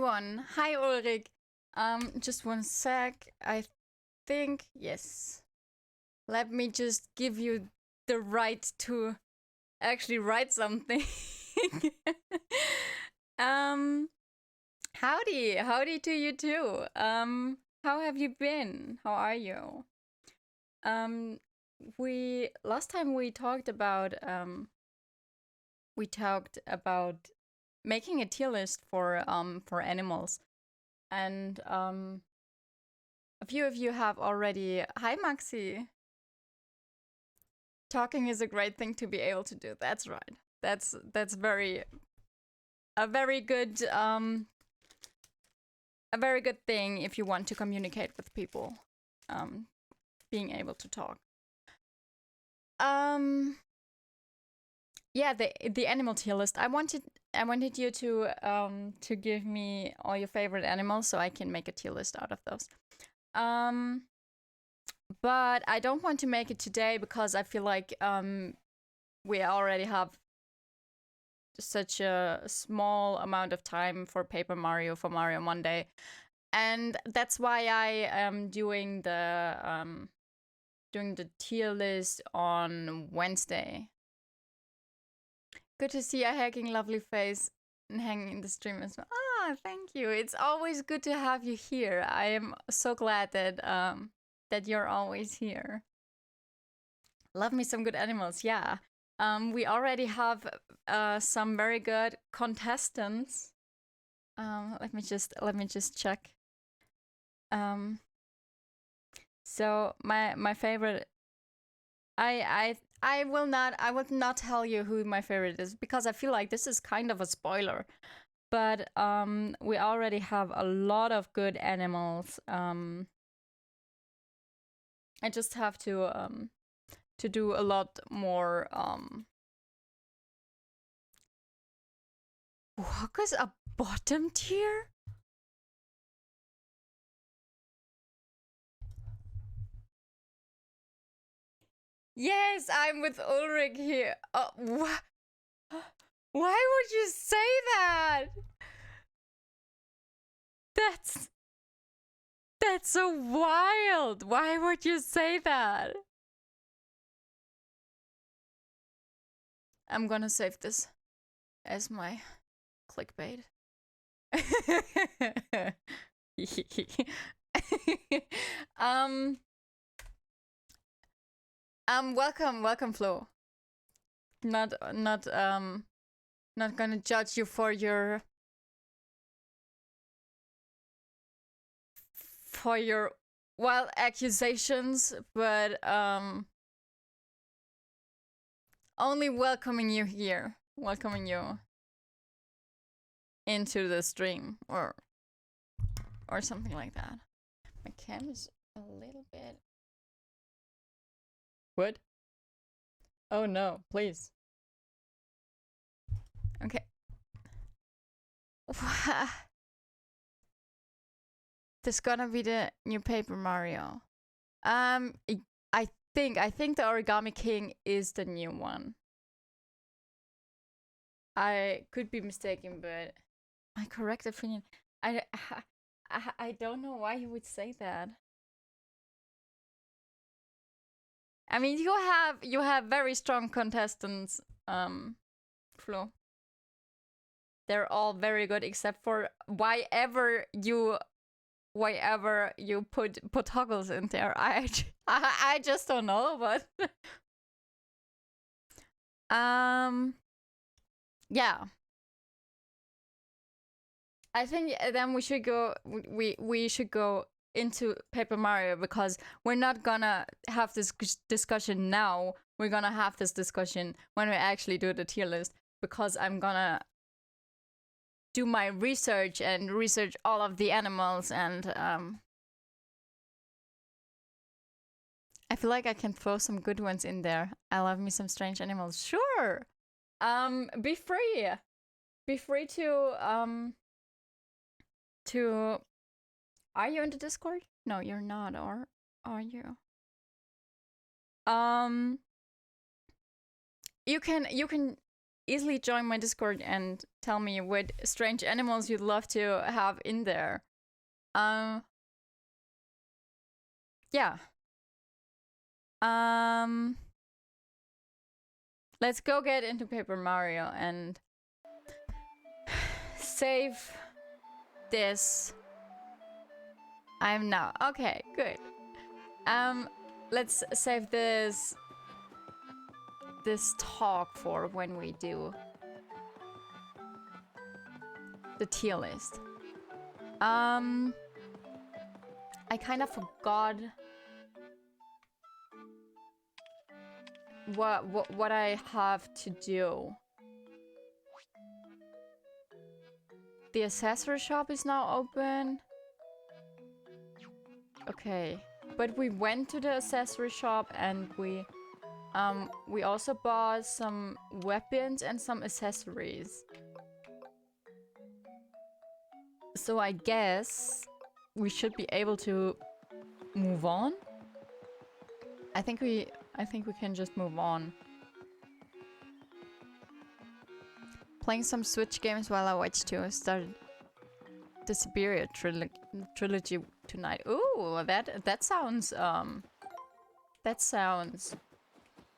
everyone. Hi, Ulrich. Just one sec. I think, yes. Let me just give you the right to actually write something. um, howdy to you too. How have you been? How are you? Last time we talked about making a tier list for animals, and a few of you have already. Hi, Maxi. Talking is a great thing to be able to do. That's right. That's a very good thing if you want to communicate with people. Being able to talk. Yeah, the animal tier list. I wanted you to give me all your favorite animals so I can make a tier list out of those. But I don't want to make it today because I feel like we already have such a small amount of time for Paper Mario for Mario Monday, and that's why I am doing the tier list on Wednesday. Good to see a hacking lovely face and hanging in the stream as well. Ah, thank you. It's always good to have you here. I am so glad that that you're always here. Love me some good animals. Yeah. We already have some very good contestants. Let me just check. So my favorite. I will not tell you who my favorite is because I feel like this is kind of a spoiler. But we already have a lot of good animals. I just have to do a lot more. What is a bottom tier? Yes, I'm with Ulrich here. Why would you say that? That's so wild. Why would you say that? I'm gonna save this as my clickbait. welcome Flo. Not gonna judge you for your wild accusations, but only welcoming you here, welcoming you into the stream or something like that. My cam is a little bit. What? Oh no, please. Okay. This gonna be the new Paper Mario. I think the Origami King is the new one. I could be mistaken, but my correct opinion. I don't know why you would say that. I mean, you have very strong contestants, Flo. They're all very good except for why ever you put Potuggles in there. I just don't know, but yeah. I think then we should go into Paper Mario because we're not gonna have this discussion now. We're gonna have this discussion when we actually do the tier list because I'm gonna do my research and research all of the animals, and I feel like I can throw some good ones in there. I love me some strange animals. Sure. Be free to are you in the Discord? No, you're not, or are you? You can easily join my Discord and tell me what strange animals you'd love to have in there. Yeah. Let's go get into Paper Mario and save this. I'm now okay, good. Let's save this talk for when we do the tier list. I kind of forgot what I have to do. The accessory shop is now open. Okay, but we went to the accessory shop and we also bought some weapons and some accessories. So I guess we should be able to move on. I think we can just move on. Playing some Switch games while I watch too. Started the Siberia trilogy tonight. Ooh, that sounds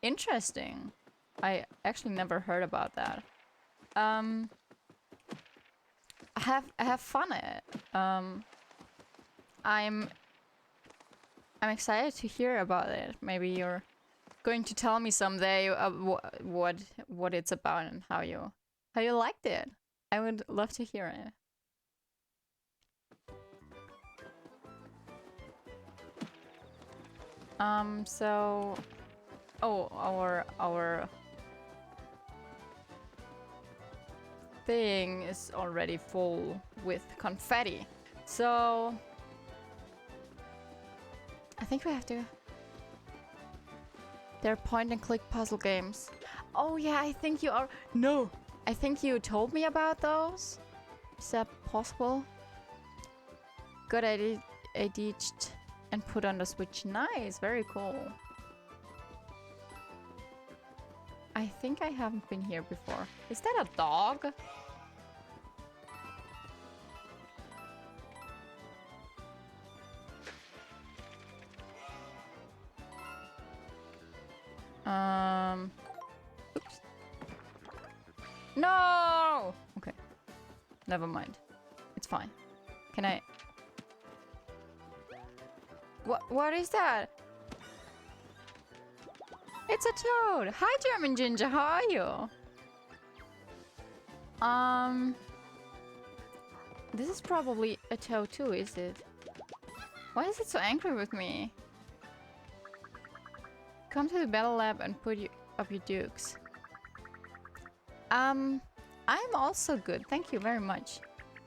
interesting. I actually never heard about that. I have fun at it. I'm excited to hear about it. Maybe you're going to tell me someday what it's about and how you liked it. I would love to hear it. So, oh, our thing is already full with confetti. So, I think we have to. They're point and click puzzle games. Oh yeah, I think you are. No, I think you told me about those. Is that possible? Good, I ditched and put on the Switch. Nice, very cool. I think I haven't been here before. Is that a dog? Oops. No! Okay. Never mind. It's fine. Can I... What is that? It's a toad! Hi, German Ginger, how are you? This is probably a toad too, is it? Why is it so angry with me? Come to the battle lab and put up your dukes. I'm also good. Thank you very much.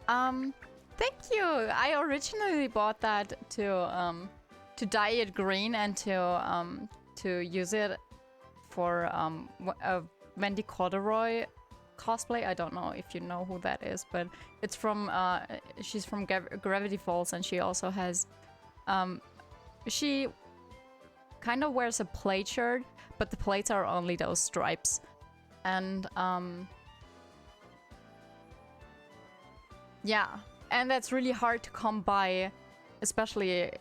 Thank you. I originally bought that to dye it green and to use it for a Wendy Corduroy cosplay. I don't know if you know who that is, but it's from she's from Gravity Falls, and she also has she kind of wears a plate shirt, but the plates are only those stripes. And yeah, and that's really hard to come by, especially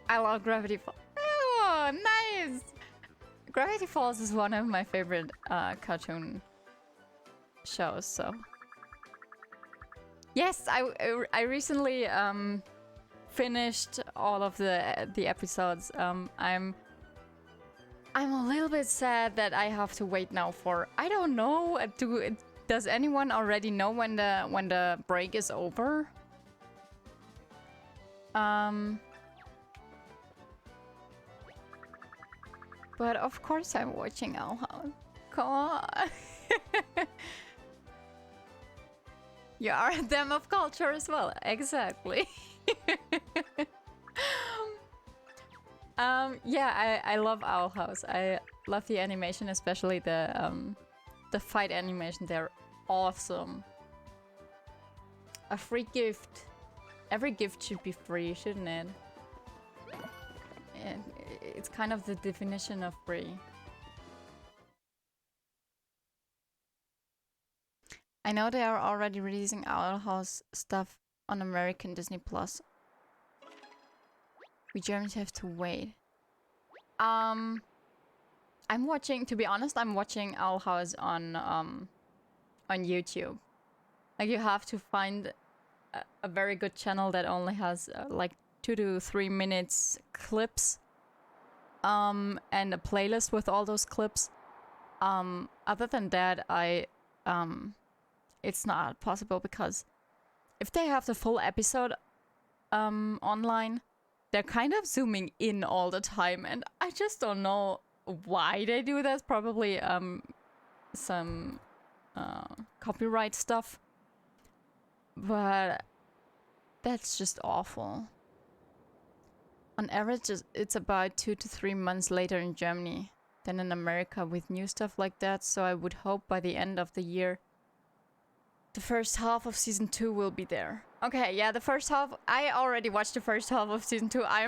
I love Gravity Falls. Oh, nice! Gravity Falls is one of my favorite cartoon shows, so yes, I recently finished all of the episodes. I'm a little bit sad that I have to wait now for, I don't know, does anyone already know when the break is over? But of course I'm watching Owl House. Come on. You are a them of culture as well. Exactly. Yeah, I love Owl House. I love the animation, especially the fight animation. They're awesome. A free gift. Every gift should be free, shouldn't it? And it's kind of the definition of free. I know they are already releasing Owl House stuff on American Disney Plus. We Germans have to wait. I'm watching, to be honest, I'm watching Owl House on YouTube. Like, you have to find a very good channel that only has like 2 to 3 minutes clips, and a playlist with all those clips. Other than that, it's not possible, because if they have the full episode online, they're kind of zooming in all the time, and I just don't know why they do that. Probably some copyright stuff, but that's just awful. On average, it's about 2 to 3 months later in Germany than in America with new stuff like that, so I would hope by the end of the year the first half of season 2 will be there. Okay, yeah, the first half, I already watched the first half of season 2. I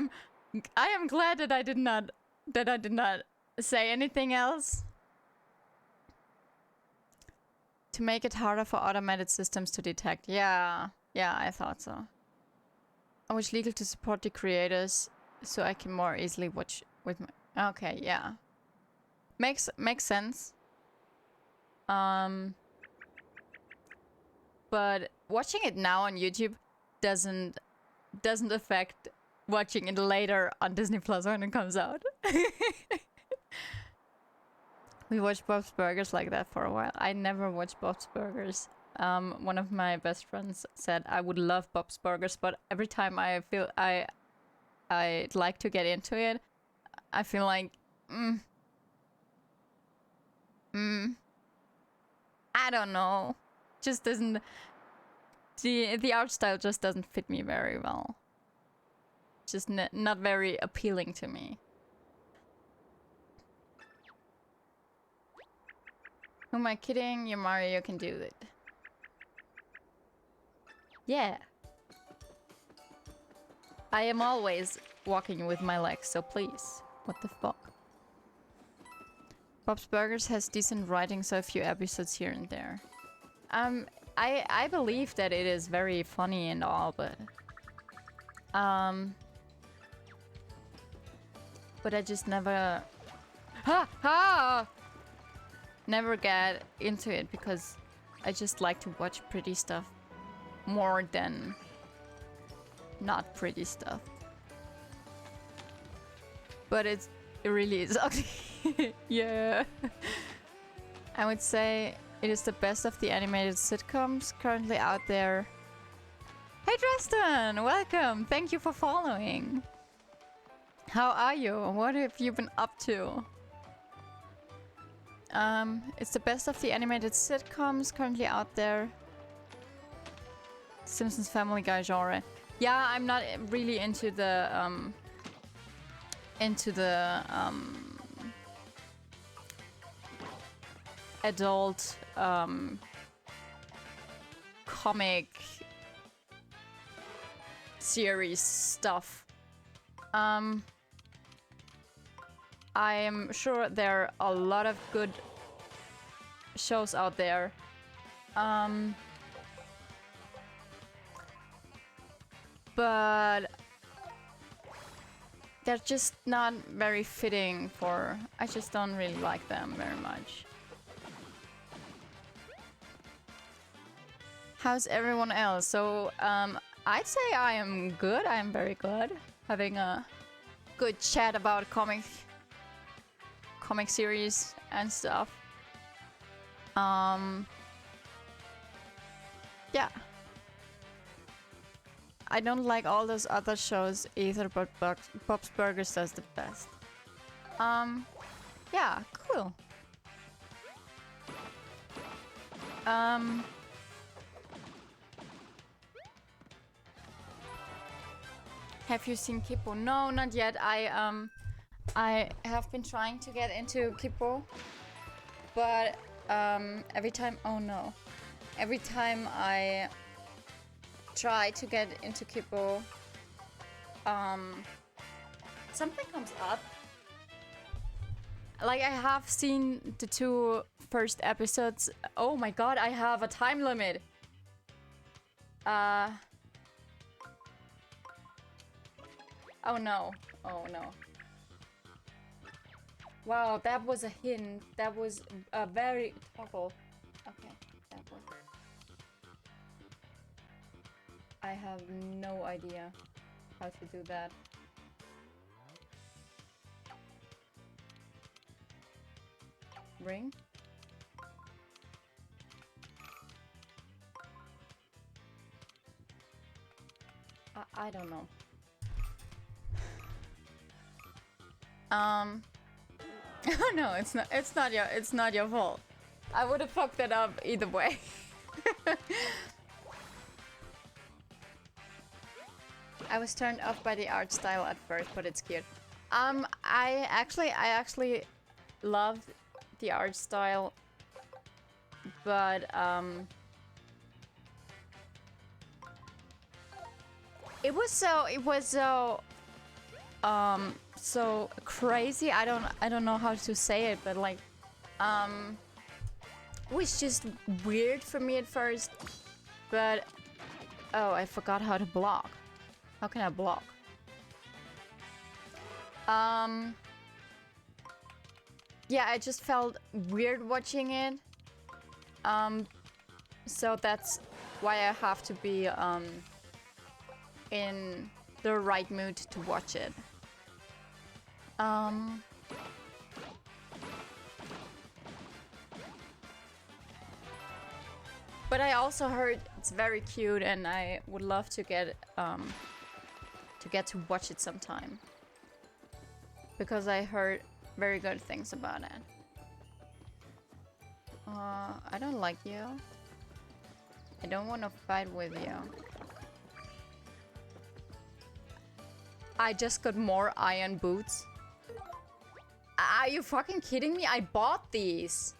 am glad that I did not say anything else. To make it harder for automated systems to detect. Yeah, I thought so. I wish legal to support the creators so I can more easily watch with my... Okay, yeah. Makes sense. But watching it now on YouTube doesn't affect watching it later on Disney Plus when it comes out. We watched Bob's Burgers like that for a while. I never watched Bob's Burgers. One of my best friends said I would love Bob's Burgers, but every time I feel I'd like to get into it, I feel like I don't know. Just doesn't, the art style just doesn't fit me very well. Just not very appealing to me. Who am I kidding? You're Mario, you can do it. Yeah. I am always walking with my legs, so please. What the fuck? Bob's Burgers has decent writing, so a few episodes here and there. I believe that it is very funny and all, but I just never never get into it, because I just like to watch pretty stuff more than not pretty stuff. But it really is ugly. Yeah. I would say it is the best of the animated sitcoms currently out there. Hey Dresden, welcome. Thank you for following. How are you? What have you been up to? It's the best of the animated sitcoms currently out there. Simpsons, Family Guy genre. Yeah, I'm not really into the adult comic series stuff. I'm sure there are a lot of good shows out there. But they're just not very fitting for... I just don't really like them very much. How's everyone else? So, I'd say I am good. I am very good. Having a good chat about comic series and stuff. Yeah. I don't like all those other shows either, but Bob's Burgers does the best. Yeah, cool. Have you seen Kippo? No, not yet. I have been trying to get into Kippo, but every time, oh no, every time I try to get into Kippo, something comes up Like, I have seen the 2 first episodes. Oh my god, I have a time limit. Oh no. Oh no. Wow, that was a hint. That was a very toggle. Okay, that was. I have no idea how to do that. Ring? I don't know. Oh no, it's not your fault. I would have fucked that up either way. I was turned off by the art style at first, but it's cute. I actually loved the art style, but it was so crazy. I don't know how to say it, but like it was just weird for me at first. But oh, I forgot how to block. How can I block? Yeah, I just felt weird watching it. So that's why I have to be in the right mood to watch it. But I also heard it's very cute, and I would love to get to watch it sometime. Because I heard very good things about it. I don't like you. I don't want to fight with you. I just got more iron boots. Are you fucking kidding me? I bought these.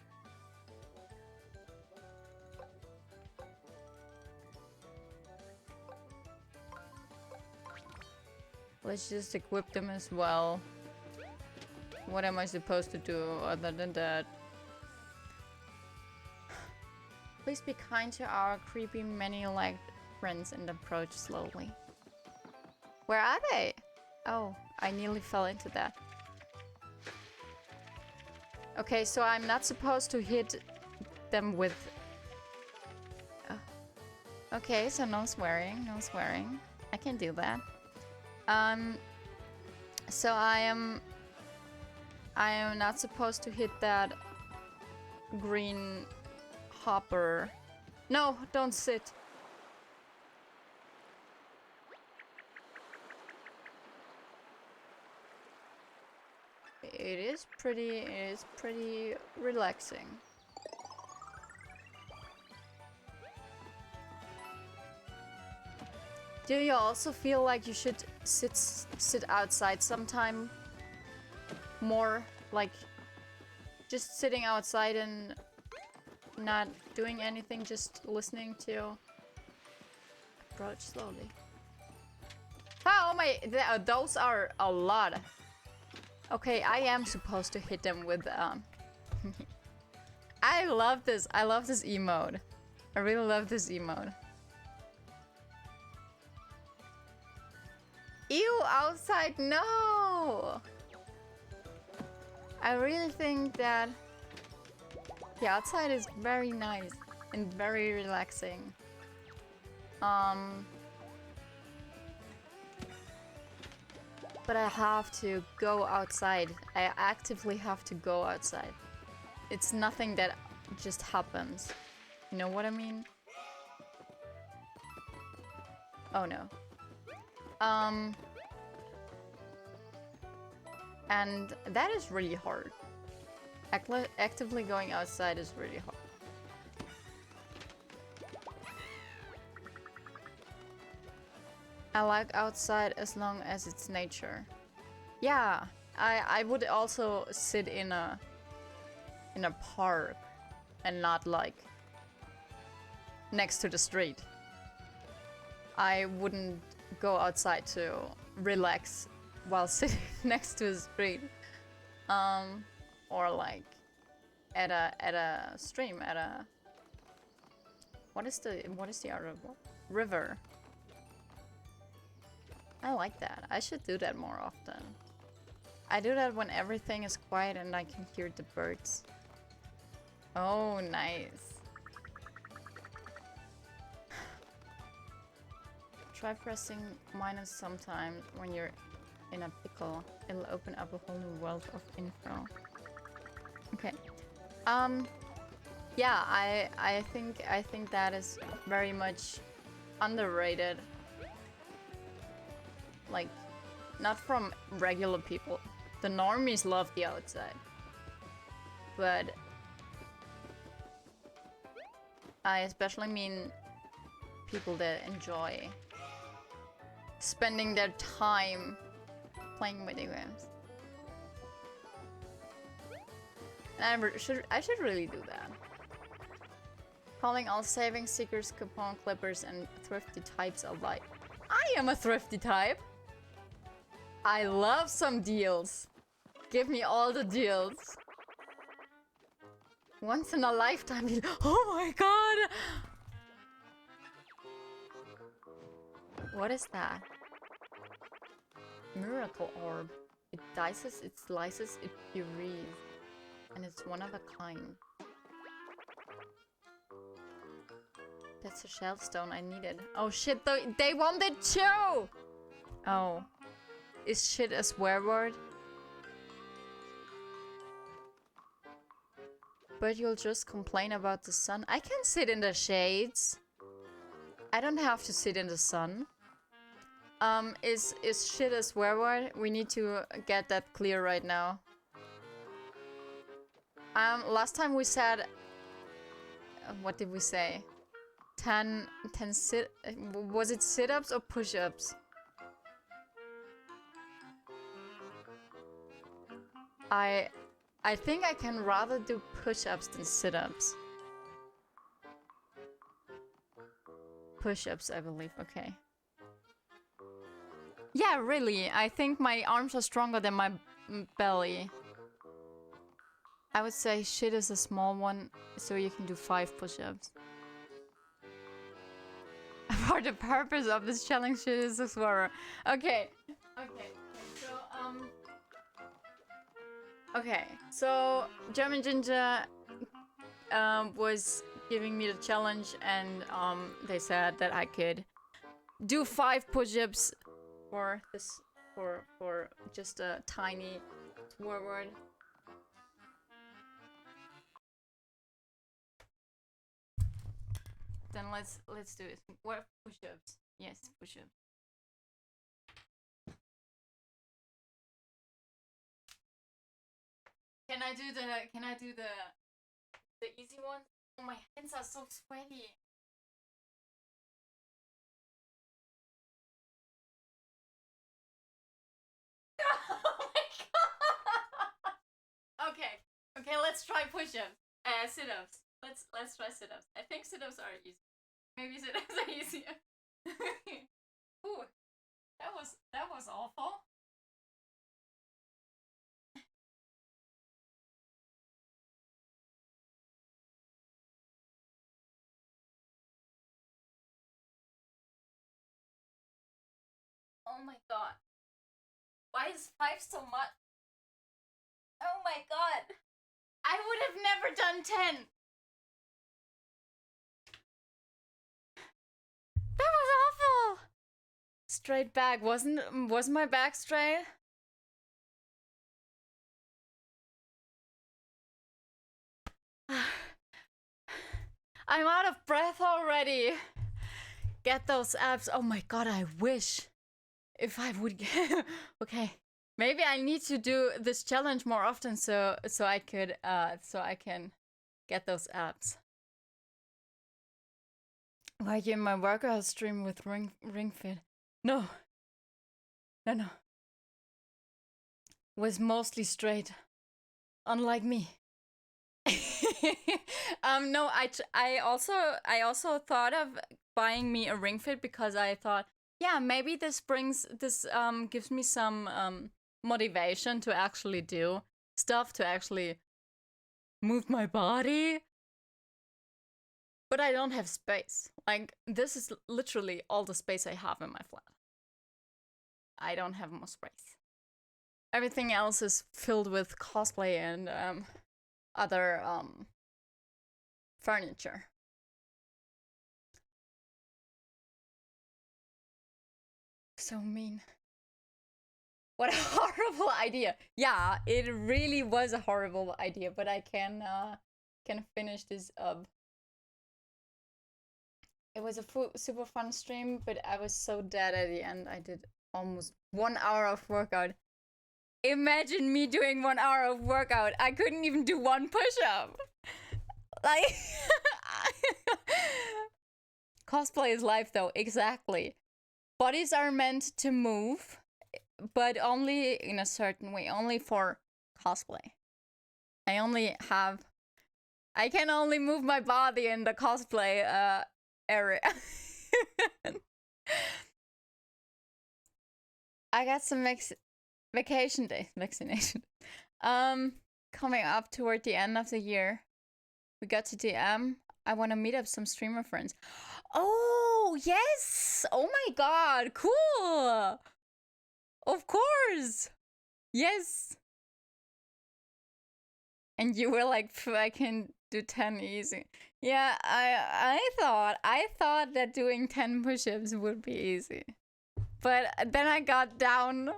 Let's just equip them as well. What am I supposed to do other than that? Please be kind to our creepy many-legged friends and approach slowly. Where are they? Oh, I nearly fell into that. Okay, so I'm not supposed to hit them with... Okay, so no swearing, no swearing. I can do that. So I am not supposed to hit that green hopper. No, don't sit. It is pretty relaxing. Do you also feel like you should sit outside sometime more? Like just sitting outside and not doing anything, just listening to... Approach slowly. Oh my, those are a lot. Okay, I am supposed to hit them with I love this emote. I really love this emote. Ew, outside, no! I really think that the outside is very nice and very relaxing. But I have to go outside. I actively have to go outside. It's nothing that just happens. You know what I mean? Oh no. And that is really hard. Actively going outside is really hard. I like outside as long as it's nature. Yeah, I would also sit in a park and not like next to the street. I wouldn't go outside to relax while sitting next to a street. or like at a stream, at a what is the other river? I like that. I should do that more often. I do that when everything is quiet and I can hear the birds. Oh, nice. Try pressing minus sometimes when you're in a pickle. It'll open up a whole new world of info. Okay. Yeah, I think that is very much underrated. Like, not from regular people. The normies love the outside. But I especially mean people that enjoy spending their time playing video games. And I should really do that. Calling all saving seekers, coupon clippers, and thrifty types alike. I am a thrifty type. I love some deals. Give me all the deals. Once in a lifetime deal. Oh my god! What is that? Miracle orb. It dices, it slices, it purees. And it's one of a kind. That's a shell stone I needed. Oh shit, they wanted too! Oh. Is shit a swear word? But you'll just complain about the sun. I can sit in the shades. I don't have to sit in the sun. Is shit a swear word? We need to get that clear right now. Last time we said... what did we say? 10 sit... Was it sit-ups or push-ups? I think I can rather do push-ups than sit-ups. Push-ups, I believe. Okay. Yeah, really. I think my arms are stronger than my belly. I would say shit is a small one, so you can do 5 push-ups. For the purpose of this challenge, shit is a swearer. Okay. Okay. Okay, so German Ginger was giving me the challenge, and they said that I could do 5 push-ups for this for just a tiny swear word. Then let's do it. What push-ups? Yes, push-ups. Can I do the easy one? Oh, my hands are so sweaty. Oh my god. Okay, let's try push-ups. Sit-ups. Let's try sit-ups. I think sit-ups are easy. Maybe sit-ups are easier. Ooh, that was awful. Oh my god. Why is 5 so much? Oh my god. I would have never done 10. That was awful. Straight back. Wasn't my back straight? I'm out of breath already. Get those abs. Oh my god, I wish. If I would get... Okay. Maybe I need to do this challenge more often so I could so I can get those abs. Like in my workout stream with Ring Fit. No. Was mostly straight. Unlike me. No, I also thought of buying me a Ring Fit because I thought, yeah, maybe this gives me some motivation to actually do stuff to actually move my body. But I don't have space. Like, this is literally all the space I have in my flat. I don't have more space. Everything else is filled with cosplay and other furniture. So mean. What a horrible idea. Yeah, it really was a horrible idea, but I can finish this up. It was a super fun stream, but I was so dead at the end. I did almost 1 hour of workout. Imagine me doing 1 hour of workout. I couldn't even do one push-up. Like, cosplay is life though, exactly. Bodies are meant to move, but only in a certain way, only for cosplay. I can only move my body in the cosplay area. I got some vacation days, vaccination. Coming up toward the end of the year. We got to DM. I want to meet up some streamer friends. Oh, yes! Oh my god, cool! Of course! Yes! And you were like, I can do 10 easy. Yeah, I thought that doing 10 push-ups would be easy. But then I got down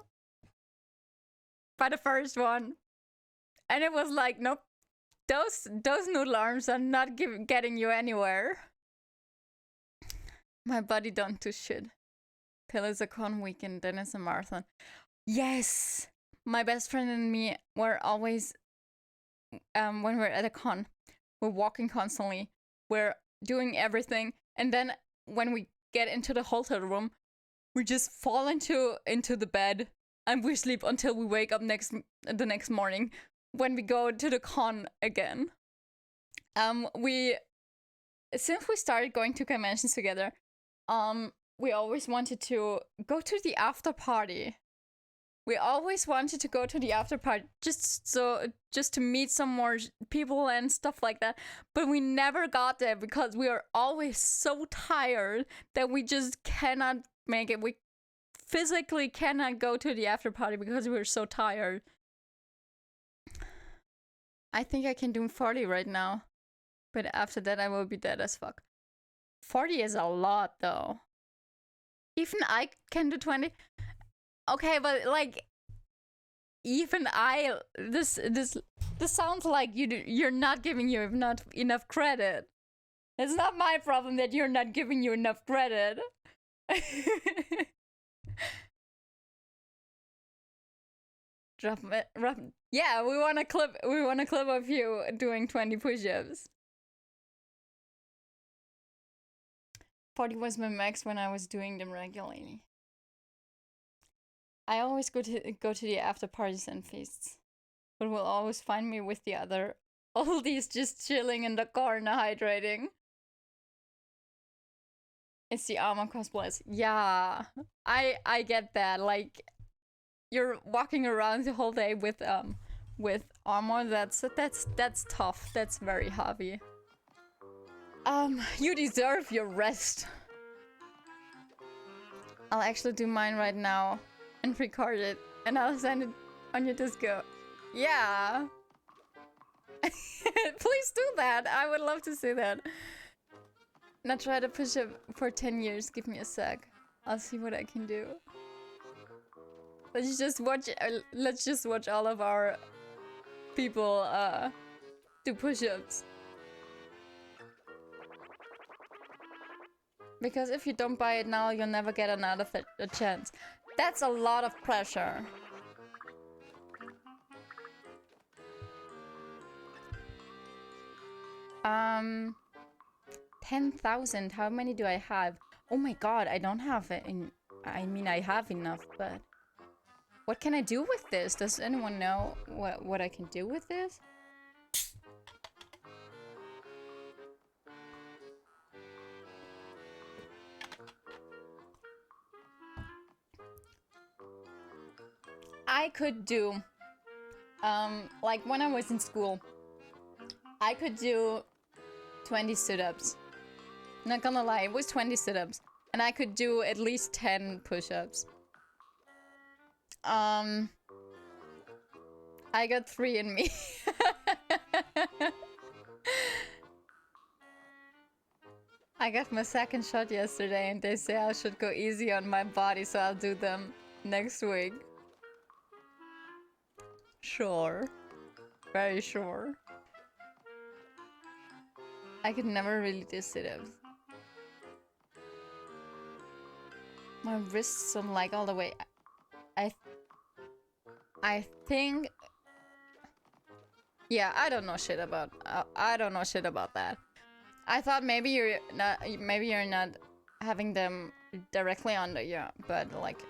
by the first one. And it was like, nope. Those noodle arms are not getting you anywhere. My body don't do shit. Till it's a con weekend, then it's a marathon. Yes! My best friend and me were always, when we're at a con, we're walking constantly, we're doing everything, and then when we get into the hotel room, we just fall into the bed, and we sleep until we wake up the next morning, when we go to the con again. Since we started going to conventions together, we always wanted to go to the after party. We always wanted to go to the after party just to meet some more people and stuff like that. But we never got there because we are always so tired that we just cannot make it. We physically cannot go to the after party because we're so tired. I think I can do 40 right now. But after that I will be dead as fuck. 40 is a lot though. Even I can do 20. Okay, but like, even this sounds like you're not giving you not enough credit. It's not my problem that you're not giving you enough credit. Yeah, we want a clip of you doing 20 push-ups. 40 was my max when I was doing them regularly. I always go to the after parties and feasts, but will always find me with the other oldies just chilling in the corner hydrating. It's the armor cosplays. Yeah, I get that. Like, you're walking around the whole day with armor. That's tough. That's very heavy. You deserve your rest. I'll actually do mine right now and record it, and I'll send it on your Disco. Yeah. Please do that. I would love to see that. Not try to push it for 10 years. Give me a sec. I'll see what I can do. Let's just watch all of our people do push-ups. Because if you don't buy it now, you'll never get another chance. That's a lot of pressure. Um, 10,000. How many do I have? Oh my god, I don't have it in... I mean, I have enough, but... What can I do with this? Does anyone know what I can do with this? I could do Like when I was in school, I could do 20 sit-ups. Not gonna lie, it was 20 sit-ups. And I could do at least 10 push-ups. I got 3 in me. I got my second shot yesterday and they say I should go easy on my body, so I'll do them next week. Sure. Very sure. I could never really do sit-ups. My wrists are like all the way. I think. Yeah, I don't know shit about. I don't know shit about that. I thought maybe you're not. Maybe you're not having them directly under you, but like,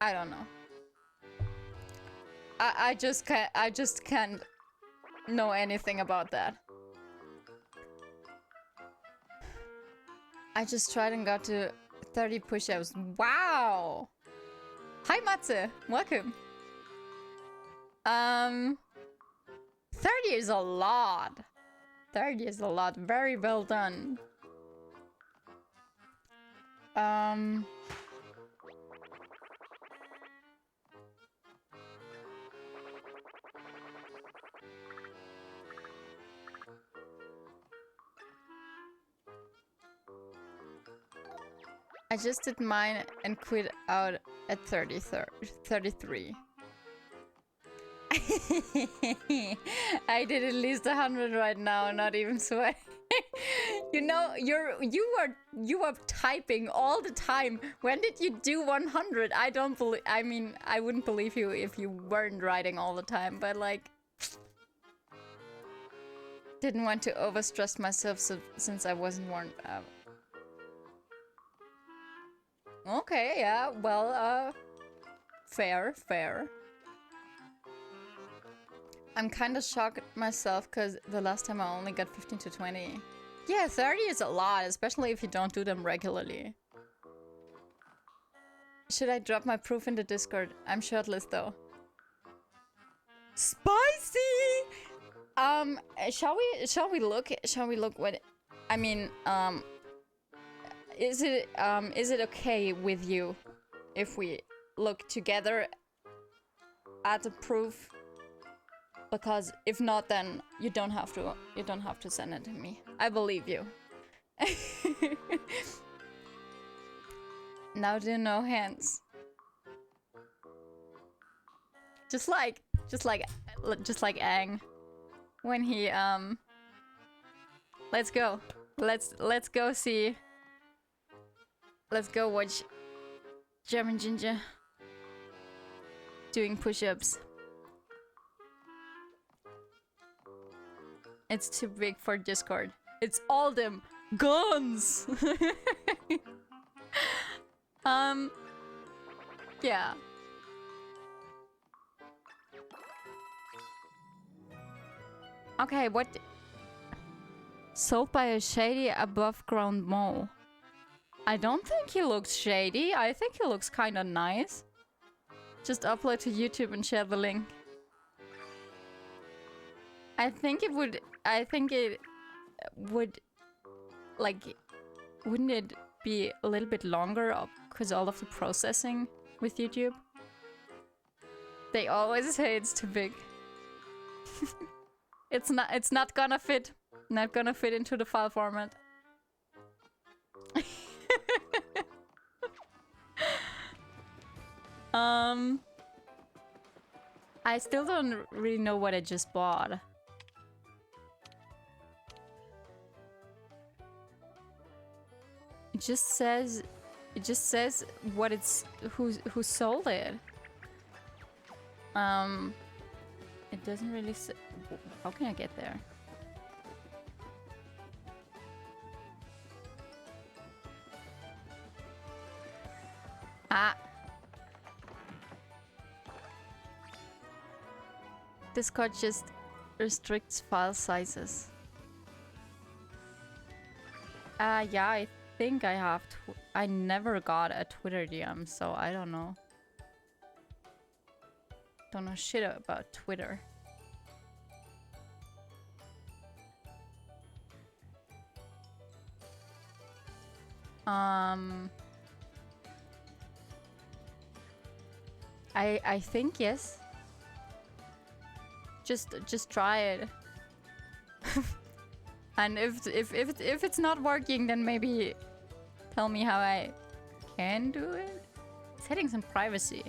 I don't know. I just can't. I just can't know anything about that. I just tried and got to 30 push-ups. Wow! Hi Matze, welcome. 30 is a lot. 30 is a lot. Very well done. I just did mine and quit out at 33. I did at least 100 right now, not even sweating. You know, you are typing all the time. When did you do 100? I don't believe. I mean, I wouldn't believe you if you weren't writing all the time. But like, didn't want to overstress myself since I wasn't warned. Okay, yeah. Well, fair. I'm kind of shocked myself because the last time I only got 15 to 20. Yeah, 30 is a lot, especially if you don't do them regularly. Should I drop my proof in the Discord? I'm shirtless though. Spicy! Shall we look what, I mean, is it okay with you if we look together at the proof? Because if not, then you don't have to send it to me. I believe you. Now do no hands. Just like Aang when he let's go see. Let's go watch German Ginger doing push-ups. It's too big for Discord. It's all them guns. Yeah. Okay, what? Sold by a shady above ground mole. I don't think he looks shady. I think he looks kind of nice. Just upload to YouTube and share the link. I think it would, like, wouldn't it be a little bit longer because all of the processing with YouTube? They always say it's too big. It's not gonna fit. Not gonna fit into the file format. I still don't really know what I just bought. It just says what it's who sold it. It doesn't really say. How can I get there? Ah. Discord just restricts file sizes. Yeah, I think I have to. I never got a Twitter DM, so I don't know. don't know shit about Twitter. I think yes. Just try it. And if it's not working, then maybe tell me how I can do it. Settings and privacy.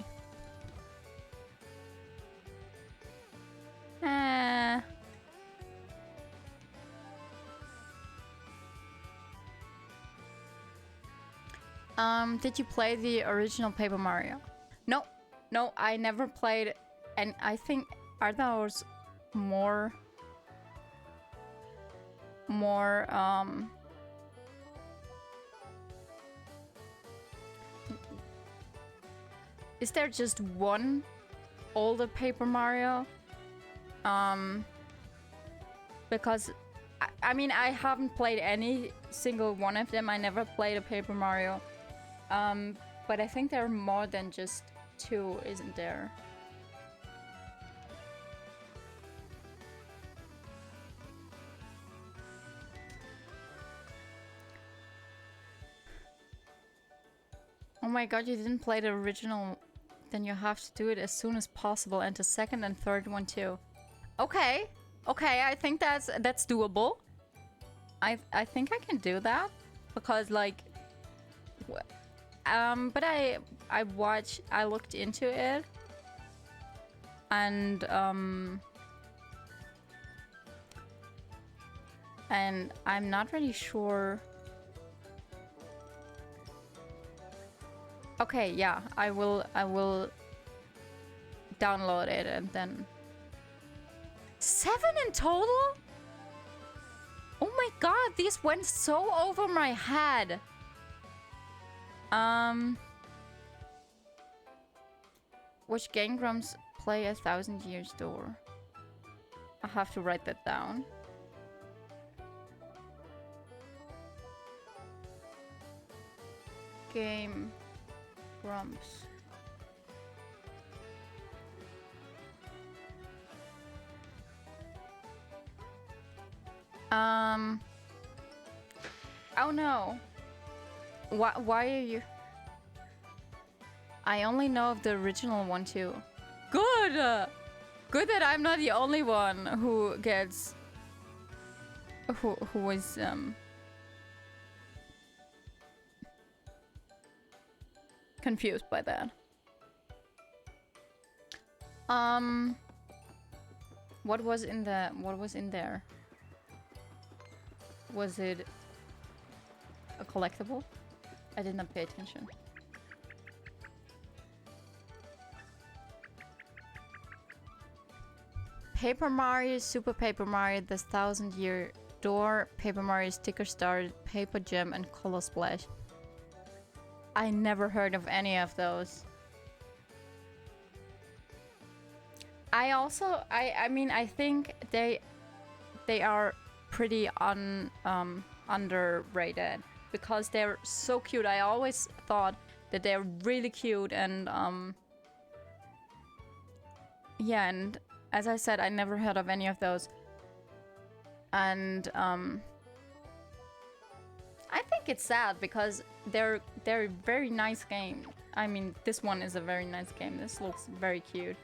Did you play the original Paper Mario? No, no, I never played, and I think are those more is there just one older Paper Mario? Because I mean I haven't played any single one of them. I never played a Paper Mario. But I think there are more than just two, isn't there? Oh my god, you didn't play the original. Then you have to do it as soon as possible, and the second and third one too. Okay, okay, I think that's doable. I think I can do that because like, but I looked into it, and I'm not really sure. Okay, yeah, I will download it and then 7 in total? Oh my god, these went so over my head. Which Game Grumps play 1,000 Years Door? I have to write that down. Game Grumps. Oh no. Why are you? I only know of the original one too. Good! Good that I'm not the only one who gets... Who is, confused by that. What was in there? Was it a collectible? I did not pay attention. Paper Mario, Super Paper Mario, The 1,000-Year Door, Paper Mario Sticker Star, Paper Gem, and Color Splash. I never heard of any of those. I mean, I think they are pretty underrated because they're so cute. I always thought that they're really cute, and yeah, and as I said, I never heard of any of those. And I think it's sad because they're very nice game. I mean, this one is a very nice game. This looks very cute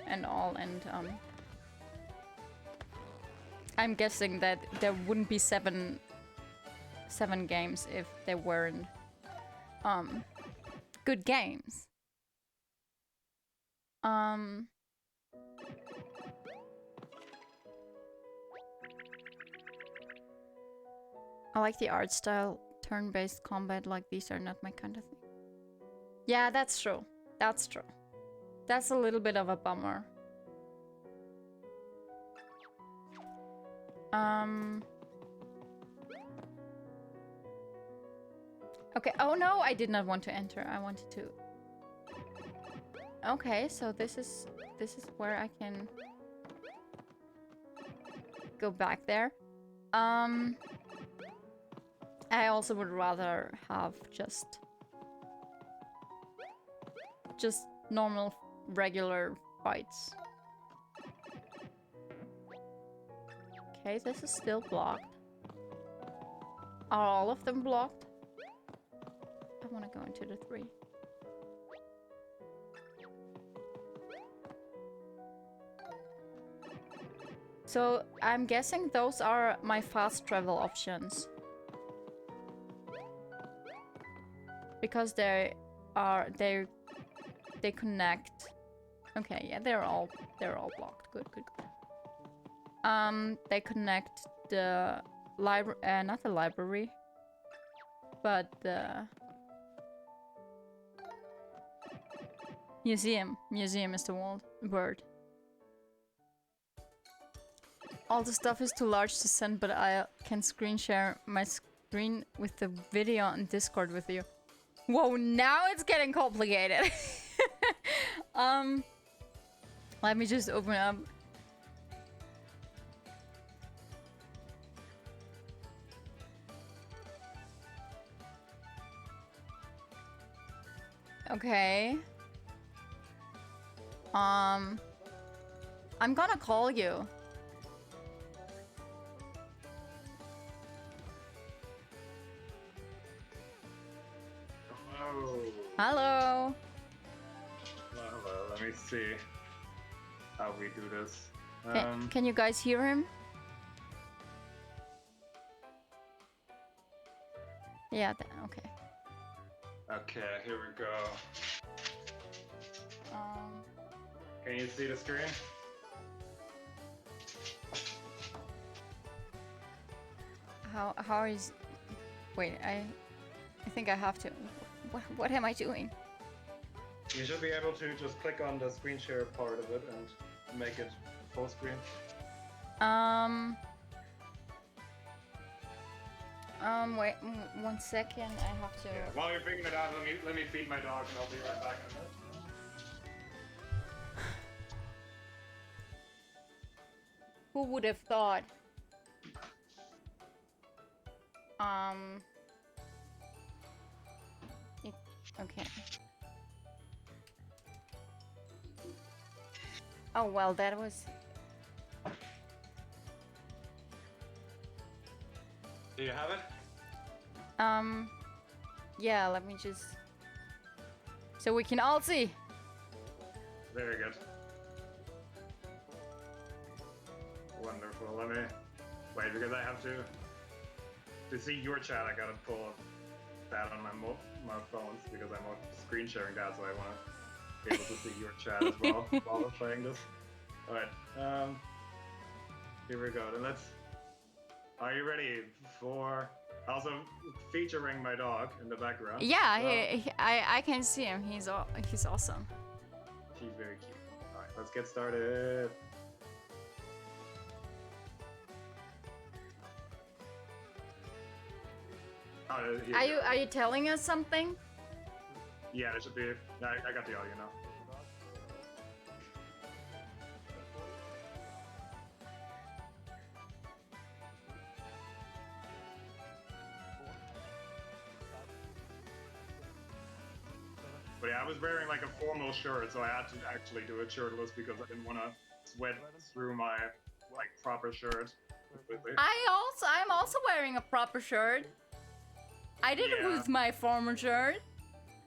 and all, and I'm guessing that there wouldn't be seven games if they weren't good games. I like the art style, turn-based combat, like these are not my kind of thing. Yeah, that's true. That's true. That's a little bit of a bummer. Okay, oh no, I did not want to enter. I wanted to... Okay, so this is where I can go back there. I also would rather have just normal, regular bites. Okay, this is still blocked. Are all of them blocked? I want to go into the 3. So I'm guessing those are my fast travel options. Because they connect. Okay, yeah, they're all blocked. Good. They connect the library, not the library, but the museum. Museum is the word. All the stuff is too large to send, but I can screen share my screen with the video on Discord with you. Whoa, now it's getting complicated. Let me just open up. Okay. I'm gonna call you. Hello. Hello, let me see how we do this. Can you guys hear him? Yeah, okay. Okay, here we go. Can you see the screen? How is... Wait, I think I have to... What am I doing? You should be able to just click on the screen share part of it and make it full screen. Wait, 1 second, I have to... Yeah. While you're figuring it out, let me feed my dog and I'll be right back in a minute. Who would have thought? Okay. Oh, well, that was... Do you have it? Yeah, let me just... So we can all see. Very good. Wonderful. Let me... Wait, because I have to see your chat, I gotta pull up that on my phones because I'm screen sharing that, so I want to be able to see your chat as well while we're playing this. Alright, here we go. Then let's... Are you ready for... Also featuring my dog in the background. Yeah, I can see him. He's awesome. She's very cute. Alright, let's get started. Are you telling us something? Yeah, it should be. I got the audio now. But yeah, I was wearing like a formal shirt, so I had to actually do it shirtless because I didn't want to sweat through my like proper shirt completely. I'm also wearing a proper shirt. I did it with my former shirt.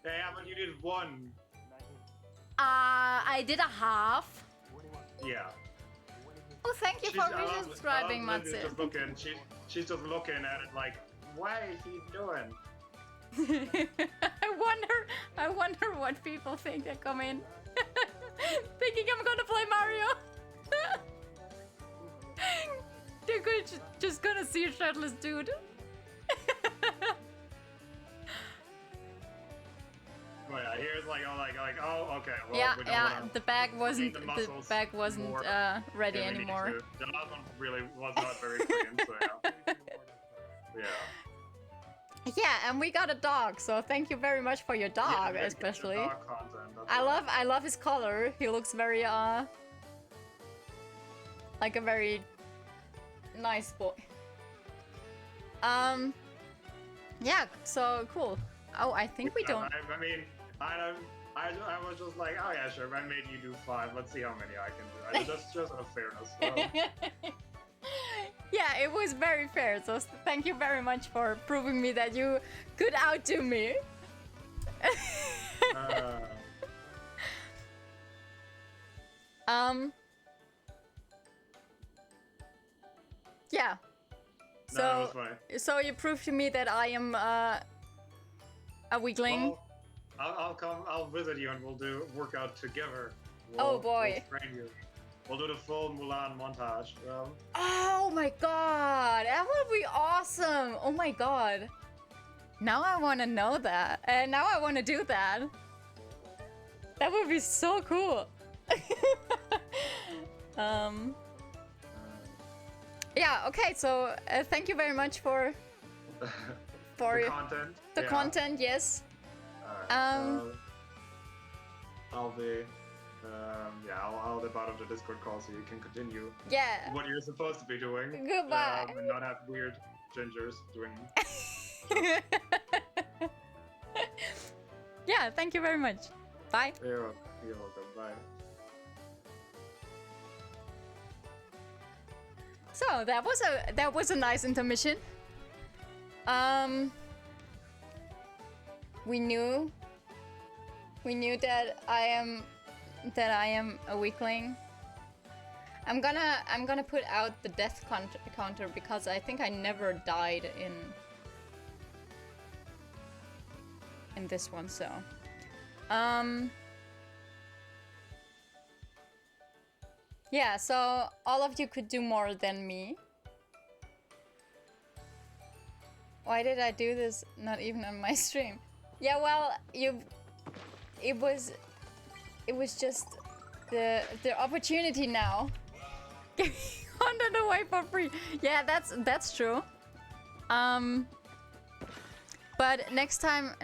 Yeah, but you did one. I did a half. Yeah. Oh, thank you for resubscribing, Matsu. She's just looking at it like, what is he doing? I wonder what people think that come in. Thinking I'm gonna play Mario. They're just gonna see a shirtless dude. Oh yeah, here's like oh okay. Well, yeah. The bag wasn't ready anymore. The last one really was not very clean, so yeah. Yeah, and we got a dog, so thank you very much for your dog, especially. Dog content, I love his color. He looks very like a very nice boy. Yeah, so cool. Oh, I think we don't. I mean, I was just like, oh yeah, sure. I made you do 5. Let's see how many I can do. Just out of fairness. Yeah, it was very fair. So thank you very much for proving me that you could outdo me. Yeah. No, that was fine. So you proved to me that I am a weakling. Well, I'll come. I'll visit you, and we'll do workout together. Oh boy. We'll train you. We'll do the full Mulan montage. Oh my god, that would be awesome. Oh my god. Now I want to know that, and now I want to do that. That would be so cool. Yeah. Okay. So thank you very much for the content. The content, yes. I'll be. I'll dip out of the Discord call so you can continue. Yeah. What you're supposed to be doing. Goodbye. And not have weird gingers doing. Yeah. Thank you very much. Bye. You're welcome. Bye. So that was a nice intermission. We knew that I am a weakling. I'm gonna put out the death counter because I think I never died in this one. So, yeah. So all of you could do more than me. Why did I do this? Not even on my stream. Yeah, well, it was just the opportunity now. Give 100 away for free. Yeah, that's true. But next time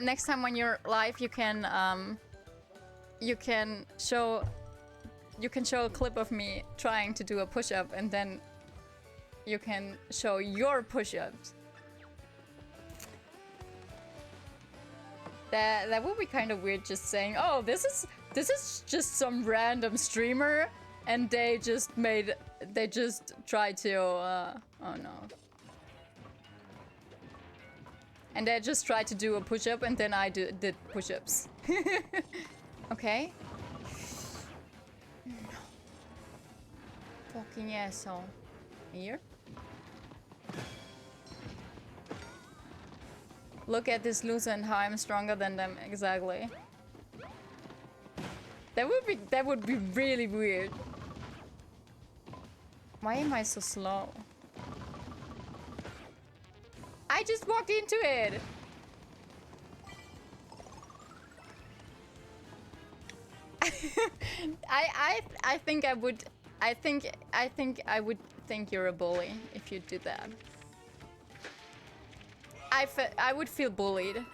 when you're live, you can show a clip of me trying to do a push-up, and then you can show your push-ups. That would be kind of weird, just saying, oh, this is just some random streamer, and they just tried to oh no. And they just tried to do a push-up, and then I did push-ups. Okay. No. Fucking asshole. Here. Look at this loser and how I'm stronger than them. Exactly. That would be really weird. Why am I so slow? I just walked into it. I think I would think you're a bully if you do that. I would feel bullied.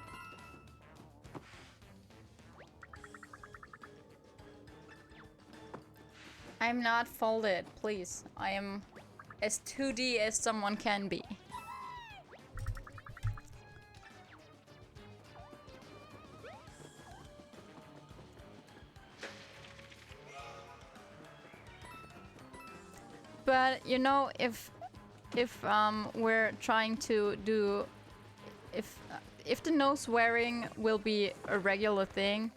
I'm not folded, please. I am as 2D as someone can be. But you know, if we're trying to do, if the nose wearing will be a regular thing,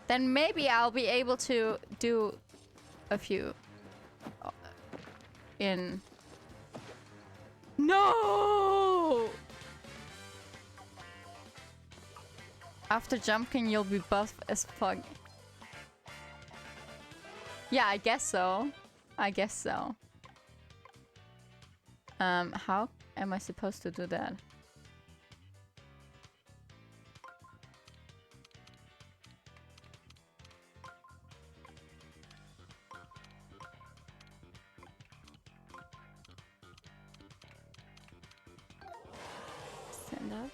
then maybe I'll be able to do a few in... No! After jumping, you'll be buff as fuck. Yeah, I guess so. I guess so. How am I supposed to do that? Stand up.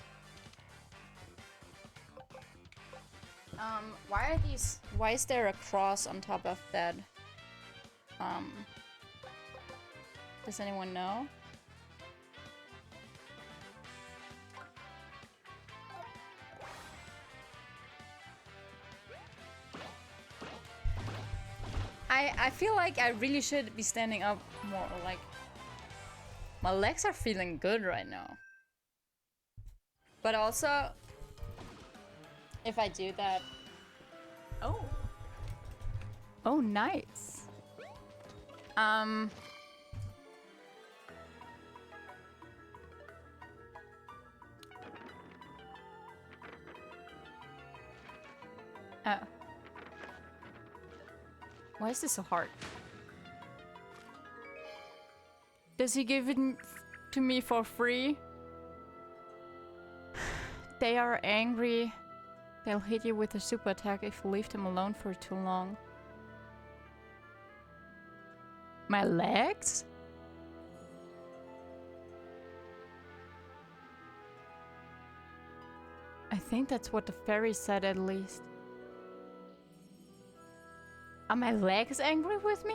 Why are these... Why is there a cross on top of that? Does anyone know? I feel like I really should be standing up more. Like, my legs are feeling good right now. But also, if I do that... Oh. Oh, nice. Why is this so hard? Does he give it to me for free? They are angry. They'll hit you with a super attack if you leave them alone for too long. My legs? I think that's what the fairy said at least. Are my legs angry with me?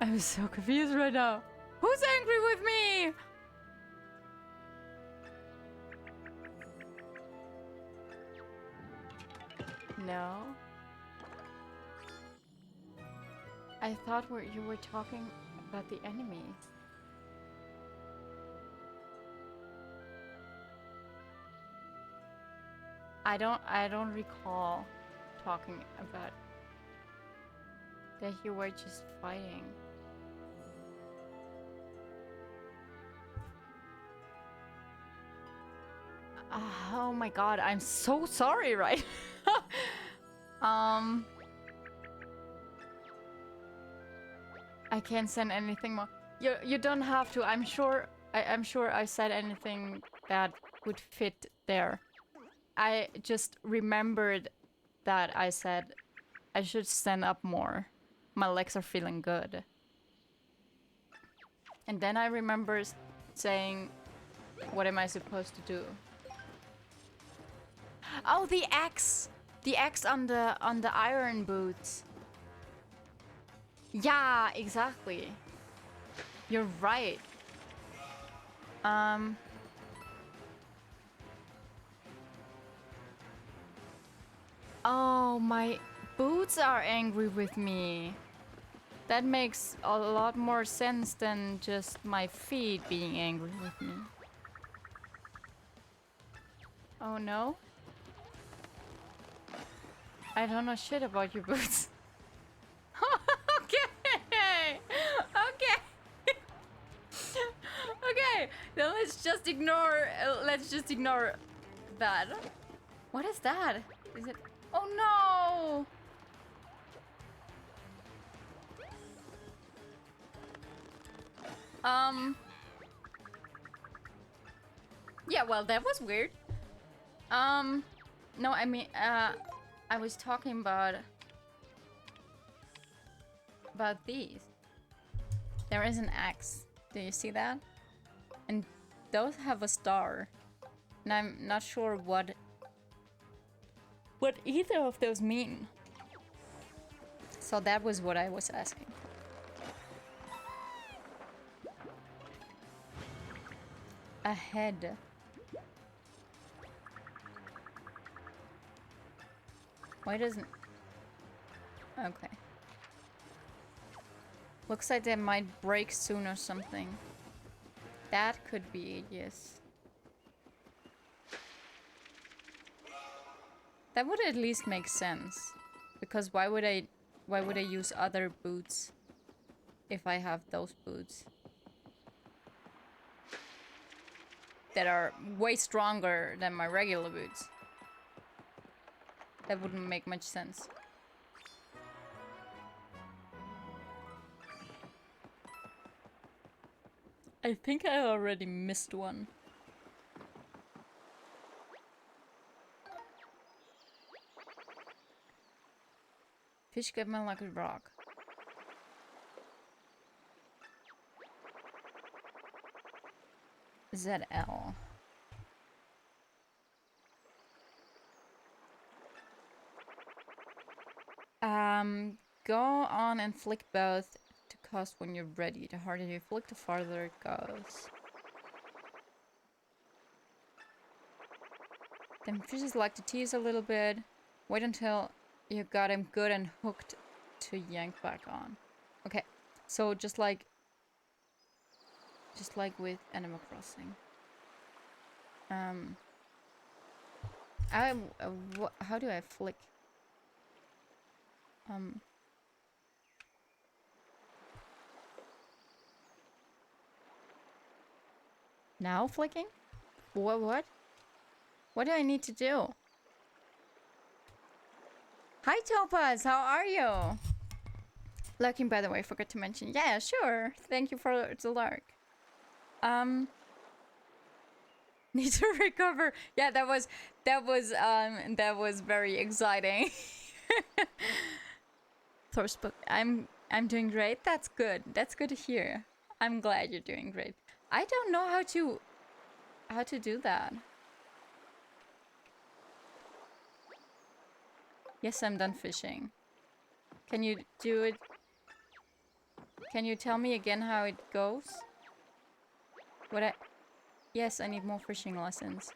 I'm so confused right now. Who's angry with me? No. I thought you were talking about the enemies. I don't recall talking about that you were just fighting. Oh my god, I'm so sorry, right? I can't send anything more. You don't have to. I'm sure I said anything that would fit there. I just remembered that I said I should stand up more. My legs are feeling good. And then I remember saying, what am I supposed to do? Oh, the axe! The axe on the iron boots. Yeah, exactly. You're right. Oh, my boots are angry with me. That makes a lot more sense than just my feet being angry with me. Oh no? I don't know shit about your boots. Okay! Okay! Okay, then let's just ignore that. What is that? Is it... Oh no! Yeah, well, that was weird. No, I mean, I was talking about these. There is an axe. Do you see that? And those have a star. And I'm not sure what either of those mean. So that was what I was asking. A head. Why doesn't... Okay. Looks like they might break soon or something. That could be it, yes. That would at least make sense. Because why would I use other boots if I have those boots? That are way stronger than my regular boots. That wouldn't make much sense. I think I already missed one. Fish get my lucky rock. ZL. Go on and flick both to cast when you're ready. The harder you flick, the farther it goes. Them fishes like to tease a little bit. Wait until you got him good and hooked to yank back on. Okay, so just like with Animal Crossing. How do I flick? Now flicking? What? What do I need to do? Hi Topaz, how are you? Lurking, by the way, forgot to mention. Yeah, sure. Thank you for the lurk. Need to recover. Yeah, that was very exciting. Thorspuk, I'm doing great. That's good. That's good to hear. I'm glad you're doing great. I don't know how to do that. Yes, I'm done fishing. Can you do it? Can you tell me again how it goes? Yes, I need more fishing lessons.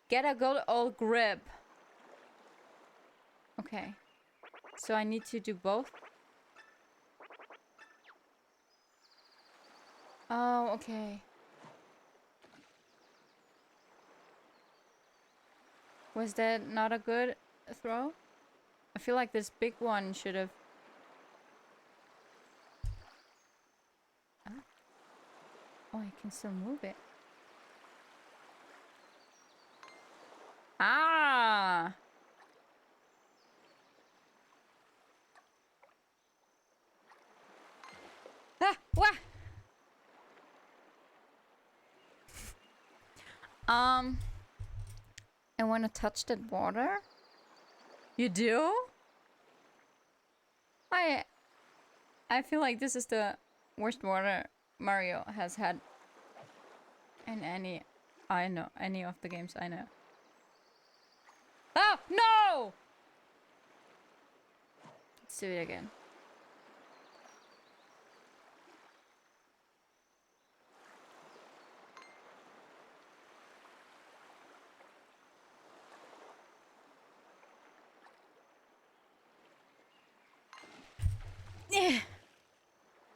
Get a good old grip. Okay. So I need to do both? Oh, okay. Was that not a good throw? I feel like this big one should have... Oh, I can still move it. Ah! Ah! Wah! I want to touch that water. You do? I feel like this is the worst water Mario has had in any of the games I know. Oh no! Let's do it again.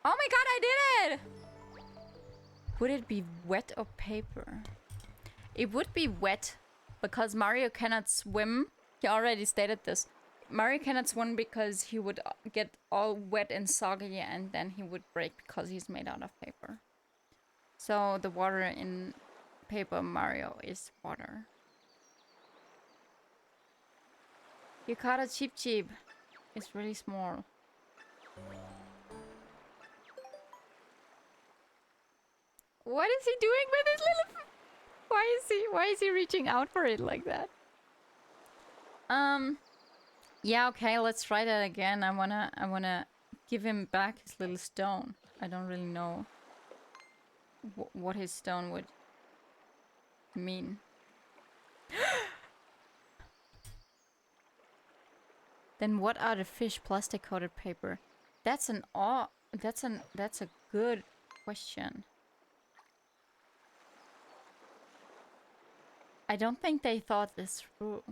Oh my god, I did it! Would it be wet or paper? It would be wet because Mario cannot swim. He already stated this. Mario cannot swim because he would get all wet and soggy and then he would break because he's made out of paper. So the water in Paper Mario is water. You caught a cheap. It's really small. What is he doing with his little... Why is he reaching out for it like that? Yeah, okay, let's try that again. I wanna give him back his little stone. I don't really know what his stone would mean. Then what are the fish? Plastic coated paper. That's a good question. I don't think they thought this through.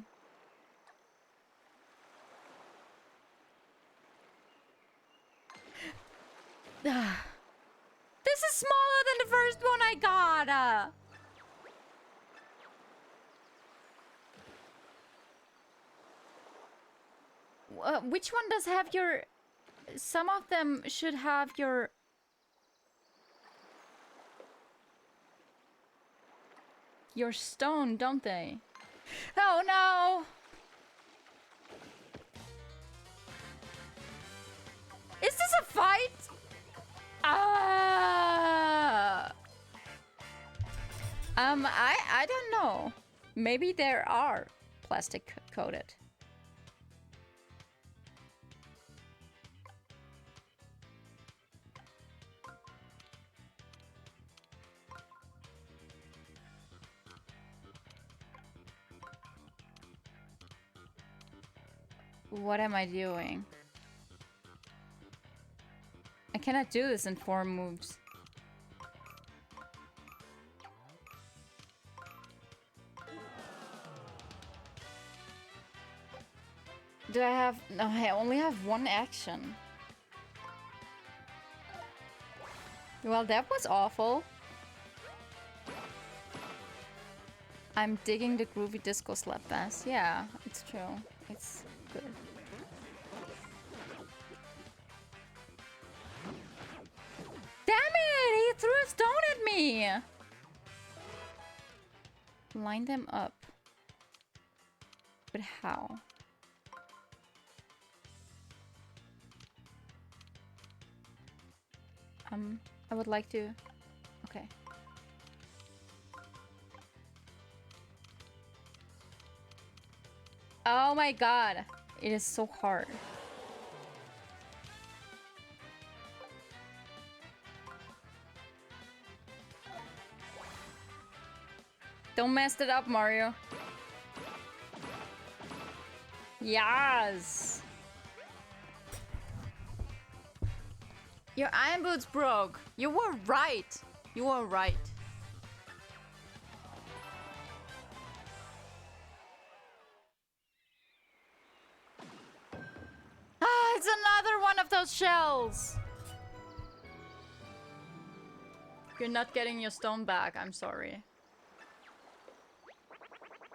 This is smaller than the first one I got. Which one does have your... Some of them should have your... Your stone, don't they? Oh no! Is this a fight? I don't know. Maybe there are plastic coated. What am I doing? I cannot do this in 4 moves. Do I have... No, I only have one action. Well, that was awful. I'm digging the groovy disco slap bass. Yeah, it's true. It's good. Damn it! He threw a stone at me! Line them up. But how? I would like to... Okay. Oh my god! It is so hard. Don't mess it up, Mario. Yes! Your iron boots broke. You were right. You were right. Ah, it's another one of those shells. You're not getting your stone back. I'm sorry.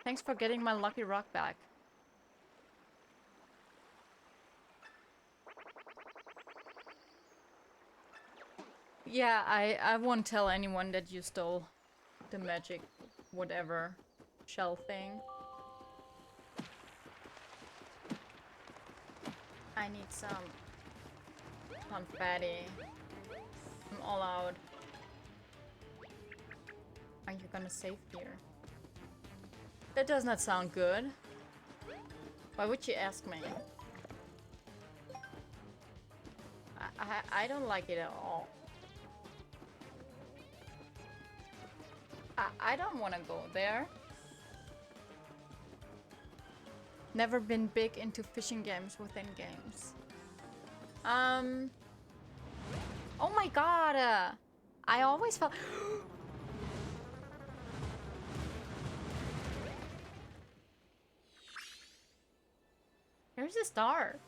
Thanks for getting my lucky rock back. Yeah, I won't tell anyone that you stole the magic whatever shell thing. I need some confetti. I'm all out. Are you gonna save here? That does not sound good. Why would you ask me? I don't like it at all. I don't want to go there. Never been big into fishing games within games. Oh my god! I always felt... Here's a star.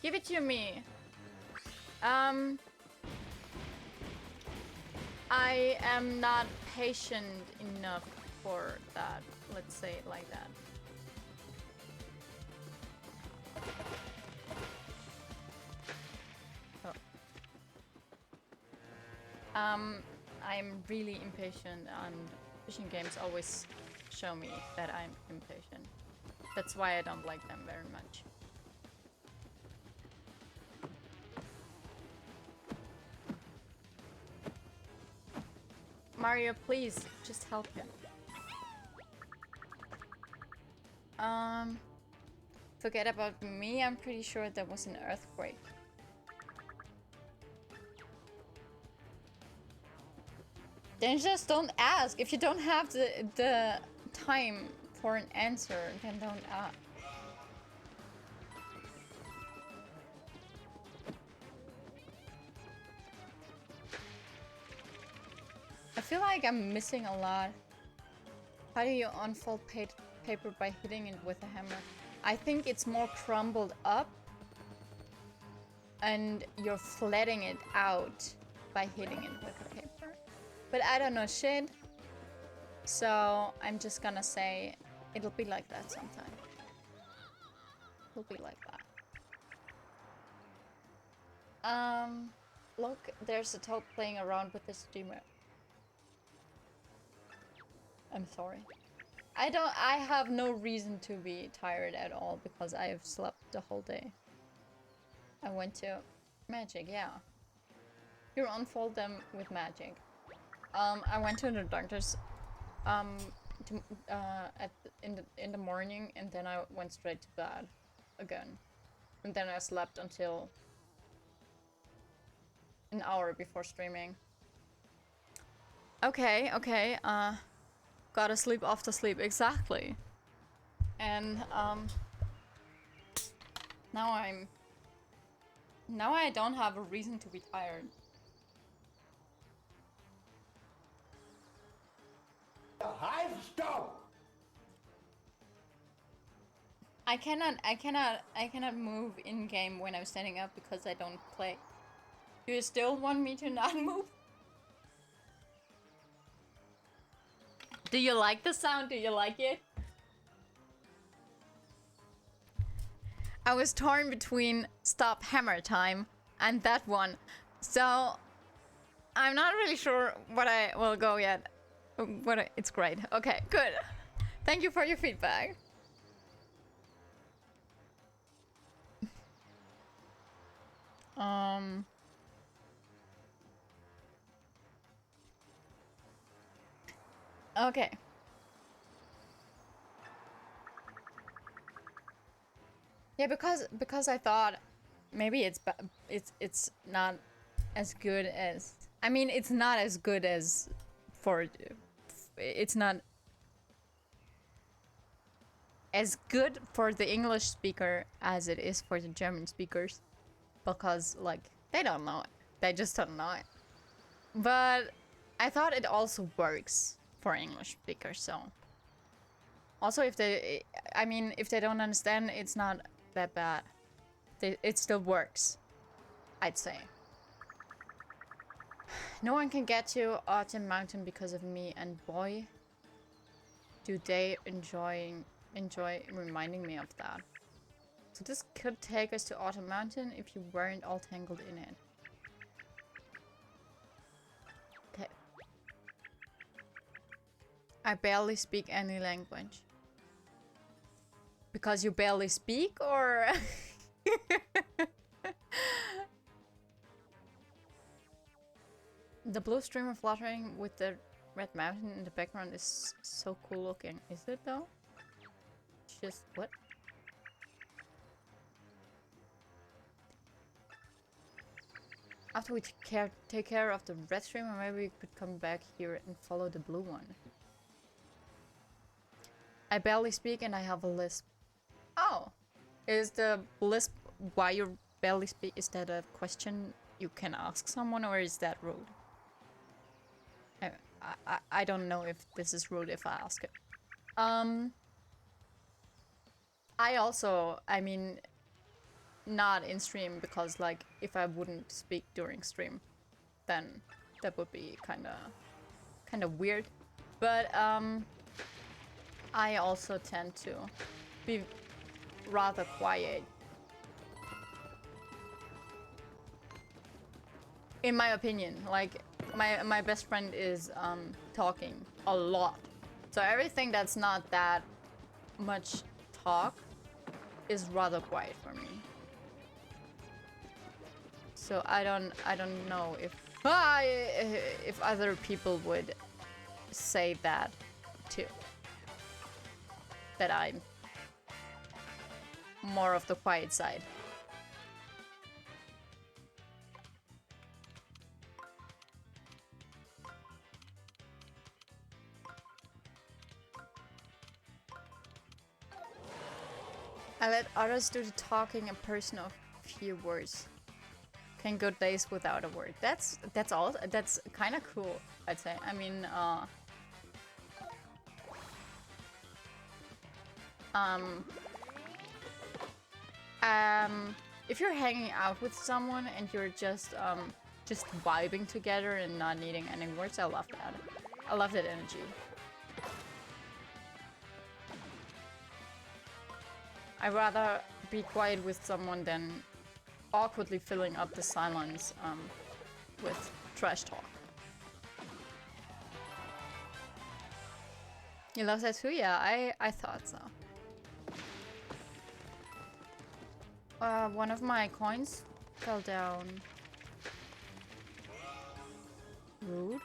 Give it to me. I am not patient enough for that. Let's say it like that. Oh. I'm really impatient, and fishing games always show me that I'm impatient. That's why I don't like them very much. Mario, please, just help him. Forget about me, I'm pretty sure there was an earthquake. Then just don't ask. If you don't have the time for an answer, then don't ask. I feel like I'm missing a lot. How do you unfold paper by hitting it with a hammer? I think it's more crumbled up and you're flattening it out by hitting it with the paper. But I don't know shit, so I'm just gonna say it'll be like that sometime. It'll be like that. Look, there's a toad playing around with the streamer. I'm sorry. I have no reason to be tired at all because I have slept the whole day. I went to magic, yeah. You unfold them with magic. I went to the doctor's in the morning, and then I went straight to bed again. And then I slept until an hour before streaming. Okay, okay, gotta sleep after sleep, exactly. And now I don't have a reason to be tired. The hive stone. I cannot move in game when I'm standing up because I don't play. Do you still want me to not move? Do you like the sound? Do you like it? I was torn between Stop Hammer Time and that one. So I'm not really sure what I will go yet. It's great. Okay, good. Thank you for your feedback. Okay. Yeah, because I thought maybe it's not as good as, I mean, it's not as good as for, it's not as good for the English speaker as it is for the German speakers, because like they don't know it. They just don't know it. But I thought it also works for English speakers, so also if they, I mean, if they don't understand, it's not that bad. It still works, I'd say. No one can get to Autumn Mountain because of me, and boy, do they enjoy reminding me of that. So this could take us to Autumn Mountain if you weren't all tangled in it. Okay. I barely speak any language. Because you barely speak, or... The blue streamer fluttering with the red mountain in the background is so cool looking. Is it though? It's just... what? After we take care of the red streamer, maybe we could come back here and follow the blue one. I barely speak and I have a lisp. Oh! Is the lisp why you barely speak? Is that a question you can ask someone, or is that rude? I don't know if this is rude if I ask it. I also, I mean, not in stream, because like if I wouldn't speak during stream, then that would be kind of weird. But I also tend to be rather quiet, in my opinion. Like my best friend is talking a lot, so everything that's not that much talk is rather quiet for me. So I don't know if other people would say that too, that I'm more of the quiet side. I let others do the talking, a person of few words can go days without a word. That's all. That's kind of cool, I'd say. I mean, if you're hanging out with someone and you're just vibing together and not needing any words, I love that. I love that energy. I'd rather be quiet with someone than awkwardly filling up the silence with trash talk. You love that too? Yeah, I thought so. One of my coins fell down. Rude.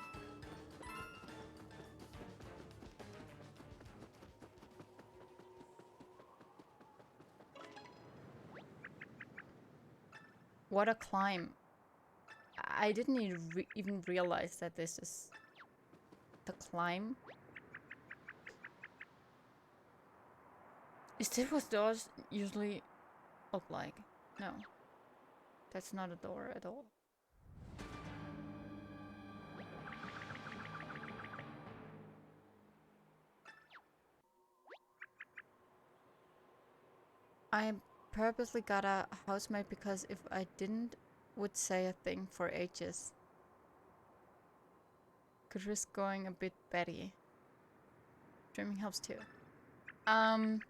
What a climb. I didn't even realize that this is the climb. Is this what doors usually look like? No. That's not a door at all. I purposely got a housemate because if I didn't, would say a thing for ages. Could risk going a bit Betty. Dreaming helps too. I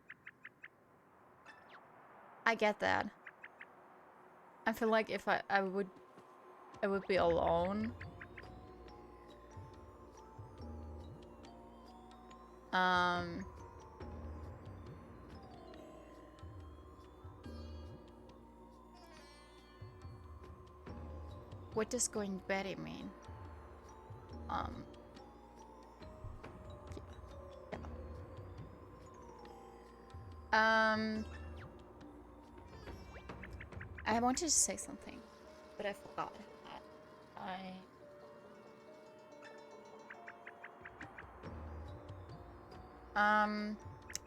get that. I feel like if I would be alone. What does going Betty mean? I wanted to say something, but I forgot.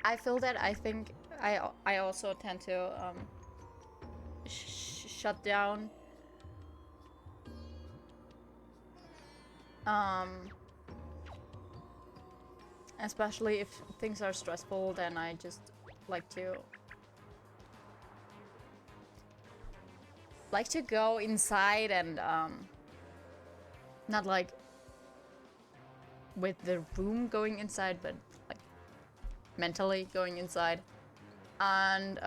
I feel that I think I also tend to shut down. Especially if things are stressful, then I just like to go inside and not like with the room going inside, but like mentally going inside and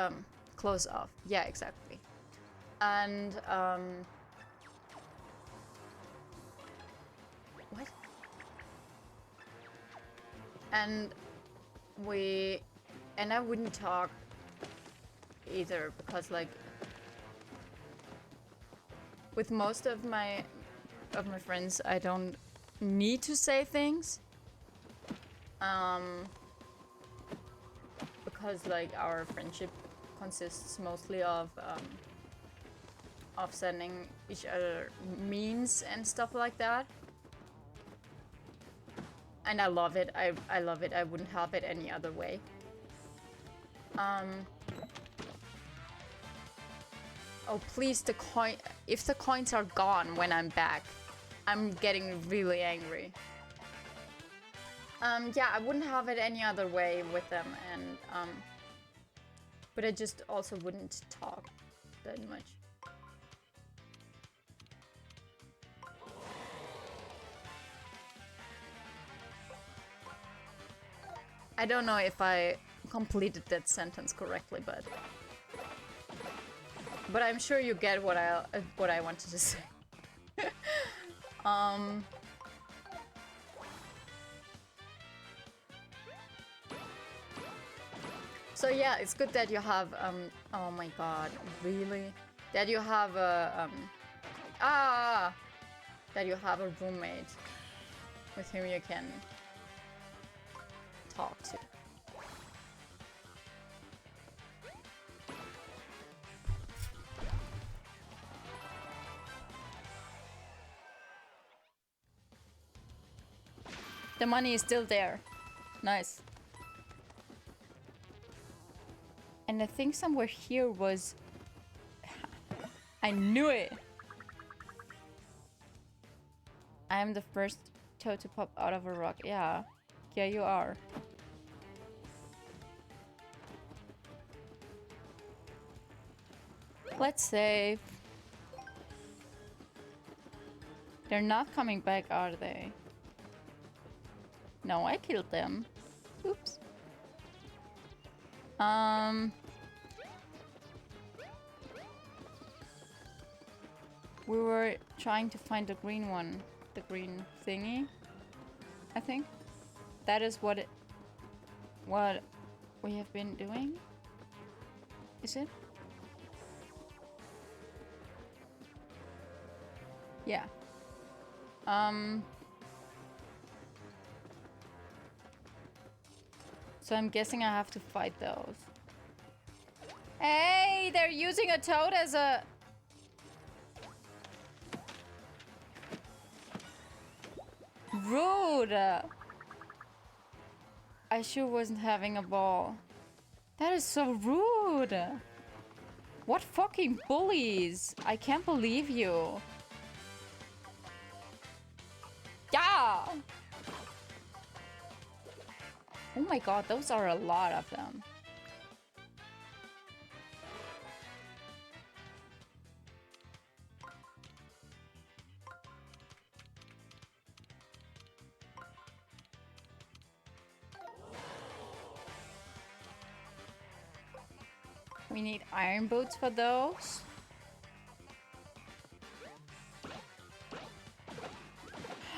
close off. Yeah, exactly. And what? And I wouldn't talk either because like with most of my friends I don't need to say things because like our friendship consists mostly of sending each other memes and stuff like that. And I love it. I love it. I wouldn't have it any other way. Oh, please, the coin. If the coins are gone when I'm back, I'm getting really angry. Yeah, I wouldn't have it any other way with them, and but I just also wouldn't talk that much. I don't know if I completed that sentence correctly, but I'm sure you get what I wanted to say. So yeah, it's good that you have oh my god, really? That you have a that you have a roommate with whom you can talk to. The money is still there. Nice. And I think somewhere here was... I knew it! I am the first toad to pop out of a rock. Yeah. Yeah, you are. Let's save. They're not coming back, are they? No, I killed them. Oops. We were trying to find the green one. The green thingy. I think. That is what we have been doing. Is it? Yeah. So I'm guessing I have to fight those. Hey, they're using a toad as a... Rude! I sure wasn't having a ball. That is so rude! What fucking bullies! I can't believe you. Yeah! Oh my god, those are a lot of them. We need iron boots for those.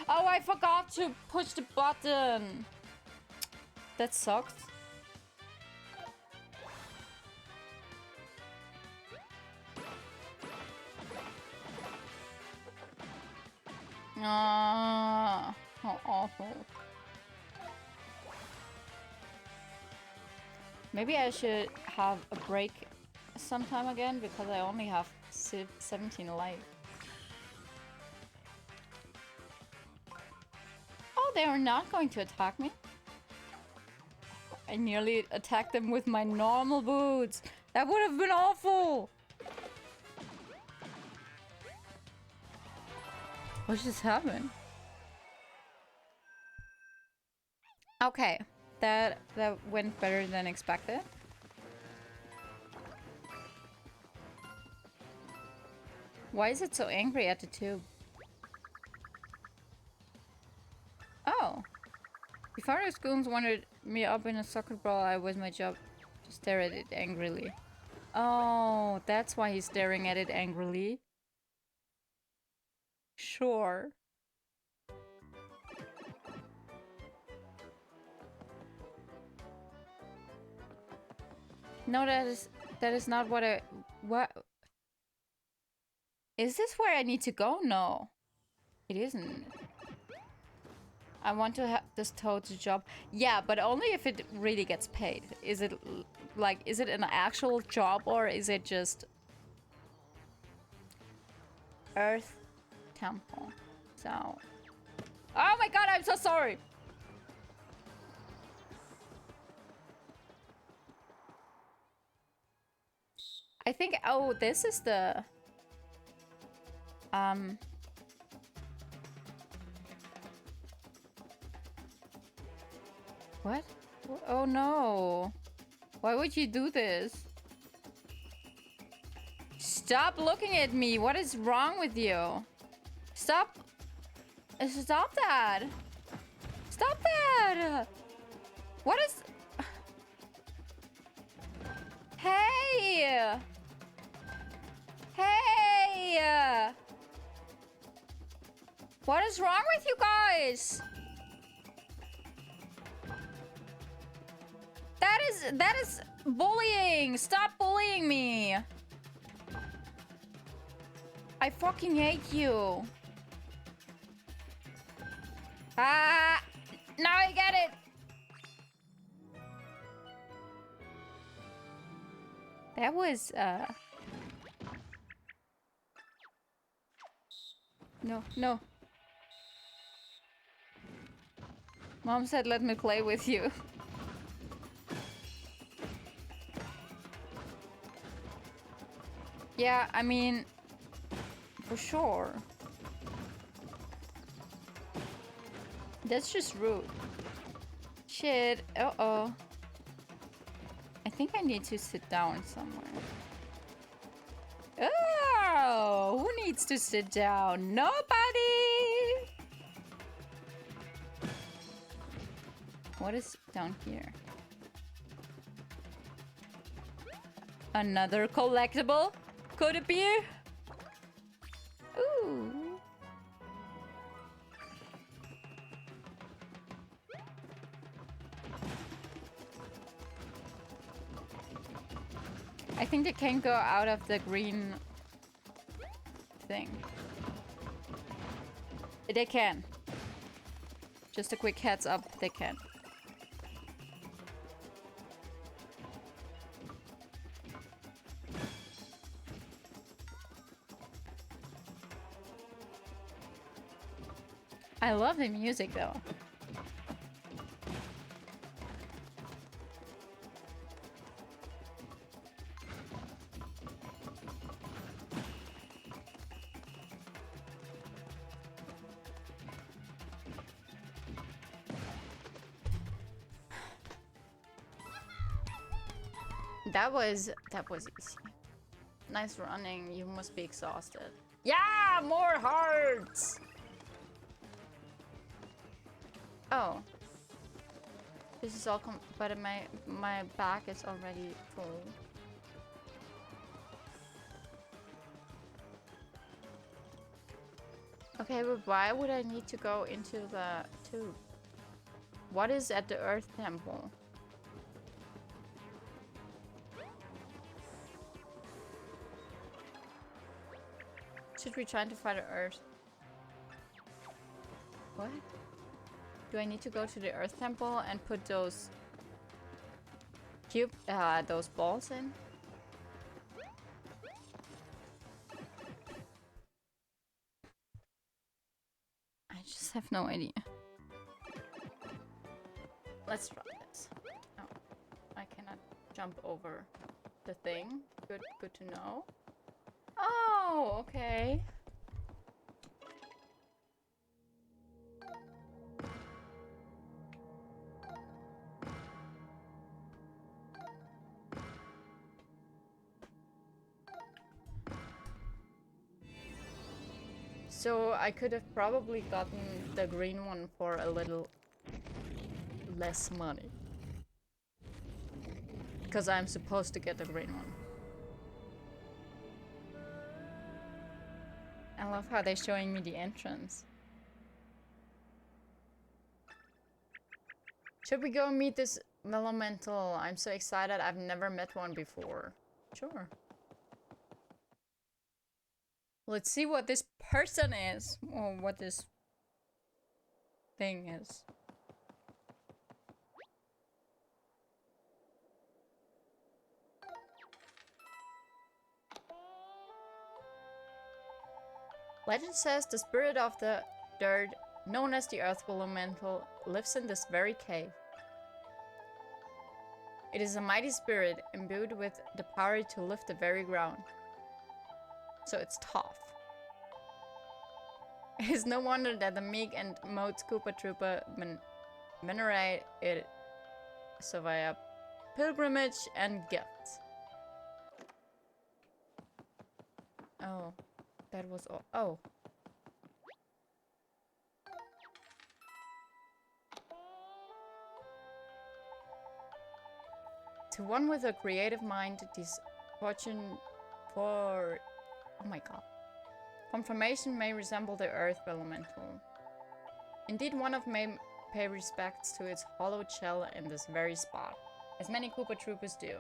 Oh, I forgot to push the button. That sucked. Ah, how awful. Maybe I should have a break sometime again because I only have 17 life. Oh, they are not going to attack me. I nearly attacked them with my normal boots. That would have been awful. What just happened? Okay, that went better than expected. Why is it so angry at the tube? Oh. Before the goons wanted me up in a soccer brawl, I was my job to stare at it angrily. Oh, that's why he's staring at it angrily. Sure. No, that is not what I... What? Is this where I need to go? No. It isn't. I want to have this toad's job. Yeah, but only if it really gets paid. Is it, like, is it an actual job or is it just... Earth Temple. So... Oh my god, I'm so sorry! I think... Oh, this is the... What? Oh no. Why would you do this? Stop looking at me. What is wrong with you? Stop. Stop that. Stop that. What is... Hey. Hey. What is wrong with you guys? That is bullying. Stop bullying me. I fucking hate you. Ah, now I get it. That was No, no. Mom said let me play with you. Yeah, I mean, for sure. That's just rude. Shit. Uh-oh. I think I need to sit down somewhere. Oh, who needs to sit down? Nobody! What is down here? Another collectible? Could it be? Ooh. I think they can go out of the green thing. They can. Just a quick heads up, they can. I love the music though. That was easy. Nice running. You must be exhausted. Yeah, more hearts. Oh, this is all but my back is already full. Okay, but why would I need to go into the tube? What is at the Earth Temple? Should we try to find the Earth? What? Do I need to go to the Earth Temple and put those those balls in? I just have no idea. Let's try this. Oh, I cannot jump over the thing. Good to know. Oh, okay. So I could have probably gotten the green one for a little less money. Because I'm supposed to get the green one. I love how they're showing me the entrance. Should we go meet this vellumental? I'm so excited. I've never met one before. Sure. Let's see what this person is. Or what this thing is. Legend says the spirit of the dirt, known as the Earth Vellumental, lives in this very cave. It is a mighty spirit, imbued with the power to lift the very ground. So it's tough. It is no wonder that the meek and moat Koopa Troopa venerate it so via pilgrimage and gifts. Oh, that was all. Oh. To one with a creative mind, this fortune for... Oh my god. Confirmation may resemble the Earth Elemental. Indeed, one of may pay respects to its hollowed shell in this very spot, as many Koopa Troopas do.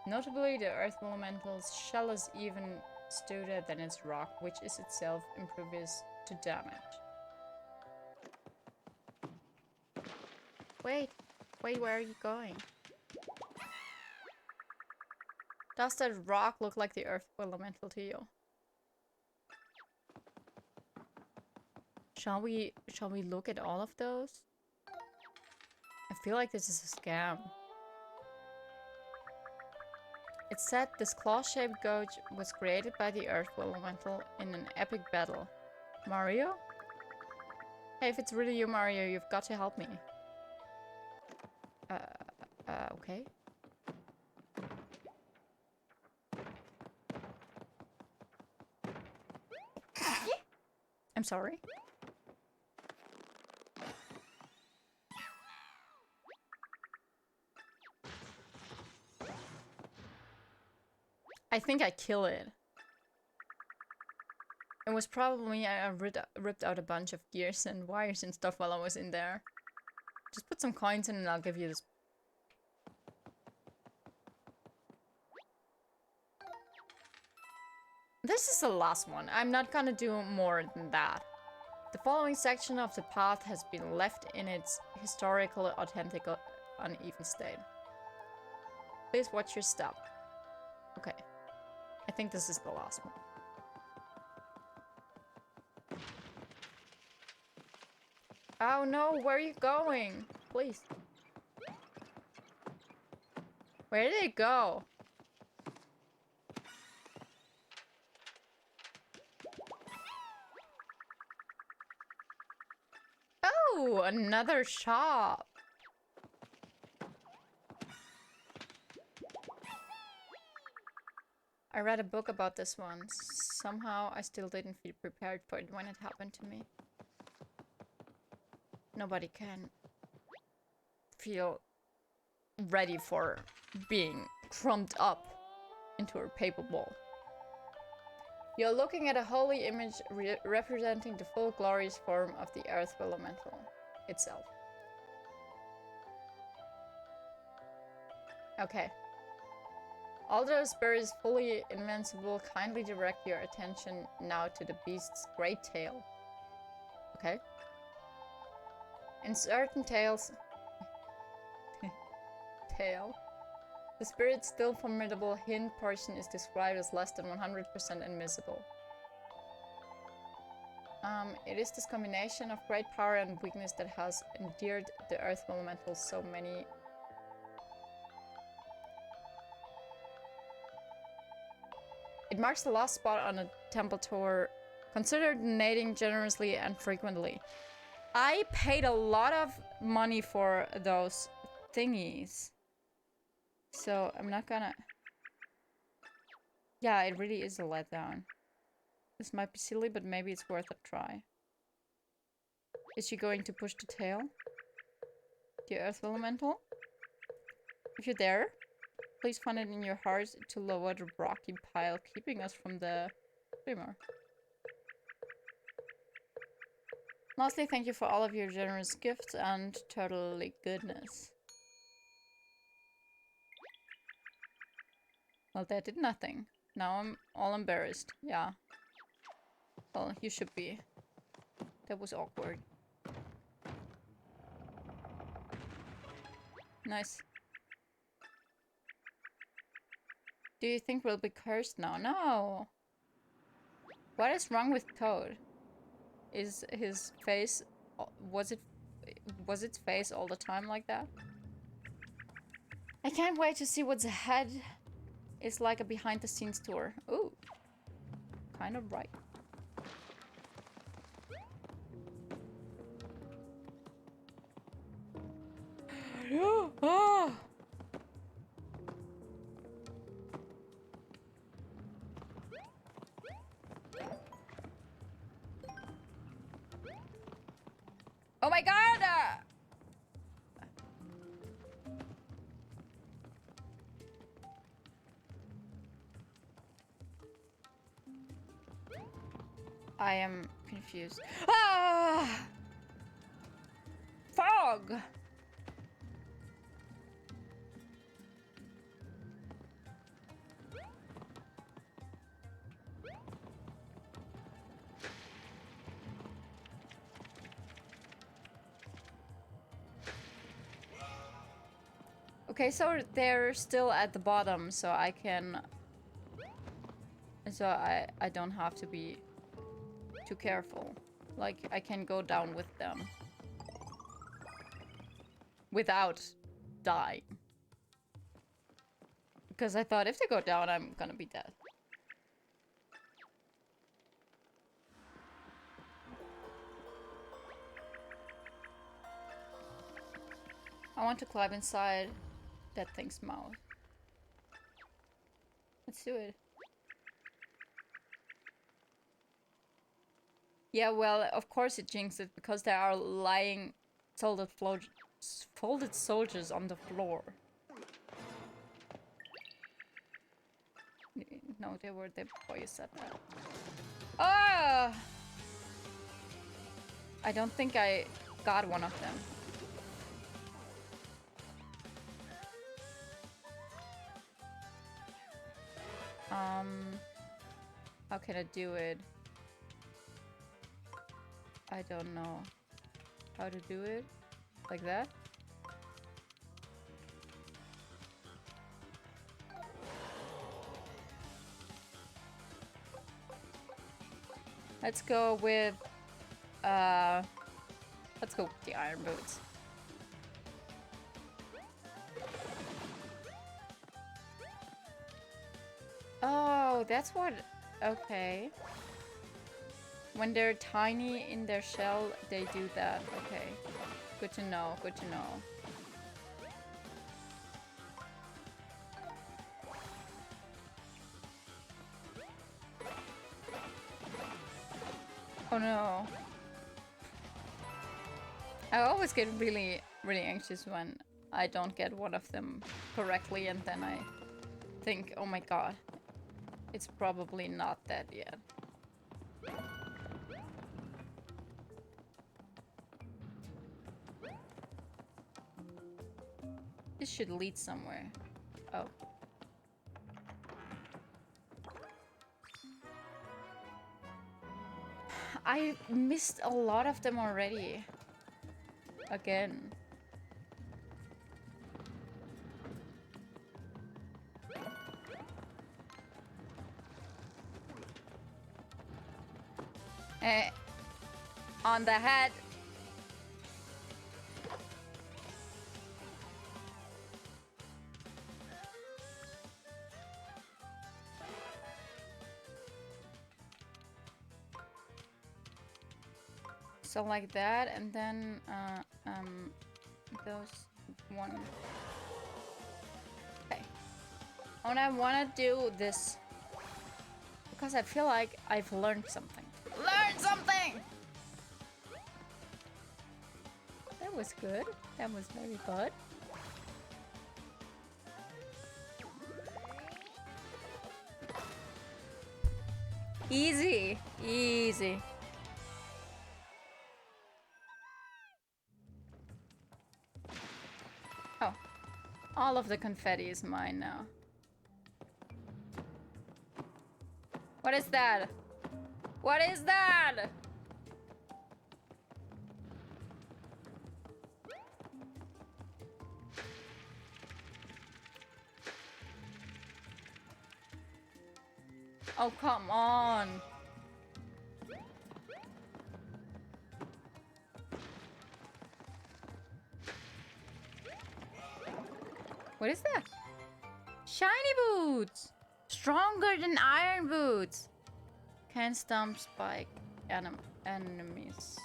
Notably, the Earth Elemental's shell is even stouter than its rock, which is itself impervious to damage. Wait, where are you going? Does that rock look like the Earth Elemental to you? Shall we look at all of those? I feel like this is a scam. It said this claw-shaped gouge was created by the Earth Elemental in an epic battle. Mario? Hey, if it's really you, Mario, you've got to help me. Okay. I'm sorry. I think I kill it. It was probably I ripped out a bunch of gears and wires and stuff while I was in there. Just put some coins in and I'll give you this. This is the last one. I'm not gonna do more than that. The following section of the path has been left in its historical, authentic, uneven state. Please watch your step. Okay. I think this is the last one. Oh no, where are you going? Please. Where did it go? Oh, another shop. I read a book about this one. Somehow I still didn't feel prepared for it when it happened to me. Nobody can feel ready for being crumped up into a paper ball. You're looking at a holy image representing the full glorious form of the earth vellumental itself. Okay. Although the spirit is fully invincible, kindly direct your attention now to the beast's great tail. Okay. In certain tales... tail. The spirit's still formidable hind portion is described as less than 100% invisible. It is this combination of great power and weakness that has endeared the earth elemental so many... It marks the last spot on a temple tour. Consider donating generously and frequently. I paid a lot of money for those thingies. So I'm not gonna... Yeah, it really is a letdown. This might be silly, but maybe it's worth a try. Is she going to push the tail? The earth elemental? If you're there, please find it in your heart to lower the rocky pile, keeping us from the streamer. Lastly, thank you for all of your generous gifts and totally goodness. Well, that did nothing. Now I'm all embarrassed. Yeah. Well, you should be. That was awkward. Nice. Do you think we'll be cursed now? No! What is wrong with Toad? Is his face... Was its face all the time like that? I can't wait to see what's ahead. It's like a behind-the-scenes tour. Ooh. Kind of right. Oh! Oh my god! I am confused. Ah! Fog! Okay, so they're still at the bottom, so I can... So I don't have to be too careful. Like, I can go down with them. Without dying. Because I thought if they go down, I'm gonna be dead. I want to climb inside that thing's mouth. Let's do it. Yeah, well, of course it jinxed it, because there are lying folded soldiers on the floor. No, they were there before you said that. Ah! I don't think I got one of them. How can I do it? I don't know how to do it. Like that? Let's go with let's go with the iron boots. Oh, that's what... Okay. When they're tiny in their shell, they do that. Okay. Good to know, good to know. Oh no. I always get really, really anxious when I don't get one of them correctly, and then I think, oh my god. It's probably not that yet. This should lead somewhere. Oh. I missed a lot of them already. Again. On the head. So like that, and then those one. Okay. And I wanna do this because I feel like I've learned something. Learn something! That was good. That was very good. Easy. Easy. Oh. All of the confetti is mine now. What is that? What is that? Oh, come on. What is that? Shiny boots! Stronger than iron boots! Can stomp spike enemies.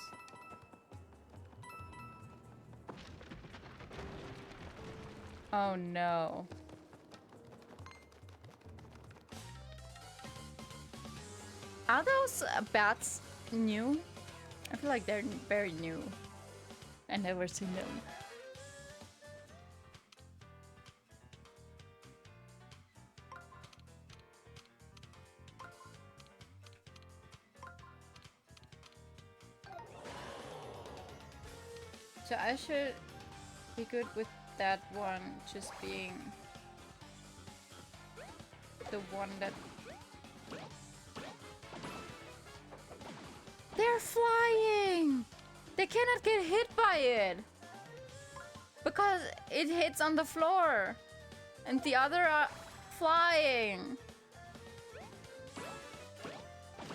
Oh no. Are those bats new? I feel like they're very new. I never seen them. So I should be good with that one just being the one that... They're flying! They cannot get hit by it! Because it hits on the floor! And the other are flying!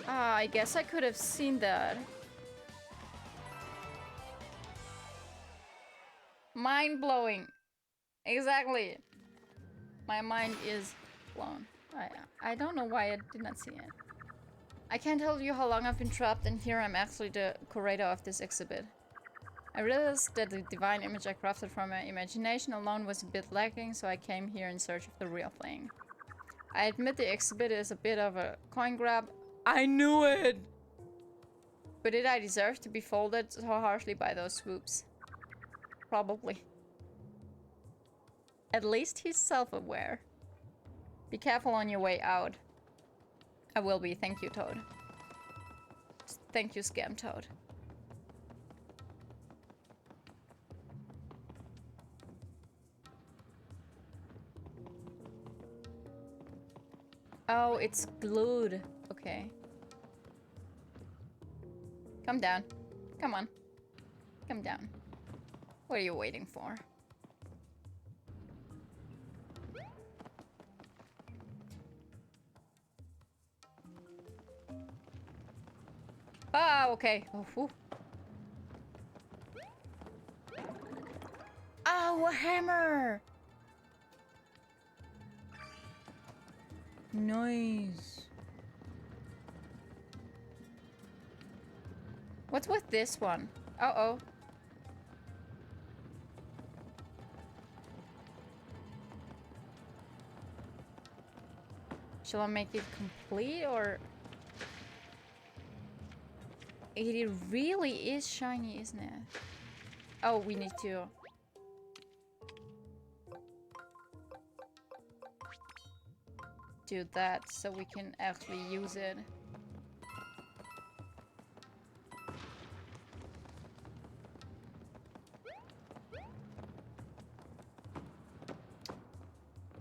Ah, I guess I could have seen that. Mind-blowing. Exactly. My mind is blown. I don't know why I did not see it. I can't tell you how long I've been trapped, and here I'm actually the curator of this exhibit. I realized that the divine image I crafted from my imagination alone was a bit lacking, so I came here in search of the real thing. I admit the exhibit is a bit of a coin grab. I knew it! But did I deserve to be folded so harshly by those swoops? Probably. At least he's self-aware. Be careful on your way out. I will be. Thank you, Toad. Thank you, Scam Toad. Oh, it's glued. Okay. Come down. Come on. Come down. What are you waiting for? Ah, okay. Oh, whew. Oh, a hammer! Nice. What's with this one? Uh-oh. Shall I make it complete, or... It really is shiny, isn't it? Oh, we need to... do that so we can actually use it.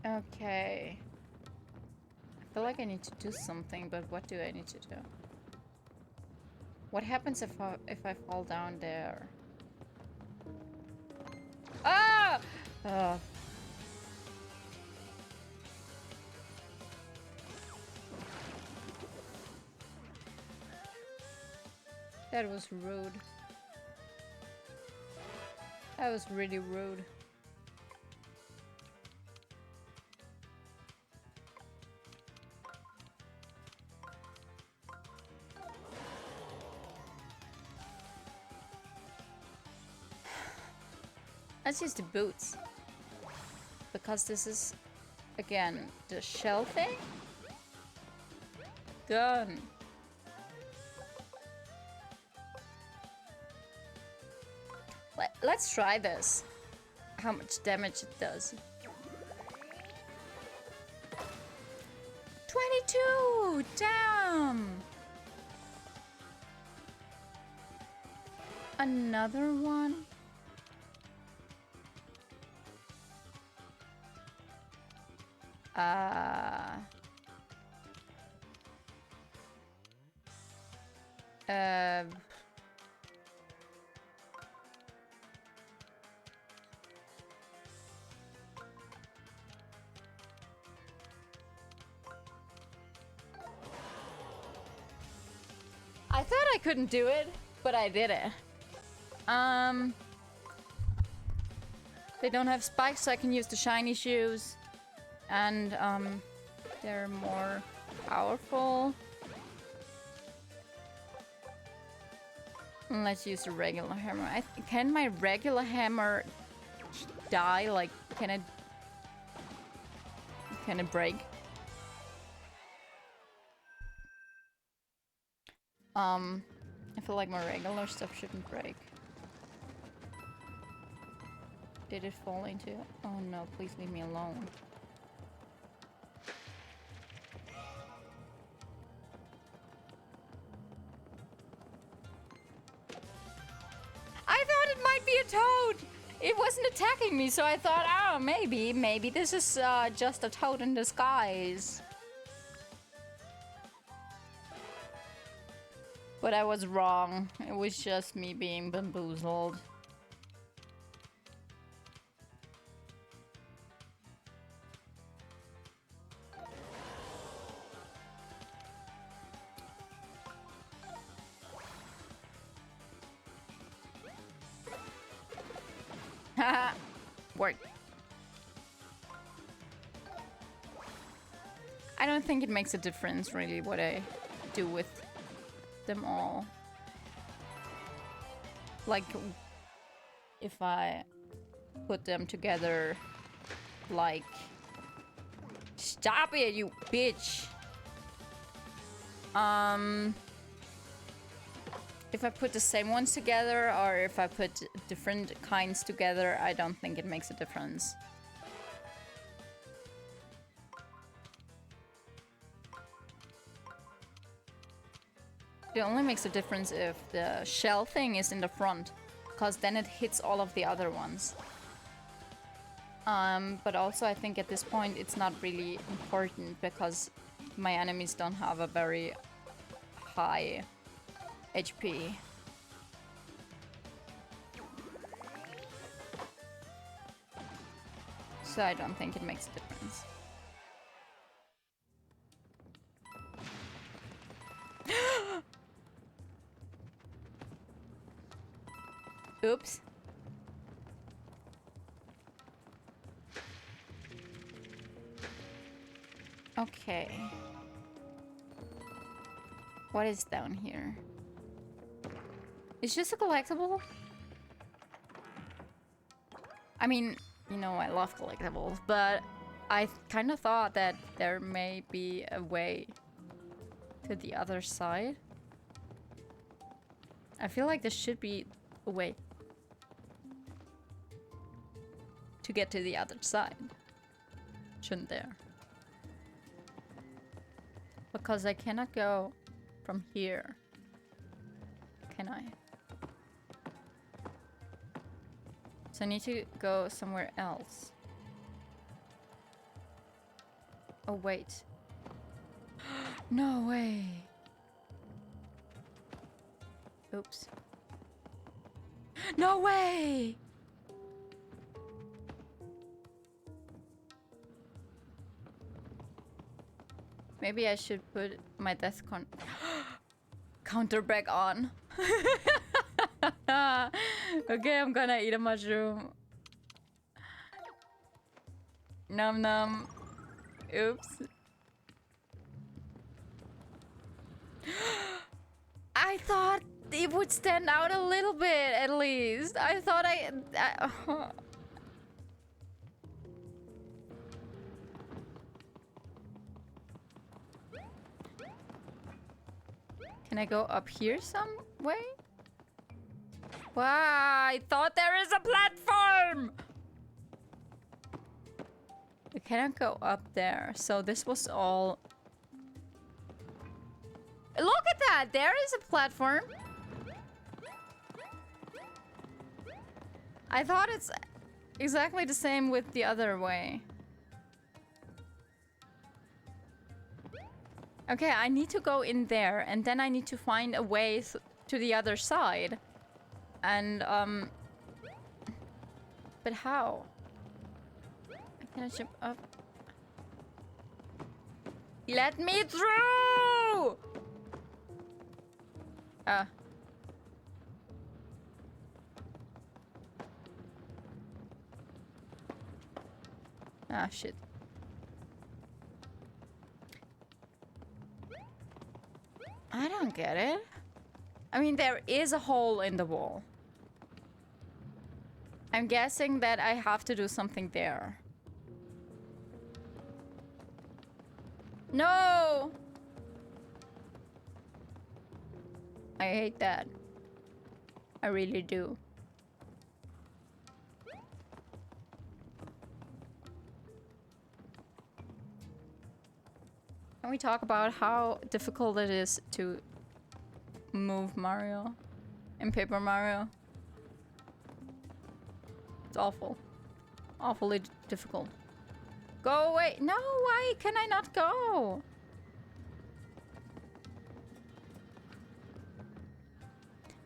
Okay. I feel like I need to do something, but what do I need to do? What happens if I fall down there? Ah! That was rude. That was really rude. Let's use the boots. Because this is, again, the shell thing? Done. Let's try this. How much damage it does. 22! Damn! Another one? I thought I couldn't do it, but I did it. They don't have spikes, so I can use the shiny shoes. And, they're more powerful. Let's use the regular hammer. Can my regular hammer die? Like, can it break? I feel like my regular stuff shouldn't break. Did it fall into? Oh no, please leave me alone. I thought it might be a toad! It wasn't attacking me, so I thought, oh, maybe this is just a toad in disguise. But I was wrong. It was just me being bamboozled. Haha. Work. I don't think it makes a difference really what I do with them all. Like, if I put them together, like... Stop it, you bitch! If I put the same ones together, or if I put different kinds together, I don't think it makes a difference. It only makes a difference if the shell thing is in the front, because then it hits all of the other ones. But also I think at this point it's not really important, because my enemies don't have a very high HP. So I don't think it makes a difference. Oops. Okay. What is down here? It's just a collectible? I mean, you know, I love collectibles, but I kind of thought that there may be a way to the other side. I feel like there should be a way to get to the other side. Shouldn't there? Because I cannot go from here. Can I? So I need to go somewhere else. Oh, wait. No way. Oops. No way! Maybe I should put my death counter back on. Okay, I'm gonna eat a mushroom. Num num. Oops. I thought it would stand out a little bit, at least. I thought Can I go up here some way? Wow, I thought there is a platform! I cannot go up there, so this was all... Look at that! There is a platform! I thought it's exactly the same with the other way. Okay, I need to go in there, and then I need to find a way to the other side. And, but how? Can I jump up? Let me through! Ah, shit. I don't get it. I mean, there is a hole in the wall. I'm guessing that I have to do something there. No! I hate that. I really do. Can we talk about how difficult it is to move Mario in Paper Mario? It's awful. Awfully difficult. Go away! No, why can I not go?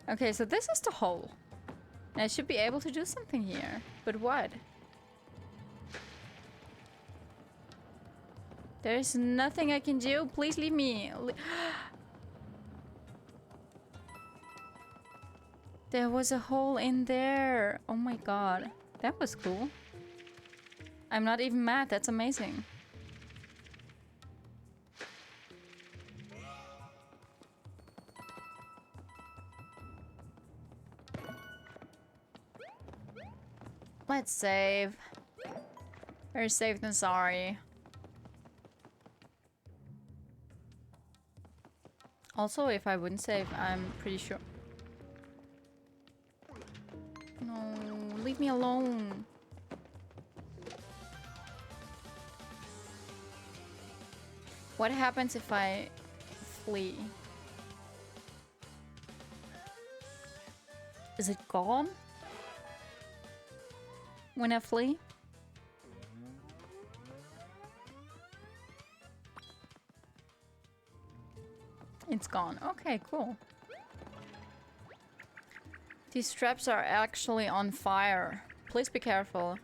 Okay, so this is the hole. And I should be able to do something here. But what? There's nothing I can do. Please leave me. There was a hole in there. Oh my god. That was cool. I'm not even mad. That's amazing. Let's save. Better safe than sorry. Also, if I wouldn't save, I'm pretty sure... No, leave me alone. What happens if I flee? Is it gone? When I flee? It's gone. Okay, cool. These straps are actually on fire. Please be careful.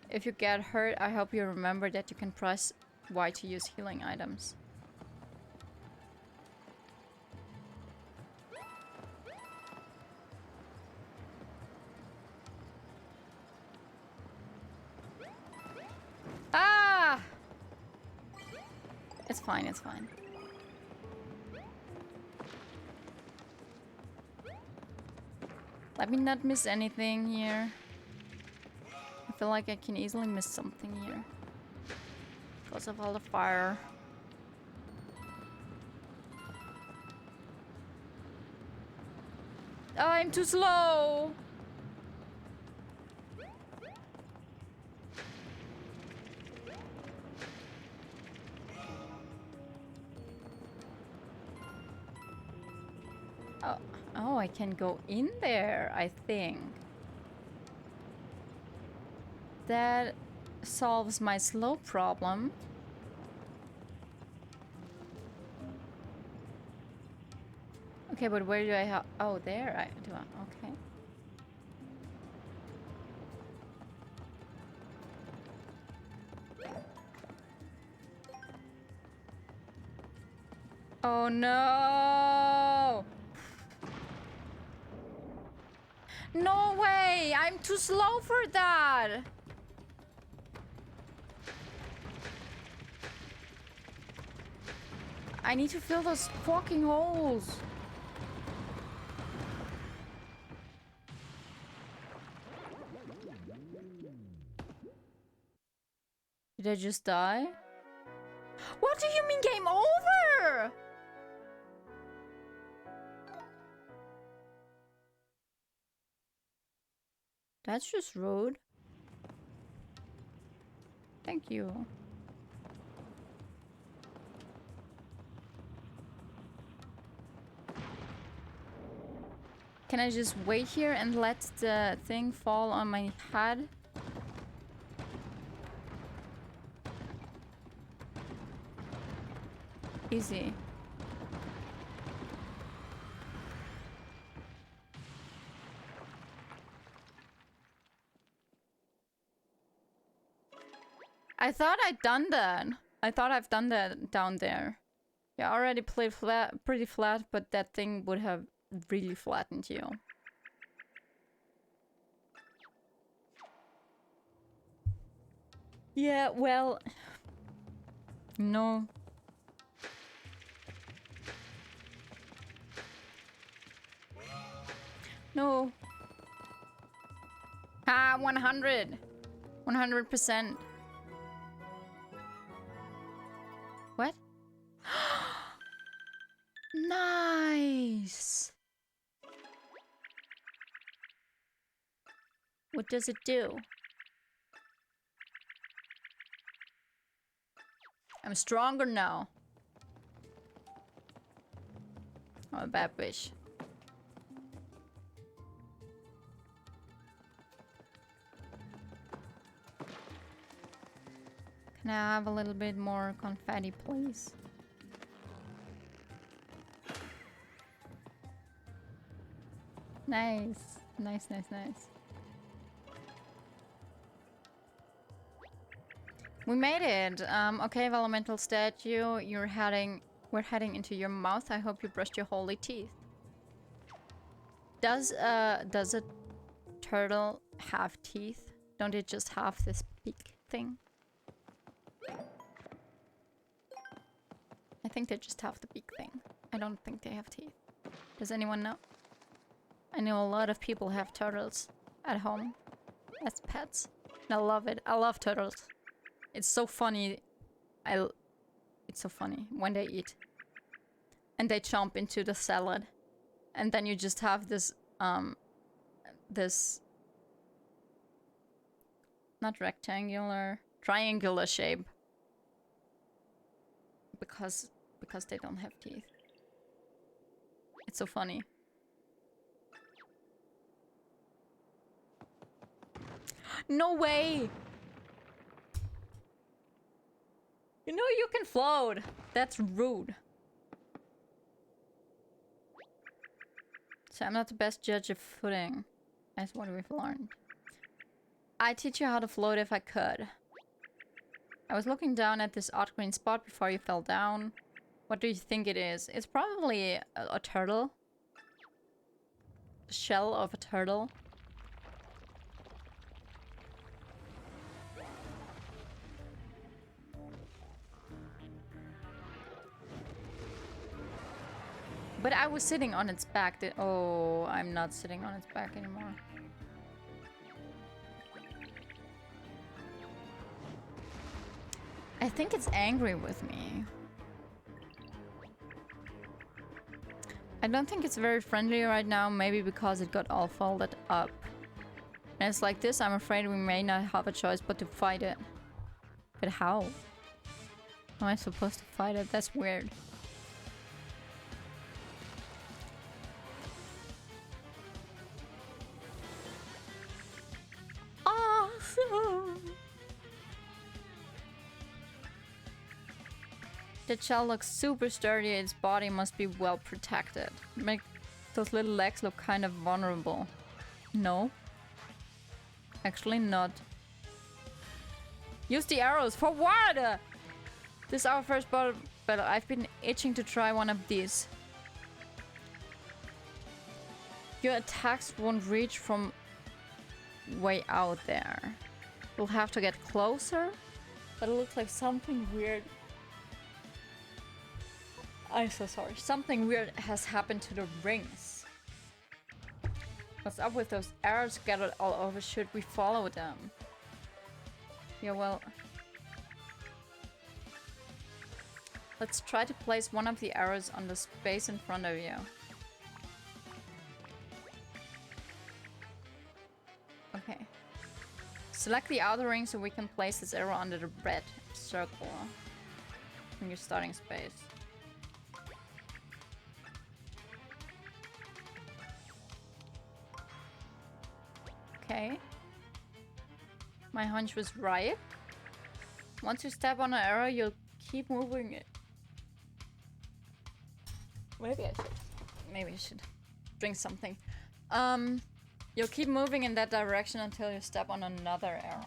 If you get hurt, I hope you remember that you can press Y to use healing items. Ah! It's fine, it's fine. Let me not miss anything here. I feel like I can easily miss something here. Because of all the fire. Oh, I'm too slow! Oh, I can go in there, I think. That solves my slow problem. Okay, but where do I have... Oh, there I do. Okay. Oh no! No way! I'm too slow for that! I need to fill those fucking holes. Did I just die? What do you mean game over? That's just rude. Thank you. Can I just wait here and let the thing fall on my head? Easy. I thought I'd done that. I thought I've done that down there. Yeah, I already played flat, pretty flat, but that thing would have really flattened you. Yeah, well... No. No. Ah, 100. 100%. What? Nice. What does it do? I'm stronger now. Oh, a bad bitch. Can I have a little bit more confetti, please? Nice. Nice, nice, nice. We made it. Okay, vellumental statue. We're heading into your mouth. I hope you brushed your holy teeth. Does a turtle have teeth? Don't it just have this beak thing? I think they just have the beak thing. I don't think they have teeth. Does anyone know? I know a lot of people have turtles at home as pets. And I love it. I love turtles. It's so funny. It's so funny when they eat. And they chomp into the salad. And then you just have this, this... not rectangular, triangular shape. Because they don't have teeth. It's so funny. No way! You know you can float. That's rude. So I'm not the best judge of footing. That's what we've learned. I'd teach you how to float if I could. I was looking down at this odd green spot before you fell down. What do you think it is? It's probably a turtle. The shell of a turtle. But I was sitting on its back. Oh, I'm not sitting on its back anymore. I think it's angry with me. I don't think it's very friendly right now, maybe because it got all folded up. And it's like this, I'm afraid we may not have a choice but to fight it. But how? How am I supposed to fight it? That's weird. That shell looks super sturdy. Its body must be well protected. Make those little legs look kind of vulnerable. No. Actually not. Use the arrows. For what? This is our first battle. I've been itching to try one of these. Your attacks won't reach from way out there. We'll have to get closer. But it looks like something weird. I'm so sorry. Something weird has happened to the rings. What's up with those arrows scattered all over? Should we follow them? Yeah, well... let's try to place one of the arrows on the space in front of you. Okay. Select the outer ring so we can place this arrow under the red circle in your starting space. Okay. My hunch was right. Once you step on an arrow, you'll keep moving it. Maybe I should drink something. You'll keep moving in that direction until you step on another arrow.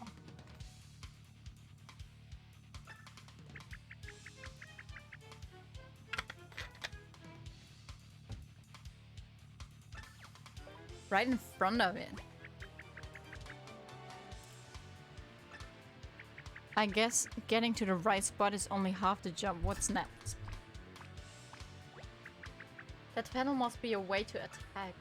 Right in front of it. I guess getting to the right spot is only half the job. What's next? That panel must be a way to attack.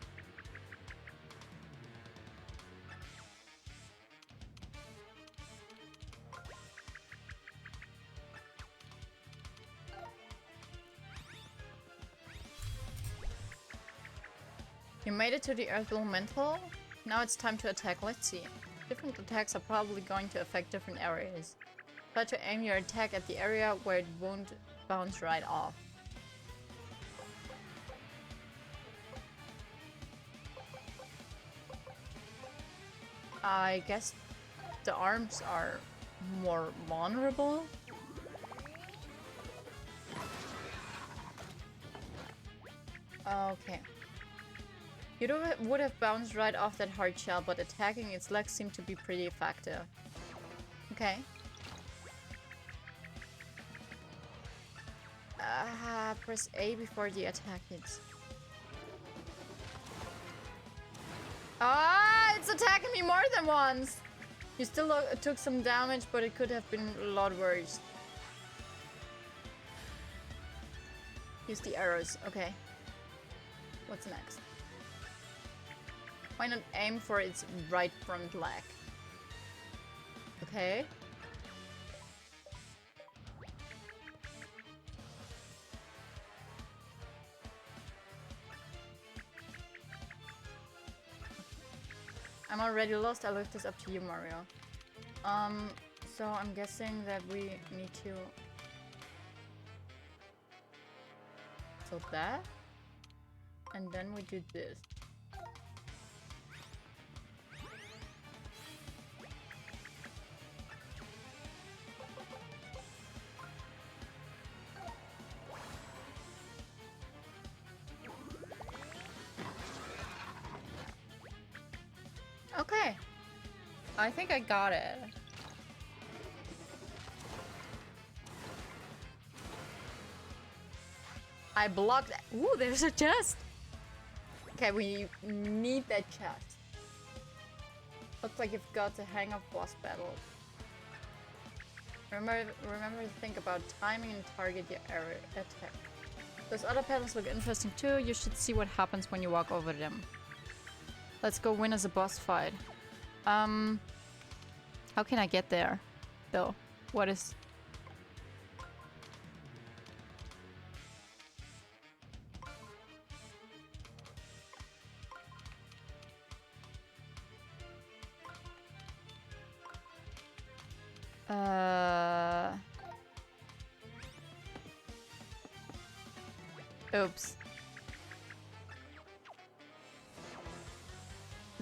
You made it to the Earth Vellumental. Now it's time to attack. Let's see. Different attacks are probably going to affect different areas. Try to aim your attack at the area where it won't bounce right off. I guess the arms are more vulnerable. Okay. You would have bounced right off that hard shell, but attacking its legs seemed to be pretty effective. Okay. Press A before the attack hits. Ah, it's attacking me more than once! You still took some damage, but it could have been a lot worse. Use the arrows. Okay. What's next? Why not aim for its right front leg? Okay. I'm already lost. I left this up to you, Mario. So I'm guessing that we need to tilt that, and then we do this. Okay. I think I got it. I blocked that. Ooh, there's a chest. Okay, we need that chest. Looks like you've got to hang up boss battle. Remember to think about timing and target your area attack. Those other panels look interesting too. You should see what happens when you walk over them. Let's go win as a boss fight. How can I get there, though? What is... Oops.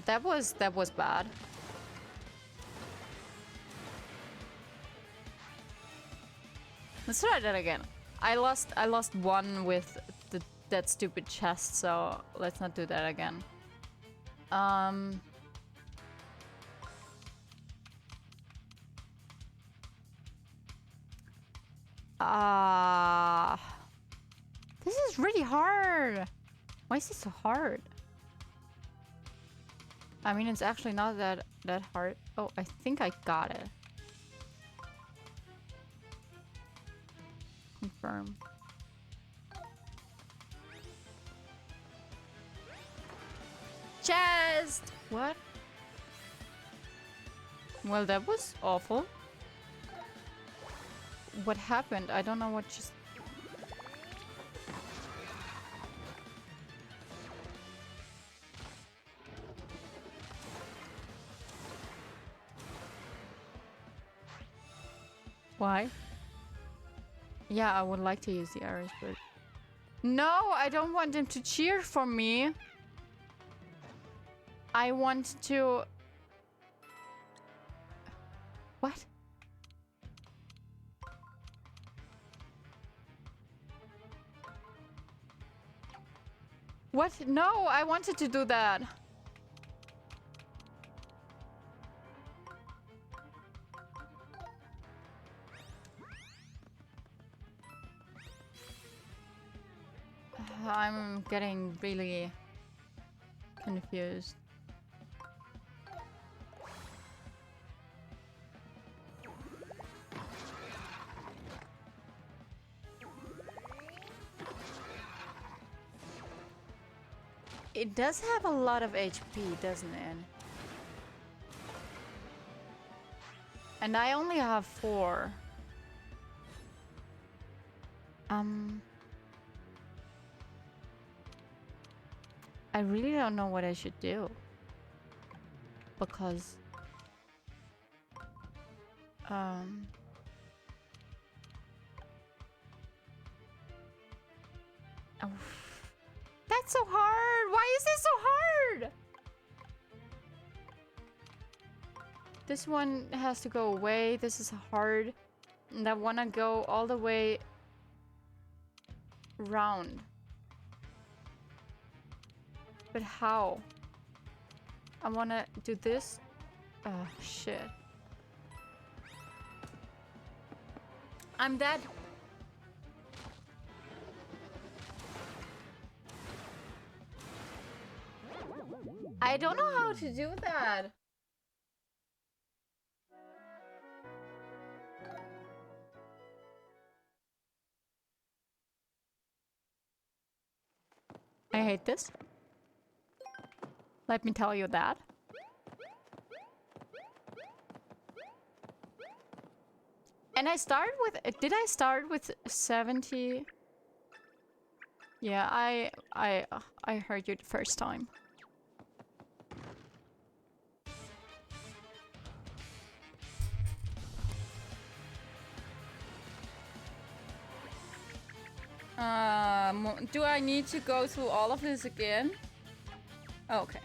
That was bad. Let's try that again. I lost one with that stupid chest, so let's not do that again. This is really hard. Why is this so hard? I mean, it's actually not that hard. Oh, I think I got it. Confirm. Chest! What? Well, that was awful. What happened? I don't know what just... Why? Yeah, I would like to use the arrows, but... No, I don't want them to cheer for me. I want to... What? What? No, I wanted to do that. I'm getting really confused. It does have a lot of HP, doesn't it? And I only have 4. I really don't know what I should do. Because... Oh. That's so hard! Why is this so hard? This one has to go away. This is hard. And I wanna go all the way round. But how? I wanna do this. Oh, shit. I'm dead. I don't know how to do that. I hate this. Let me tell you that. And I started with... Did I start with 70? Yeah, I heard you the first time. Do I need to go through all of this again? Oh, okay.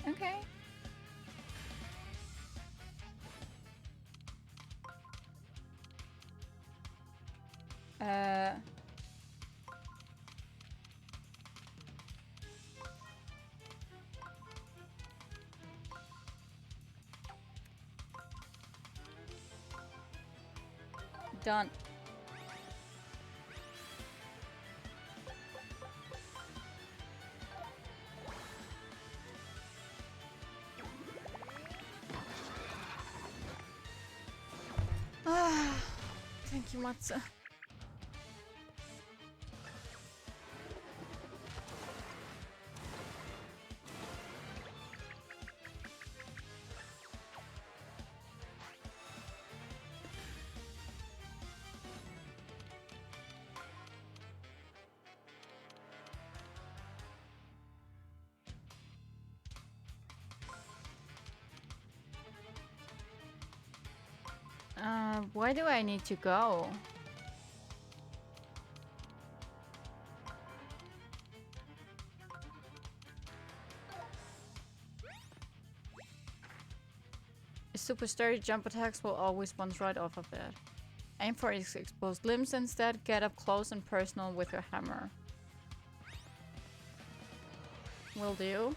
Okay. Done. Thank you, Matsu. Where do I need to go? Super sturdy jump attacks will always bounce right off of it. Aim for his exposed limbs instead. Get up close and personal with your hammer. Will do.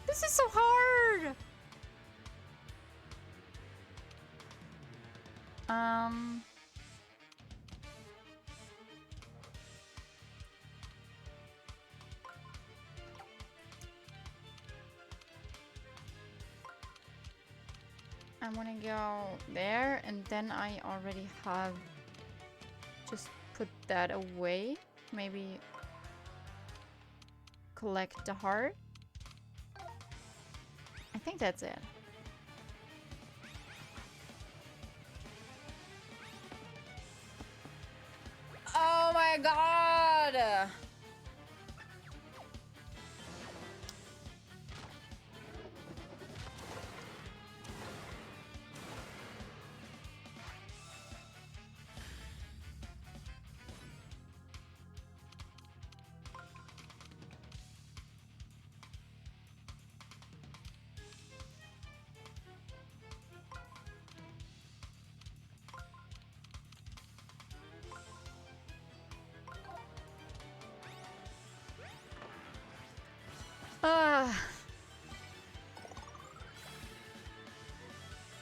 This is so hard! I want to go there, and then I already have just put that away. Maybe collect the heart. I think that's it. Oh my god!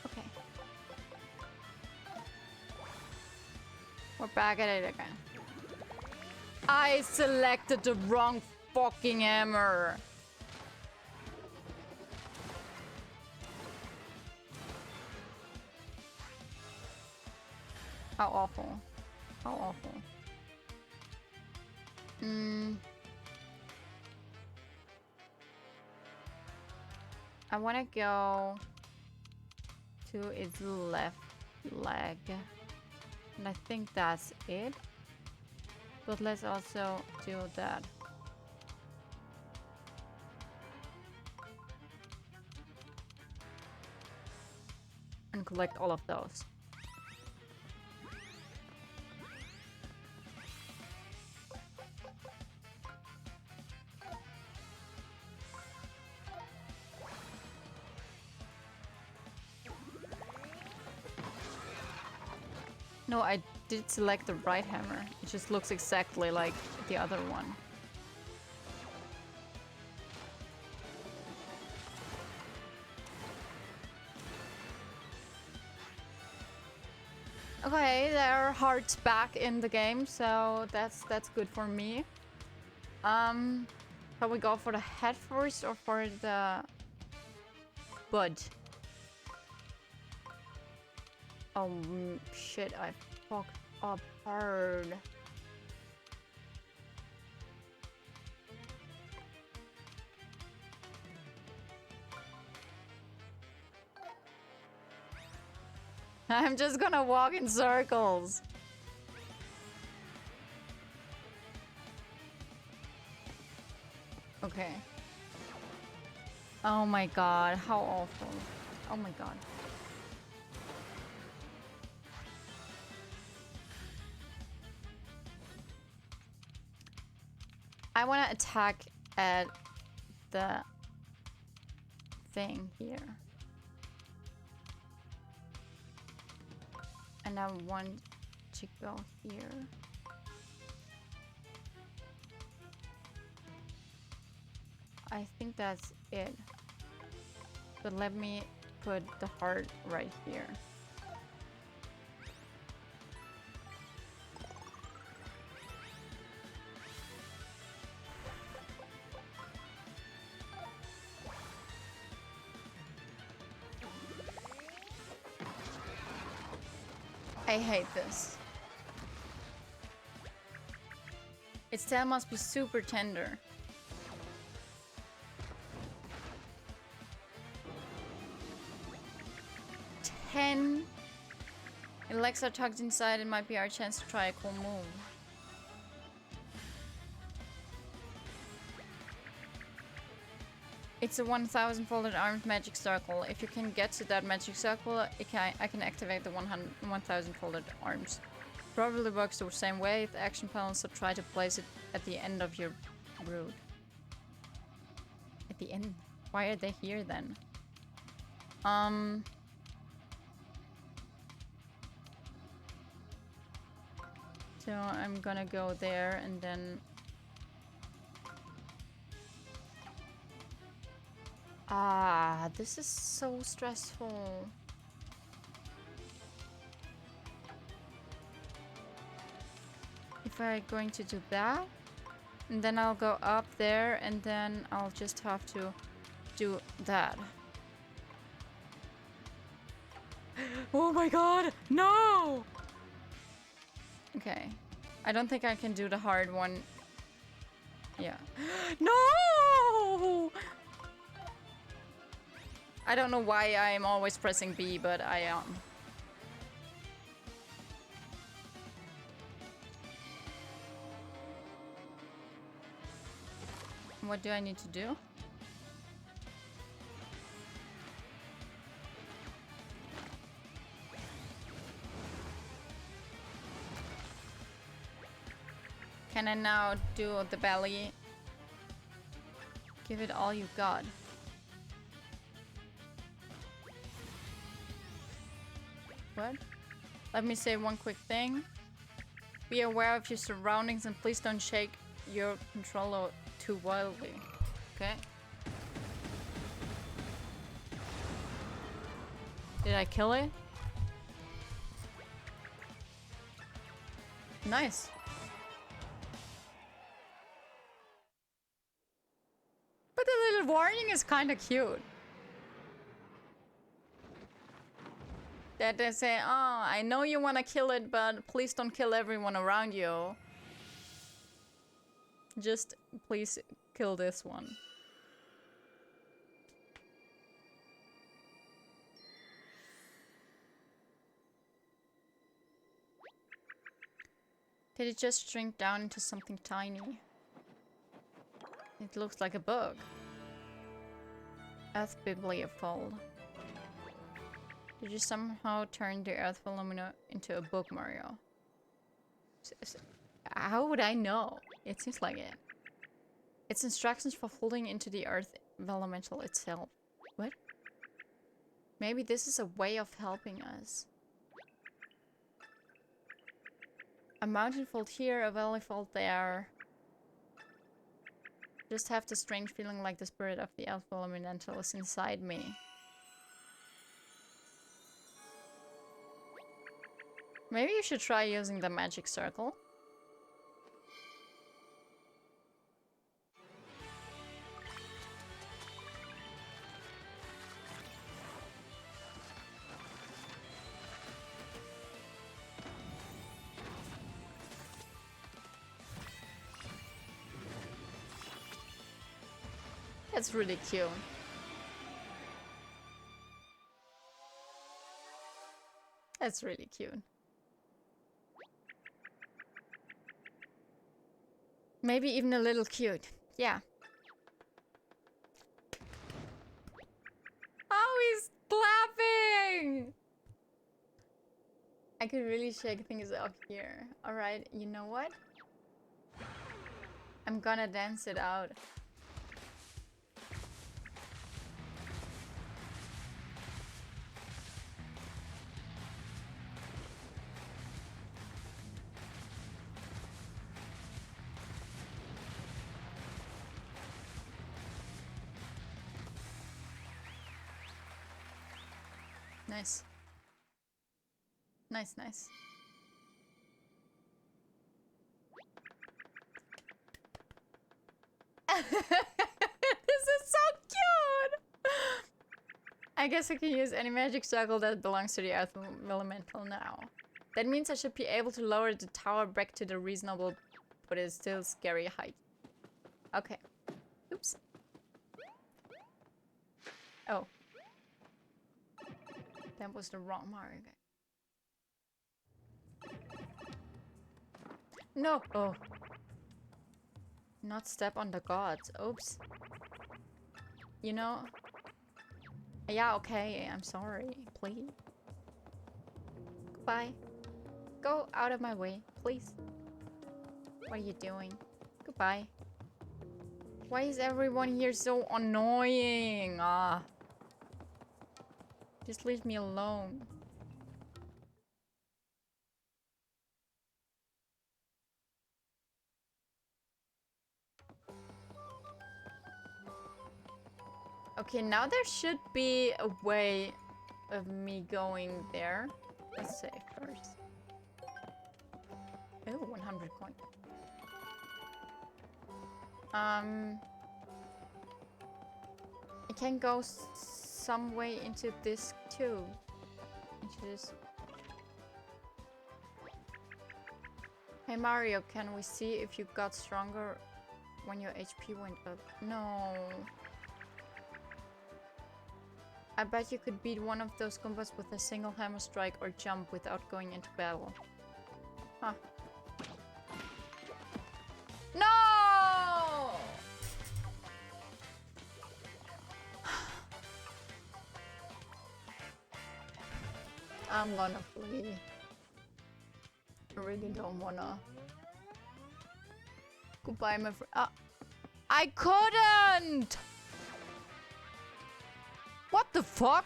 Okay. We're back at it again. I selected the wrong fucking hammer. How awful. How awful. I want to go to its left leg. And I think that's it. But let's also do that. And collect all of those. No, I did select the right hammer. It just looks exactly like the other one. Okay, there are hearts back in the game, so that's good for me. Can we go for the head first or for the bud? Oh shit, I fucked up hard. I'm just gonna walk in circles. Okay. Oh my god, how awful. Oh my god. I want to attack at the thing here. And I want to go here. I think that's it. But let me put the heart right here. I hate this. Its tail must be super tender. Its legs are tucked inside. It might be our chance to try a cool move. It's a 1000 folded armed magic circle. If you can get to that magic circle, I can activate the 1000 folded arms. Probably works the same way with action panels, so try to place it at the end of your route. At the end? Why are they here then? So I'm gonna go there and then... Ah, this is so stressful. If I'm going to do that, and then I'll go up there, and then I'll just have to do that. Oh my god, no! Okay, I don't think I can do the hard one. Yeah. No! I don't know why I'm always pressing B, but I am. What do I need to do? Can I now do the belly? Give it all you got. What? Let me say one quick thing. Be aware of your surroundings and please don't shake your controller too wildly. Okay? Did I kill it? Nice. But the little warning is kind of cute. That they say, oh, I know you want to kill it, but please don't kill everyone around you. Just please kill this one. Did it just shrink down into something tiny? It looks like a book. Earth Bibliofold. Did you somehow turn the Earth Volumina into a book, Mario? How would I know? It seems like it. It's instructions for folding into the Earth Vellumental itself. What? Maybe this is a way of helping us. A mountain fold here, a valley fold there. Just have the strange feeling like the spirit of the Earth Vellumental is inside me. Maybe you should try using the magic circle. That's really cute. That's really cute. Maybe even a little cute. Yeah. Oh, he's clapping! I could really shake things up here. Alright, you know what? I'm gonna dance it out. Nice. Nice, nice. This is so cute! I guess I can use any magic circle that belongs to the Earth Elemental now. That means I should be able to lower the tower back to the reasonable, but it's still scary height. Okay. Oops. Oh. That was the wrong Mario. No! Oh. Not step on the gods. Oops. you know? Yeah, okay, I'm sorry. Please. Goodbye. Go out of my way, please. What are you doing? Goodbye. Why is everyone here so annoying? Ah. Just leave me alone. Okay, now there should be a way of me going there. Let's save first. Oh, 100 coin. I can go some way into this too. Into this. Hey Mario, can we see if you got stronger when your HP went up? No. I bet you could beat one of those combos with a single hammer strike or jump without going into battle. Huh. No! I'm gonna flee. I really don't wanna. Goodbye, my friend. I couldn't! What the fuck?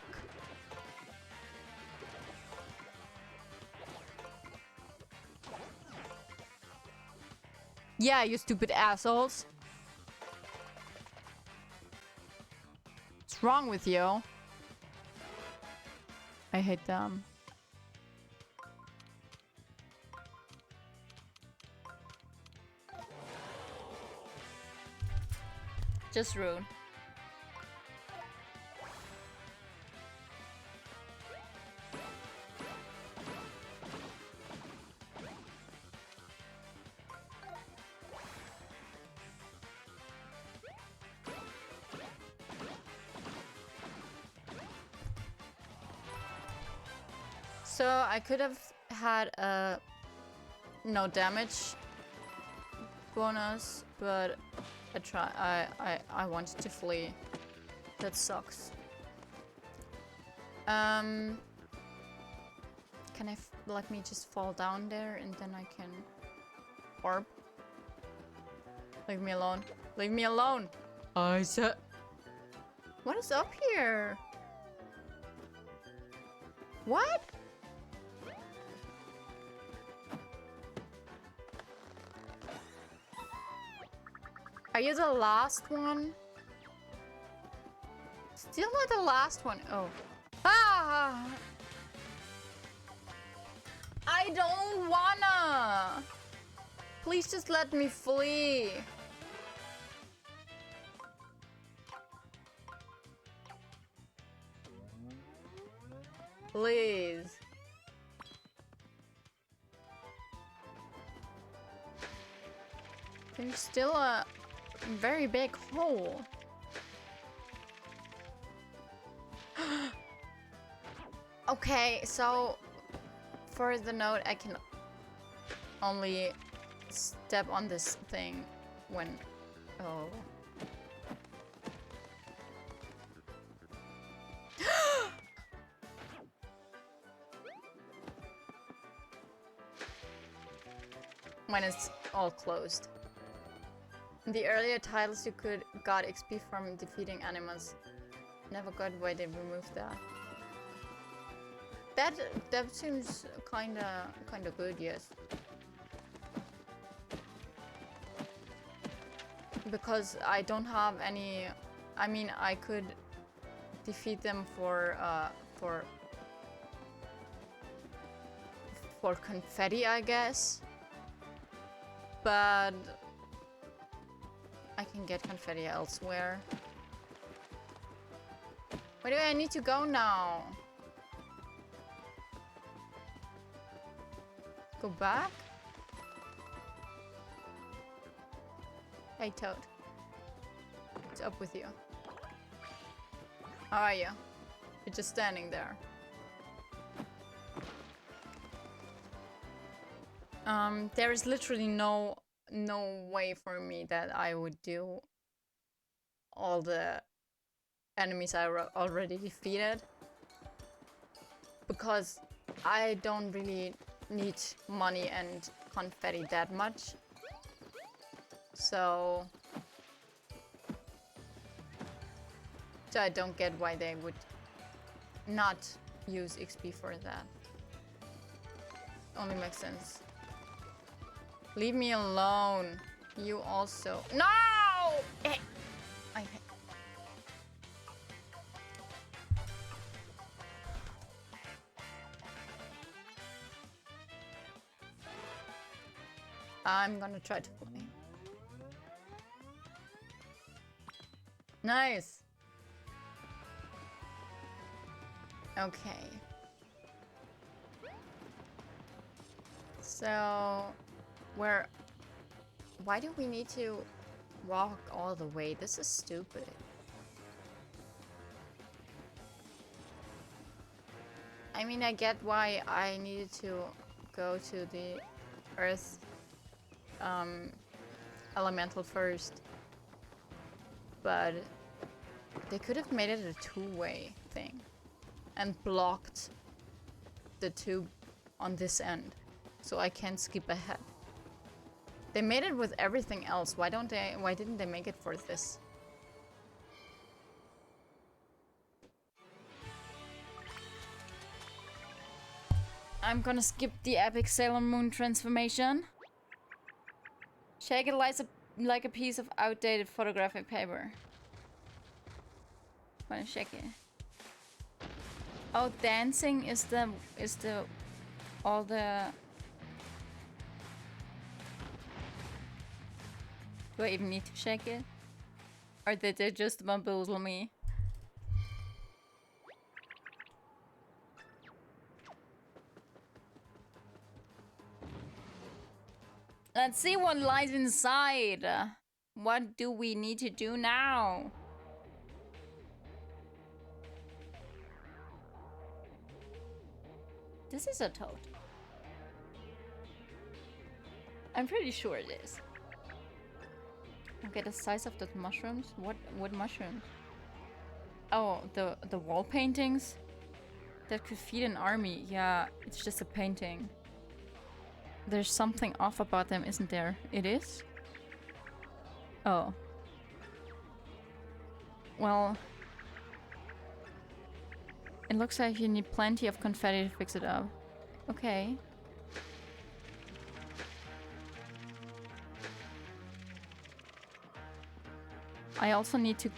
Yeah, you stupid assholes. What's wrong with you? I hate them. Just rude. So I could have had a no damage bonus, but I wanted to flee. That sucks. Can let me just fall down there and then I can orb? Leave me alone. Leave me alone. I said. What is up here? What? Are you the last one? Still not the last one. Oh. Ah! I don't wanna! Please just let me flee. Please. There's still a very big hole. Okay, so for the note, I can only step on this thing when... Oh. When it's all closed. In the earlier titles, you got XP from defeating animals. Never got why they removed that. That seems kinda good, yes. Because I don't have any. I mean, I could defeat them for confetti, I guess. But I can get confetti elsewhere. Where do I need to go now? Go back? Hey, Toad. What's up with you? How are you? You're just standing there. There is literally no way for me that I would do all the enemies I already defeated. Because I don't really need money and confetti that much. So I don't get why they would not use XP for that. Only makes sense. Leave me alone. You also. No! I'm gonna try to play. Nice. Okay. So, why do we need to walk all the way? This is stupid. I mean, I get why I needed to go to the Earth elemental first, but they could have made it a two-way thing and blocked the tube on this end, so I can't skip ahead. They made it with everything else. Why didn't they make it for this? I'm gonna skip the epic Sailor Moon transformation. Shake it like a piece of outdated photographic paper. Wanna shake it? Oh, dancing is the all the. Do I even need to shake it? Or did they just bamboozle me? Let's see what lies inside. What do we need to do now? This is a toad. I'm pretty sure it is. Okay, the size of those mushrooms? What mushrooms? Oh, the wall paintings? That could feed an army. Yeah, it's just a painting. There's something off about them, isn't there? It is? Oh. Well... It looks like you need plenty of confetti to fix it up. Okay. I also need to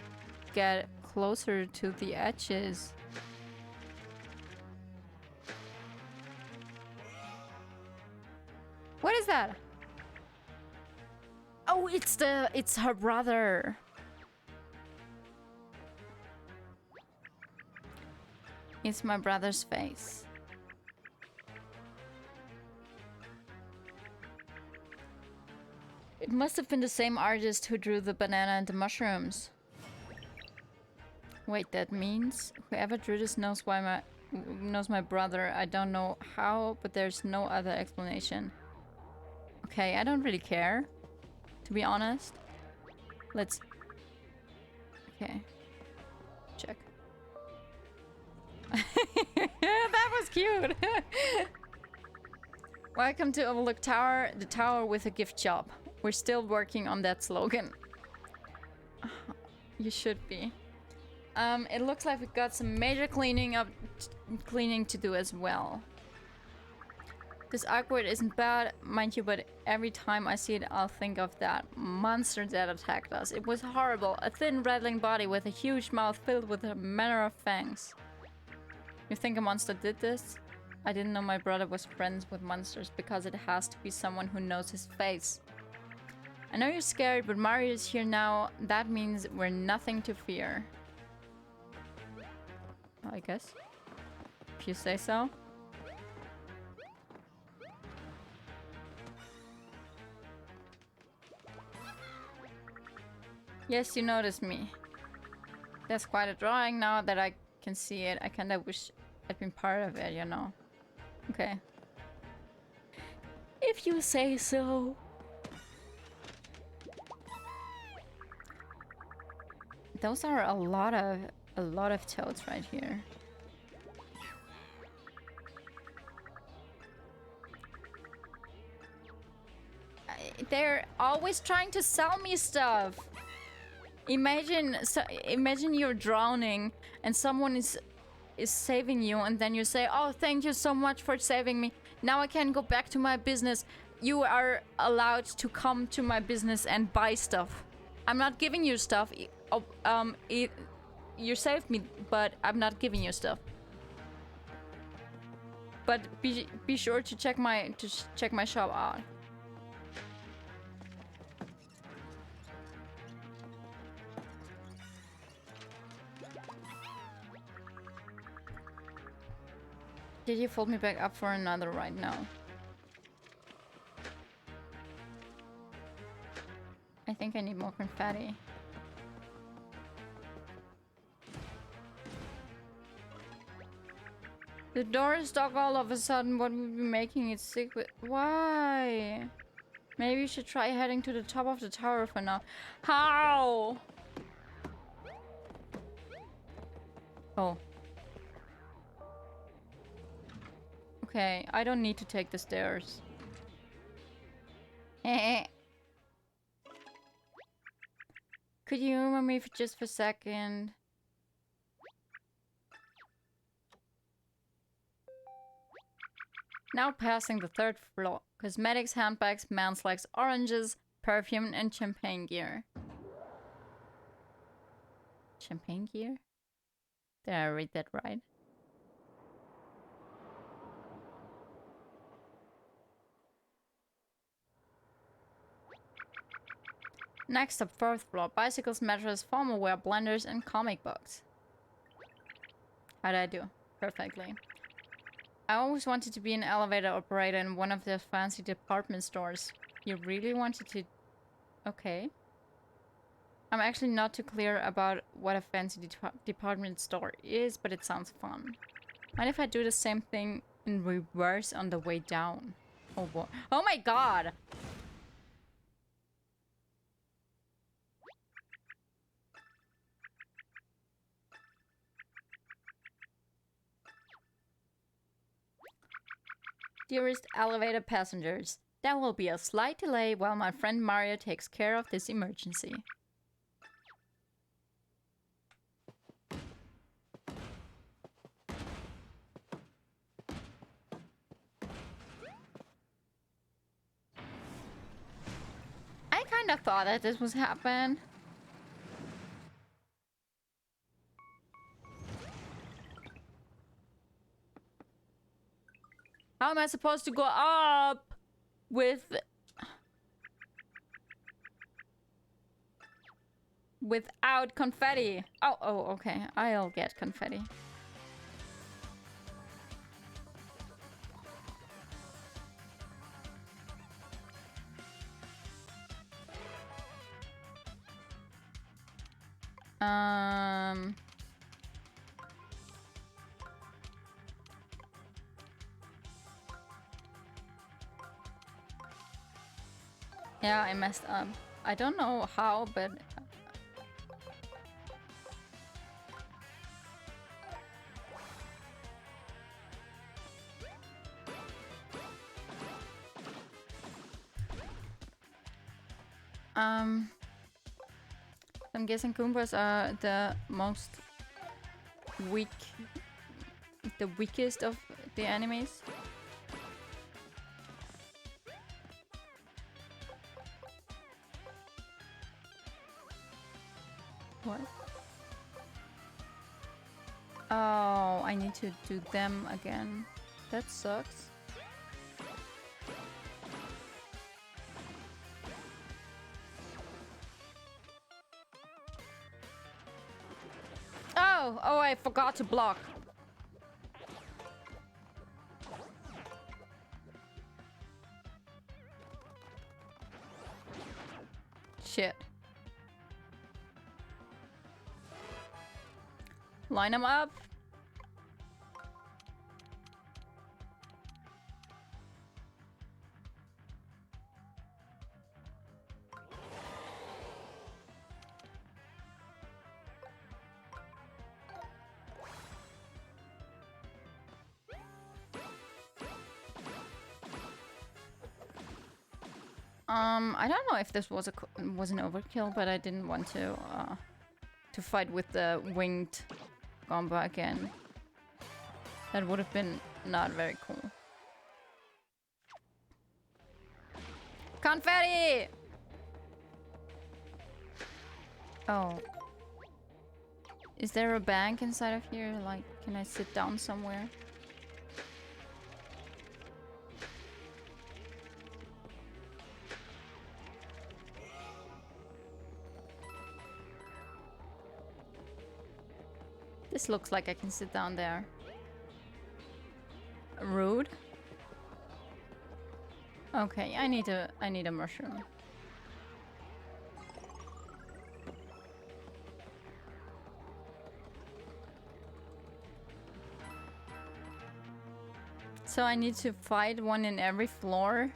get closer to the edges. What is that? Oh, it's her brother. It's my brother's face. It must have been the same artist who drew the banana and the mushrooms. Wait, that means whoever drew this knows my brother. I don't know how, but there's no other explanation. Okay, I don't really care, to be honest. Let's... Okay. Check. That was cute! Welcome to Overlook Tower, the tower with a gift shop. We're still working on that slogan. You should be. It looks like we've got some major cleaning to do as well. This awkward isn't bad, mind you, but every time I see it, I'll think of that monster that attacked us. It was horrible. A thin, rattling body with a huge mouth filled with a manner of fangs. You think a monster did this? I didn't know my brother was friends with monsters because it has to be someone who knows his face. I know you're scared, but Mario is here now. That means we're nothing to fear. I guess. If you say so. Yes, you noticed me. That's quite a drawing now that I can see it. I kinda wish I'd been part of it, you know. Okay. If you say so. Those are a lot of a lot of toads right here. They're always trying to sell me stuff. Imagine you're drowning and someone is saving you, and then you say, "Oh, thank you so much for saving me. Now I can go back to my business." You are allowed to come to my business and buy stuff. I'm not giving you stuff. You saved me, but I'm not giving you stuff. But be sure to check my shop out. Did you fold me back up for another right now? I think I need more confetti. The door is stuck all of a sudden. What would be making it sick with... Why? Maybe you should try heading to the top of the tower for now. How? Oh. Okay, I don't need to take the stairs. Could you humor me just for a second? Now passing the 3rd floor. Cosmetics, handbags, man's legs, oranges, perfume, and champagne gear. Champagne gear? Did I read that right? Next up, 4th floor. Bicycles, mattress, formal wear, blenders, and comic books. How'd I do? Perfectly. I always wanted to be an elevator operator in one of the fancy department stores. You really wanted to... Okay. I'm actually not too clear about what a fancy department store is, but it sounds fun. Mind if I do the same thing in reverse on the way down? Oh boy. Oh my god! Dearest elevator passengers, there will be a slight delay while my friend Mario takes care of this emergency. I kind of thought that this was happening. How am I supposed to go up without confetti? Oh, okay. I'll get confetti. Yeah, I messed up. I don't know how, but... I'm guessing Goombas are the weakest of the enemies. What? Oh, I need to do them again. That sucks. Oh, I forgot to block. Shit. Line them up. I don't know if this was was an overkill, but I didn't want to fight with the winged Gomba again. That would have been not very cool. Confetti! Oh. Is there a bank inside of here? Like, can I sit down somewhere? This looks like I can sit down there. Rude. Okay, I need a mushroom. So I need to fight one in every floor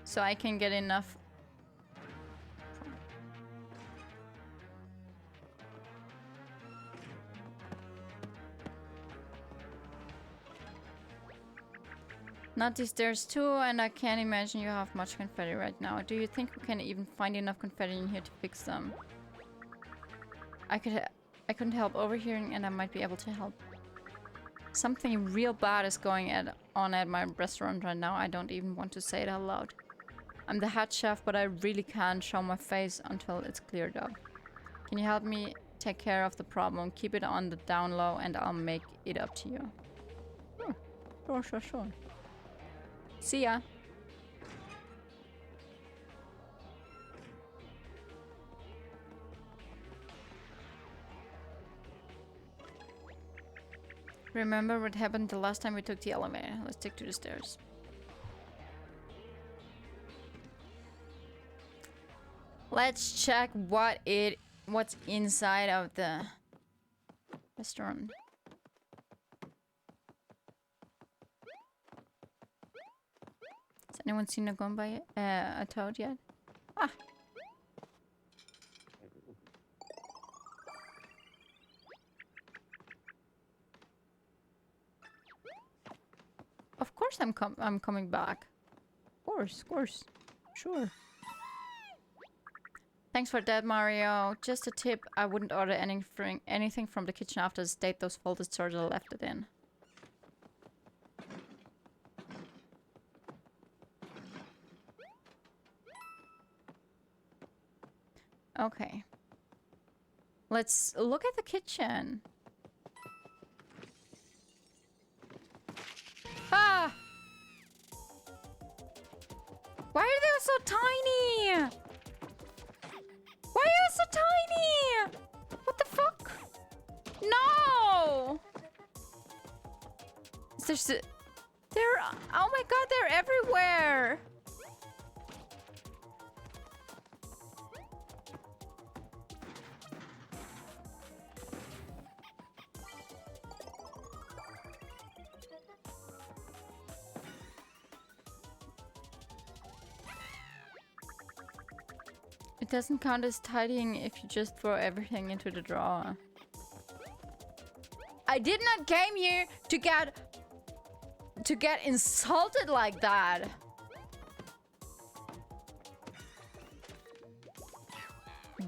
so I can get enough. Not these stairs too, and I can't imagine you have much confetti right now. Do you think we can even find enough confetti in here to fix them? I couldn't help overhearing, and I might be able to help. Something real bad is going on at my restaurant right now. I don't even want to say it out loud. I'm the head chef, but I really can't show my face until it's cleared up. Can you help me take care of the problem? Keep it on the down low, and I'll make it up to you. Oh, sure. See ya. Remember what happened the last time we took the elevator? Let's take to the stairs. Let's check what's inside of the restaurant. Has anyone seen a Goomba yet? A toad yet? Ah! Of course I'm coming back. Of course. Sure. Thanks for that, Mario. Just a tip, I wouldn't order anything from the kitchen after the state those folded soldiers left it in. Okay. Let's look at the kitchen. Ah! Why are they so tiny? Why are you so tiny? What the fuck? No! Oh my god, they're everywhere! It doesn't count as tidying if you just throw everything into the drawer. I did not came here to get insulted like that.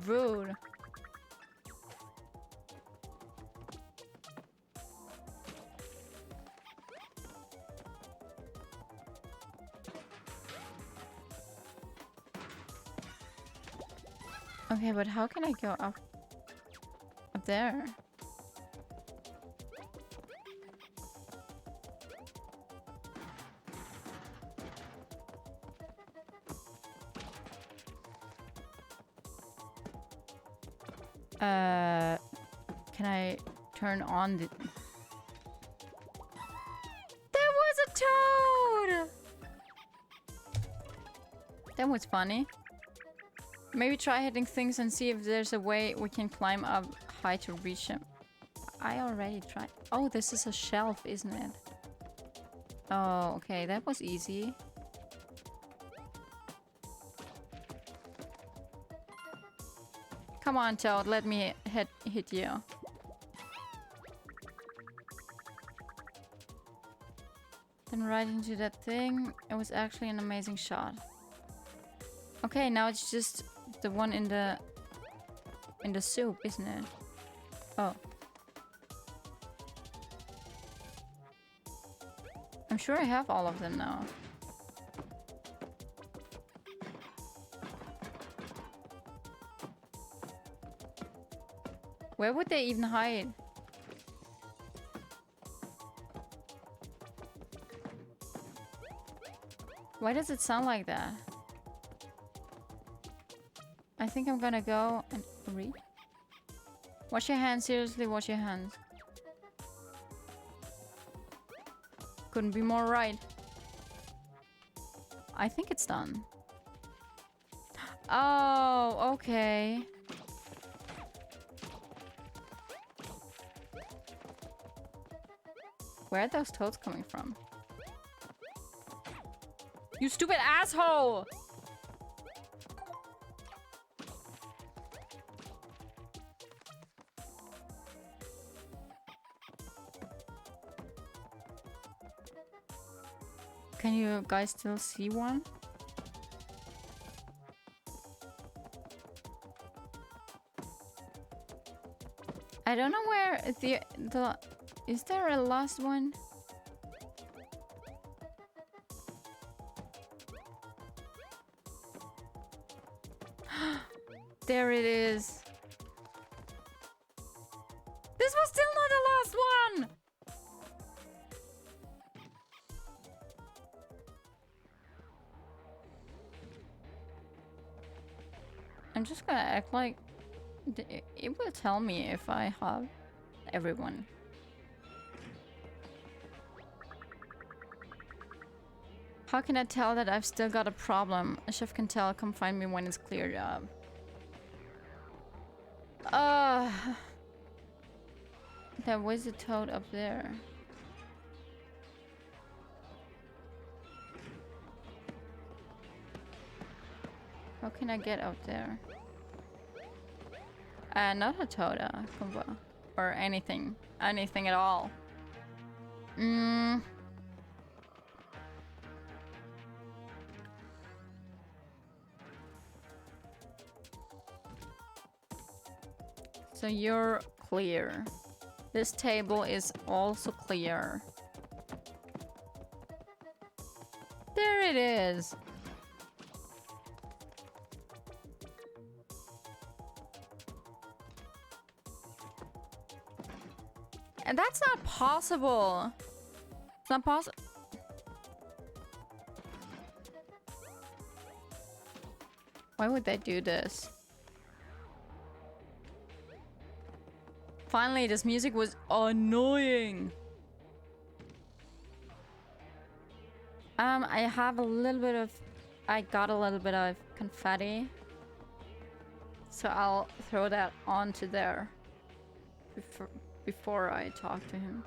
Rude. Okay, but how can I go up there? Can I turn on the... There was a toad! That was funny. Maybe try hitting things and see if there's a way we can climb up high to reach him. I already tried. Oh, this is a shelf, isn't it? Oh, okay, that was easy. Come on, Toad, let me hit you. Then right into that thing. It was actually an amazing shot. Okay, now it's just the one in the soup, isn't it? Oh. I'm sure I have all of them now. Where would they even hide? Why does it sound like that? I think I'm gonna go and read. Wash your hands, seriously, wash your hands. Couldn't be more right. I think it's done. Oh, okay. Where are those toads coming from? You stupid asshole! Can you guys still see one? I don't know where the is there a last one? There it is. This was still not the last one. I'm just gonna act like it will tell me if I have everyone. How can I tell that I've still got a problem? A chef can tell, come find me when it's cleared up. There was a toad up there. How can I get out there? Not a toad, or anything. Anything at all. So you're clear. This table is also clear. There it is. And that's not possible. It's not possible. Why would they do this? Finally, this music was annoying. I have a little bit of... I got a little bit of confetti. So I'll throw that onto there. Before I talk to him.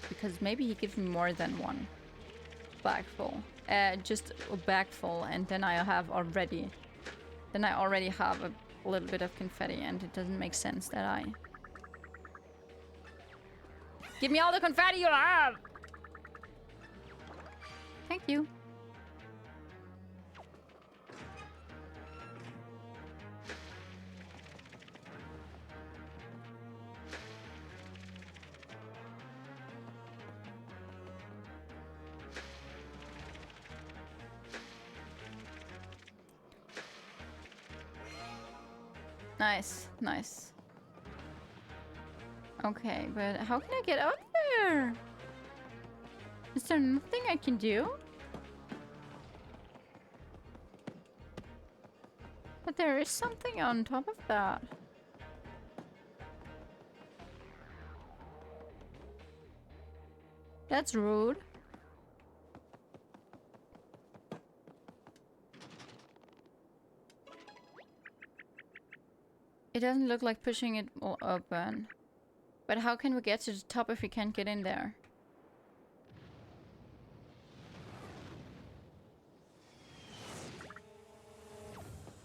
Because maybe he gives me more than one bag full. Just a bag full, and then I already have a little bit of confetti, and it doesn't make sense that I... Give me all the confetti you have! Thank you. Nice, nice. Okay, but how can I get out there? Is there nothing I can do? But there is something on top of that. That's rude. It doesn't look like pushing it will open. But how can we get to the top if we can't get in there?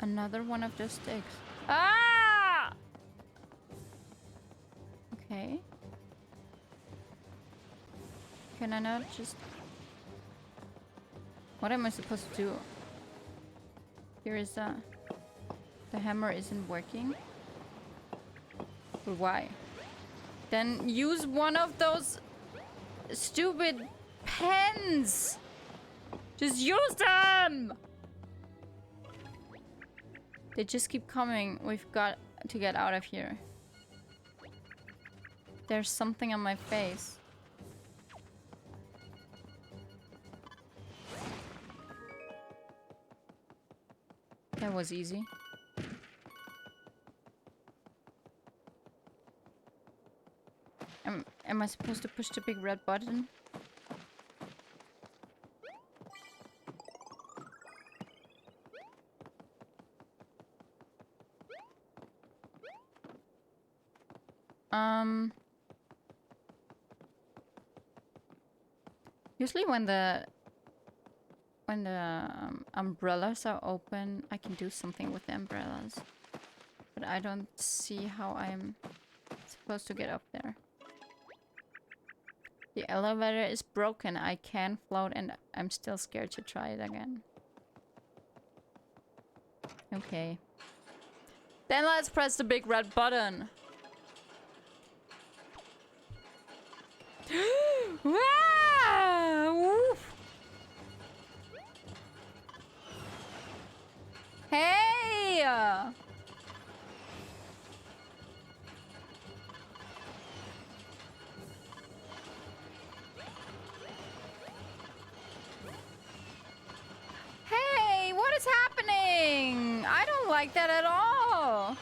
Another one of those sticks. Ah! Okay. Can I not just... What am I supposed to do? Here is a... The hammer isn't working. But why? Then use one of those stupid pens! Just use them! They just keep coming. We've got to get out of here. There's something on my face. That was easy. Am I supposed to push the big red button? Usually when the umbrellas are open, I can do something with the umbrellas. But I don't see how I'm supposed to get up there. The elevator is broken. I can't float and I'm still scared to try it again. Okay. Then let's press the big red button. Woof. Hey! Hey, what is happening? I don't like that at all.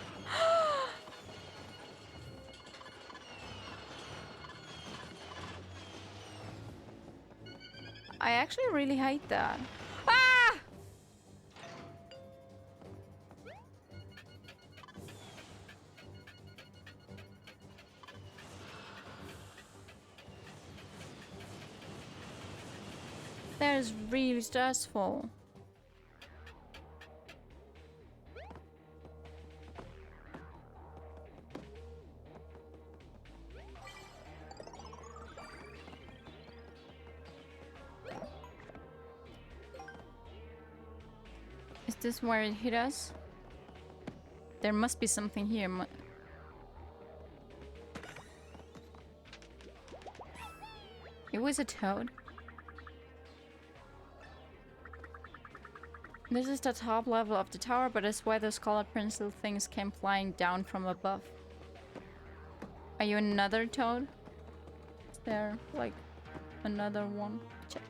I actually really hate that. Ah! That is really stressful. Is this where it hit us? There must be something here. It was a toad. This is the top level of the tower, but I swear those colored pencil things came flying down from above. Are you another toad? Is there, like, another one? Check.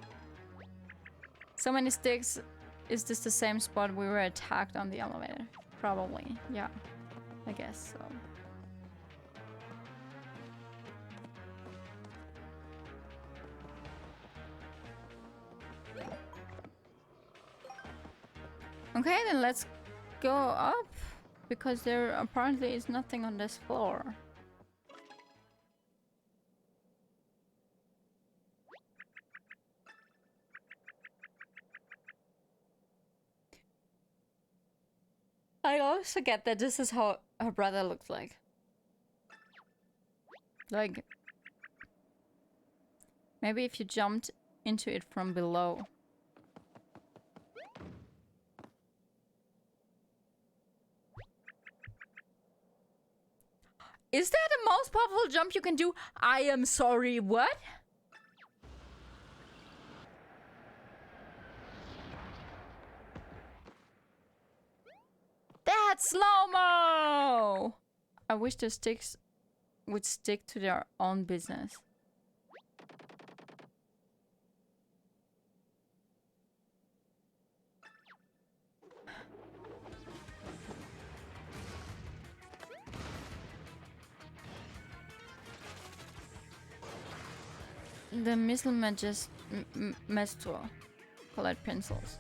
So many sticks. Is this the same spot we were attacked on the elevator? Probably, yeah. I guess so. Okay, then let's go up, because there apparently is nothing on this floor. I always forget that this is how her brother looks like. Like, maybe if you jumped into it from below. Is that the most powerful jump you can do? I am sorry, what? That's slow-mo! I wish the sticks would stick to their own business. The missile maestro colored pencils.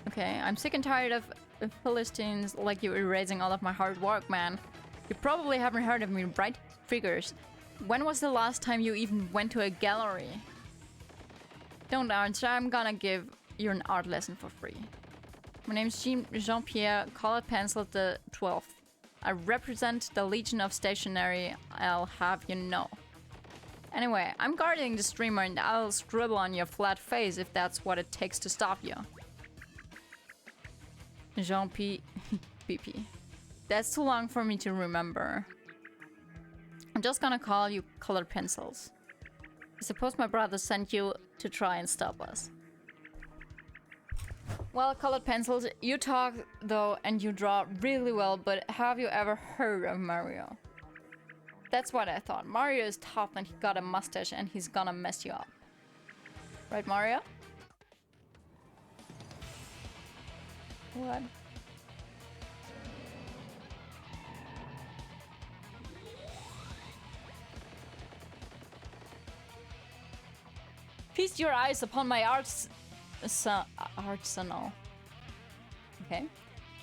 Okay, I'm sick and tired of Philistines like you erasing all of my hard work, man. You probably haven't heard of me, right? Figures. When was the last time you even went to a gallery? Don't answer, I'm gonna give you an art lesson for free. My name's Jean-Pierre, colored pencil the 12th. I represent the Legion of Stationery, I'll have you know. Anyway, I'm guarding the streamer and I'll scribble on your flat face if that's what it takes to stop you. Jean P. BP. That's too long for me to remember. I'm just gonna call you colored pencils. I suppose my brother sent you to try and stop us. Well, colored pencils, you talk though and you draw really well, but have you ever heard of Mario? That's what I thought. Mario is tough and he got a mustache and he's gonna mess you up. Right, Mario? What? Feast your eyes upon my arsenal. Okay.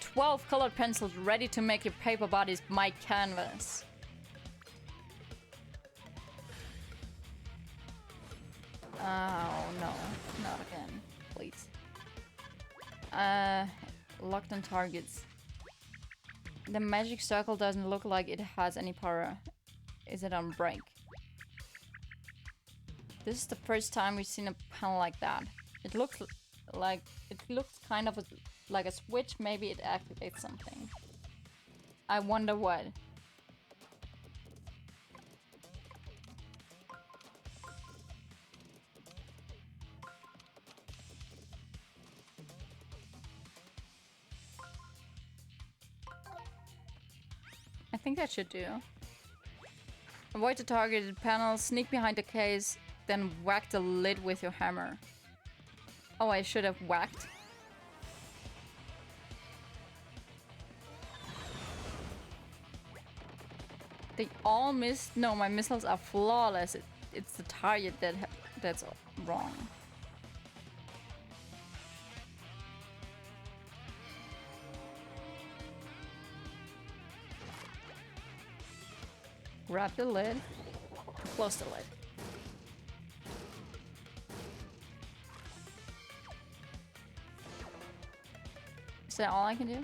12 colored pencils ready to make your paper bodies my canvas. Oh no, not again, please. Locked on targets. The magic circle doesn't look like it has any power. Is it on break? This is the first time we've seen a panel like that. It looks kind of like a switch. Maybe it activates something. I wonder what. I think that should do. Avoid the targeted panel, sneak behind the case, then whack the lid with your hammer. Oh, I should have whacked. They all missed. No, my missiles are flawless. It's the target that's wrong. Grab the lid. Close the lid. Is that all I can do?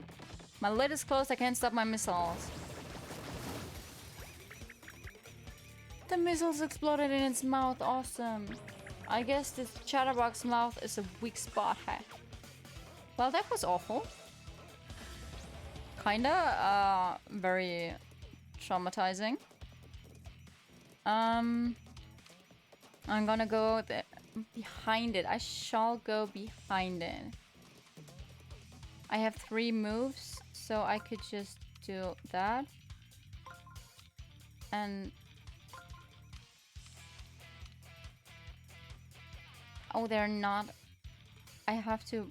My lid is closed. I can't stop my missiles. The missiles exploded in its mouth. Awesome. I guess this chatterbox mouth is a weak spot. Hey. Well, that was awful. Kinda, very traumatizing. I'm gonna go behind it. I shall go behind it. I have 3 moves, so I could just do that. And... oh, they're not... I have to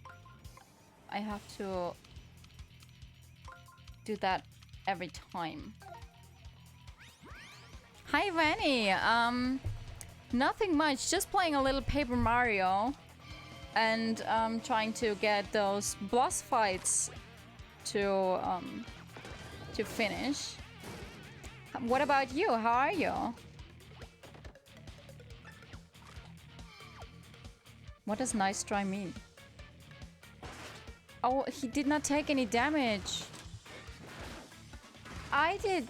do that every time. Hi, Vanny. Nothing much. Just playing a little Paper Mario. And trying to get those boss fights to finish. What about you? How are you? What does nice try mean? Oh, he did not take any damage. I did.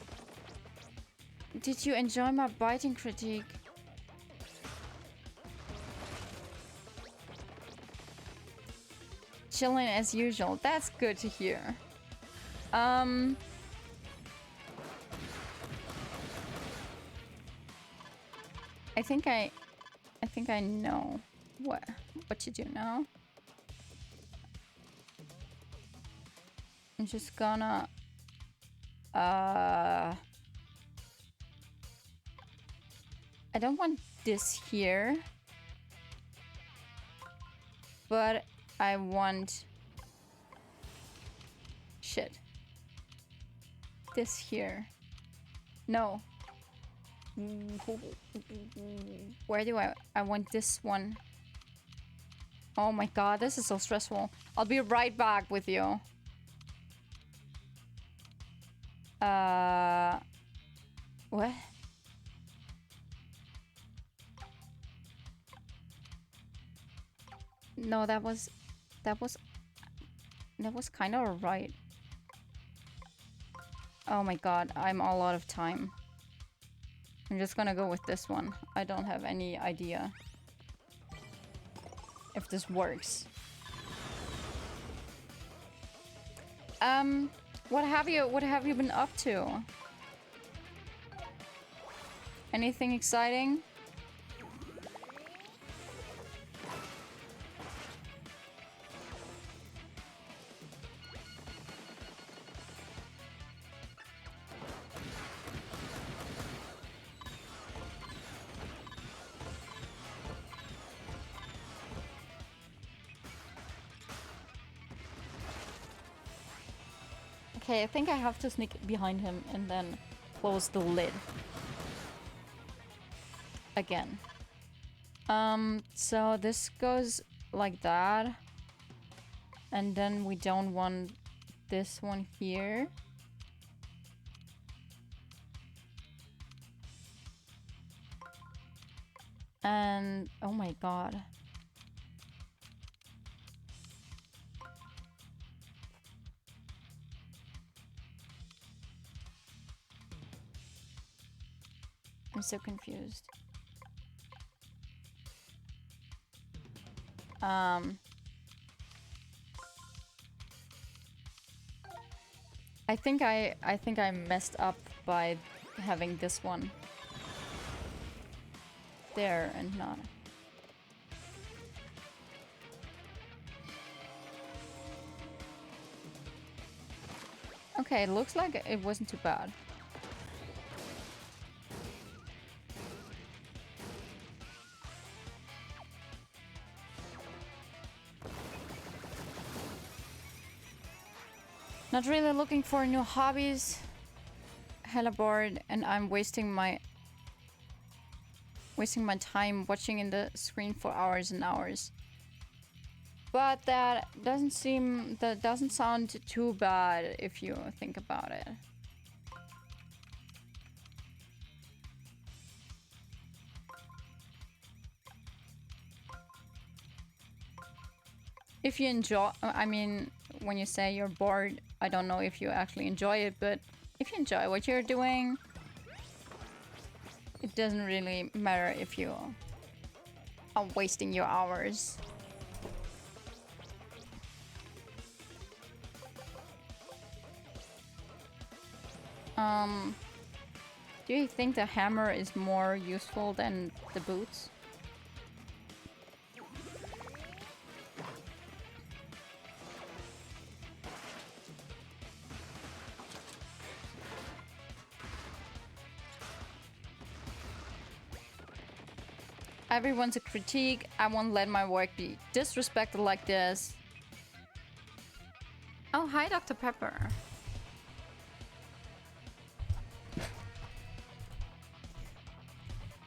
Did you enjoy my biting critique? Chilling as usual. That's good to hear. I think I know what to do now. I'm just gonna I don't want this here, but I want shit. This here. No. Where do I want this one? Oh my god, this is so stressful. I'll be right back with you. What? No, that was kind of right. Oh my god, I'm all out of time. I'm just gonna go with this one. I don't have any idea if this works. What have you been up to? Anything exciting? Okay, I think I have to sneak behind him and then close the lid. Again. So this goes like that. And then we don't want this one here. And oh my god. I'm so confused. I think I messed up by having this one there and not. Okay, it looks like it wasn't too bad. Not really looking for new hobbies. Hella bored, and I'm wasting my time watching in the screen for hours and hours. But that doesn't sound too bad if you think about it. If you enjoy, I mean, when you say you're bored, I don't know if you actually enjoy it, but if you enjoy what you're doing, it doesn't really matter if you are wasting your hours. Do you think the hammer is more useful than the boots? Everyone's a critique. I won't let my work be disrespected like this. Oh, hi, Dr. Pepper.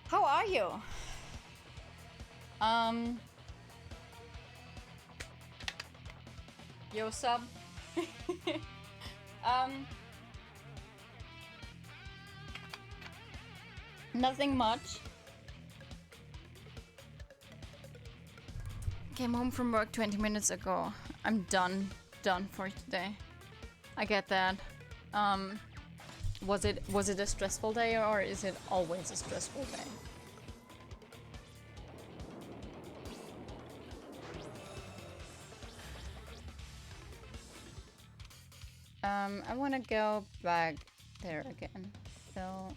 How are you? Yo, sub. Nothing much. Came home from work 20 minutes ago. I'm done for today. I get that. Was it a stressful day, or is it always a stressful day? I want to go back there again. So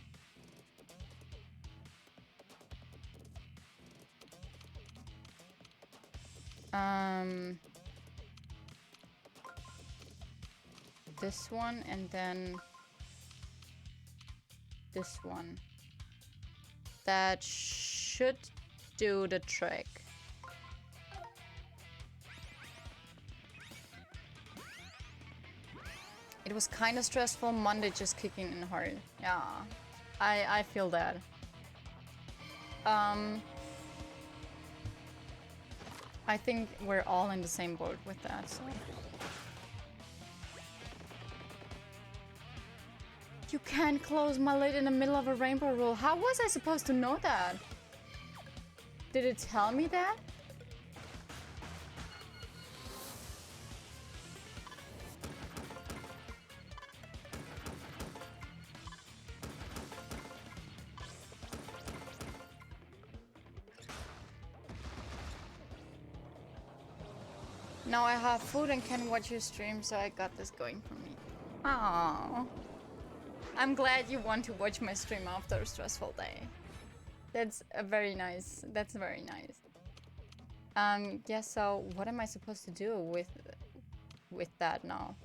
this one and then this one. That should do the trick. It was kind of stressful. Monday just kicking in hard. Yeah, I feel that. I think we're all in the same boat with that. So. You can't close my lid in the middle of a rainbow roll. How was I supposed to know that? Did it tell me that? Now I have food and can watch your stream, so I got this going for me. Aww. I'm glad you want to watch my stream after a stressful day. That's very nice. That's very nice. Yeah, so what am I supposed to do with that now?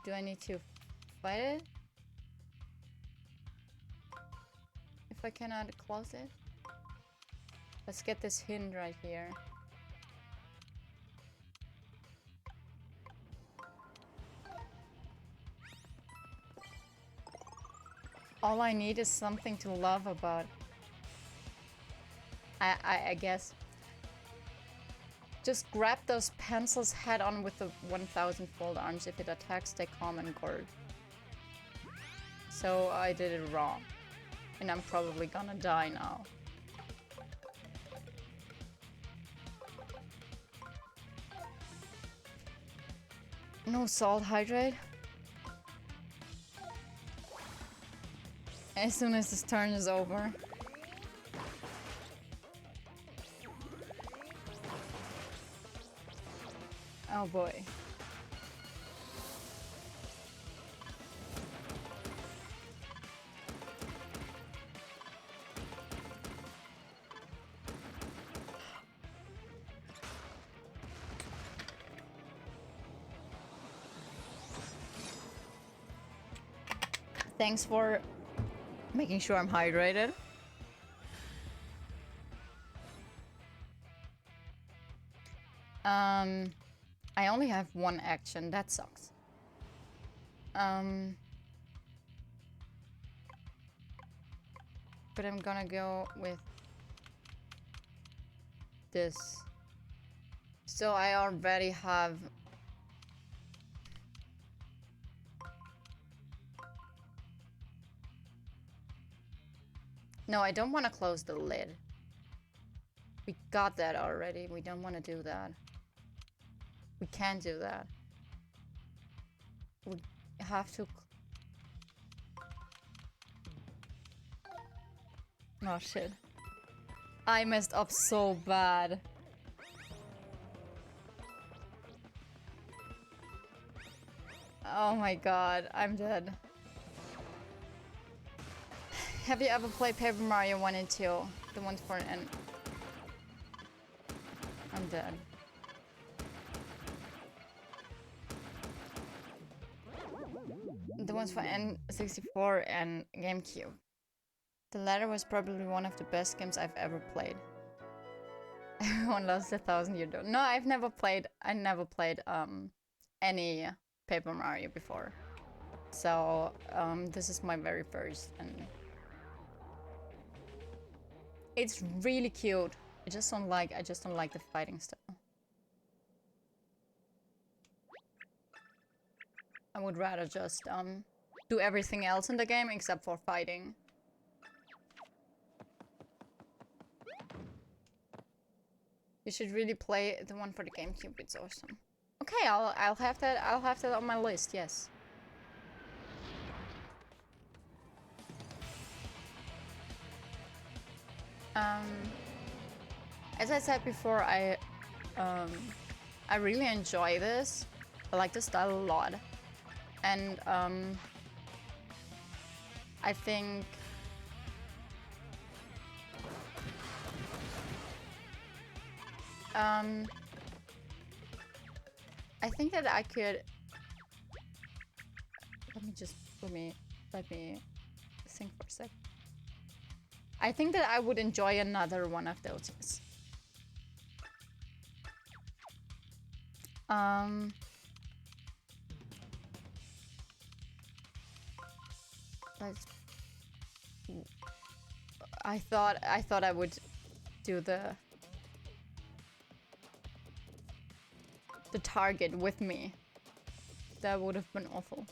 Do I need to fight it? If I cannot close it? Let's get this hint right here. All I need is something to love about. I guess. Just grab those pencils head on with the 1000 fold arms. If it attacks, stay calm and guard. So I did it wrong. And I'm probably gonna die now. No salt hydrate. As soon as this turn is over. Oh boy. Thanks for making sure I'm hydrated. I only have one action. That sucks. But I'm gonna go with this. So I already have... No, I don't want to close the lid. We got that already. We don't want to do that. We can't do that. We have to... Oh shit. I messed up so bad. Oh my god, I'm dead. Have you ever played Paper Mario 1 and 2? The ones for an... I'm dead. The ones for N64 and GameCube. The latter was probably one of the best games I've ever played. Everyone loves 1,000 Year Door. No, I never played any Paper Mario before. So, this is my very first, and it's really cute. I just don't like the fighting style. I would rather just do everything else in the game except for fighting. You should really play the one for the GameCube. It's awesome. Okay, I'll have that on my list. Yes. As I said before, I really enjoy this. I like the style a lot, and I think that I could. Let me think for a sec. I think that I would enjoy another one of those. Yes. I thought I would do the target with me. That would have been awful.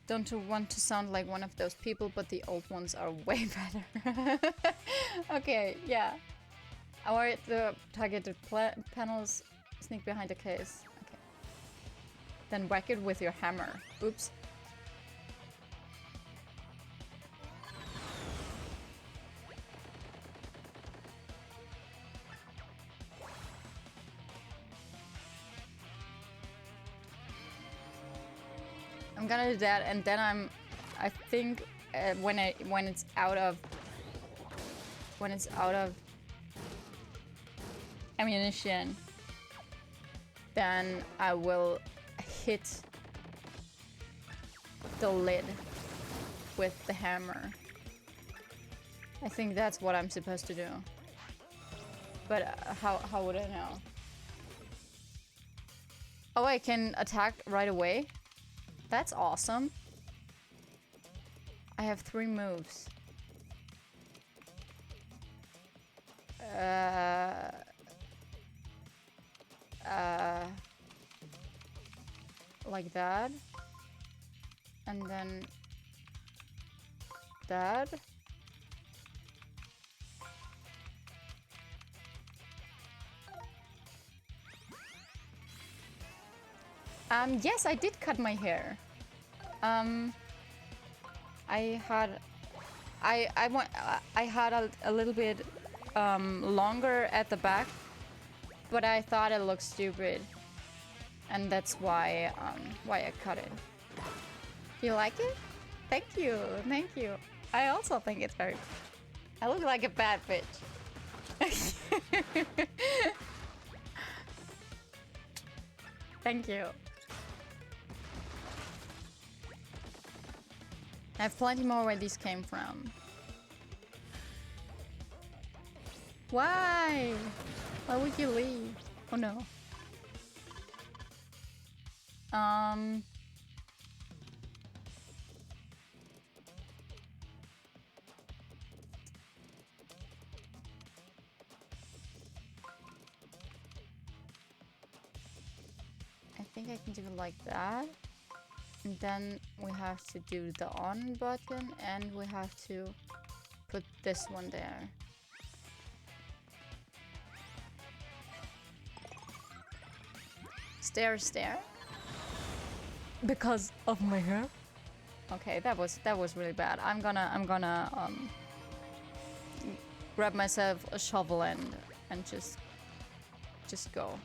Don't want to sound like one of those people, but the old ones are way better. Okay, yeah. Avoid the targeted panels, sneak behind the case. Okay. Then whack it with your hammer. Oops. I'm gonna do that, and then I think when it's out of ammunition, then I will hit the lid with the hammer. I think that's what I'm supposed to do. But how would I know? Oh, I can attack right away? That's awesome. I have 3 moves. Like that. And then that. Yes, I did cut my hair. I had a little bit longer at the back, but I thought it looked stupid, and that's why I cut it. You like it? Thank you, thank you. I also think it's very. I look like a bad bitch. Thank you. I have plenty more where these came from. Why? Why would you leave? Oh no. I think I can do it like that. And then we have to do the on button, and we have to put this one there. Stare, stare. Because of my hair. Okay, that was really bad. I'm gonna grab myself a shovel and just go.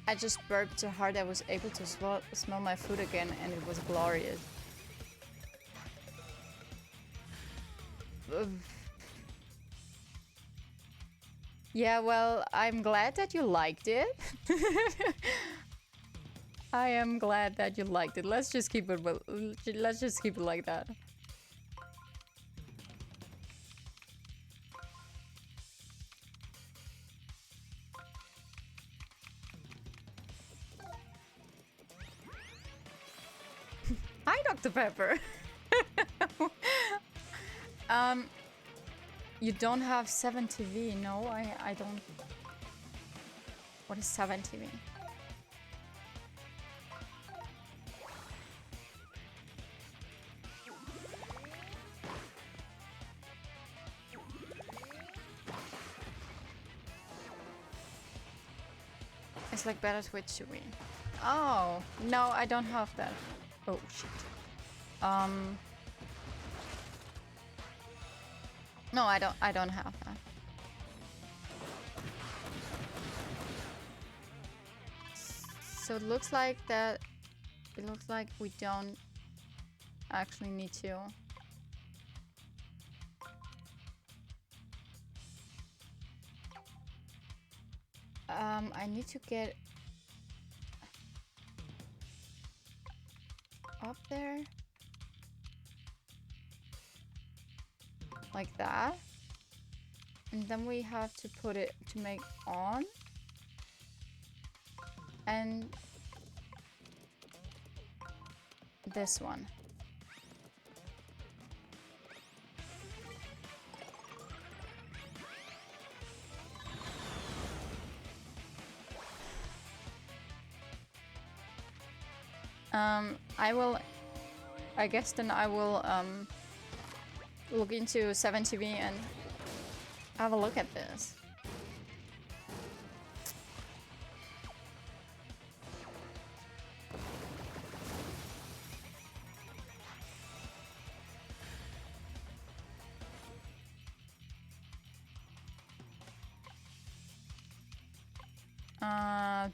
I just burped so hard I was able to smell my food again, and it was glorious. Yeah, well, I'm glad that you liked it. I am glad that you liked it. Let's just keep it like that. Hi, Dr. Pepper. You don't have 7TV? No, I don't. What is 7TV? It's like better Twitch TV. Oh, no, I don't have that. Oh, shit. No, I don't have that. So it looks like we don't actually need to. I need to get up there. Like that. And then we have to put it to make on. And this one. I guess then I will look into 7TV and have a look at this. Oh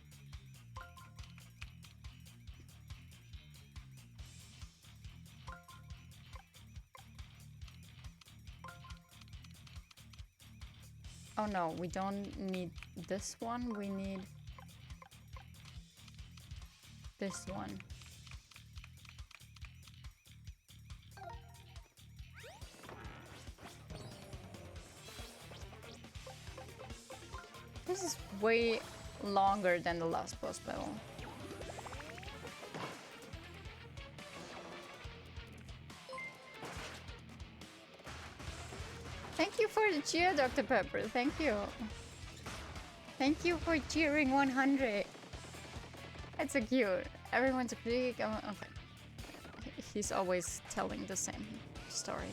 no, we don't need this one. We need this one. This is way longer than the last boss battle. Thank you for the cheer, Dr. Pepper. Thank you. Thank you for cheering 100. That's so cute. Everyone's a critic. Okay. He's always telling the same story.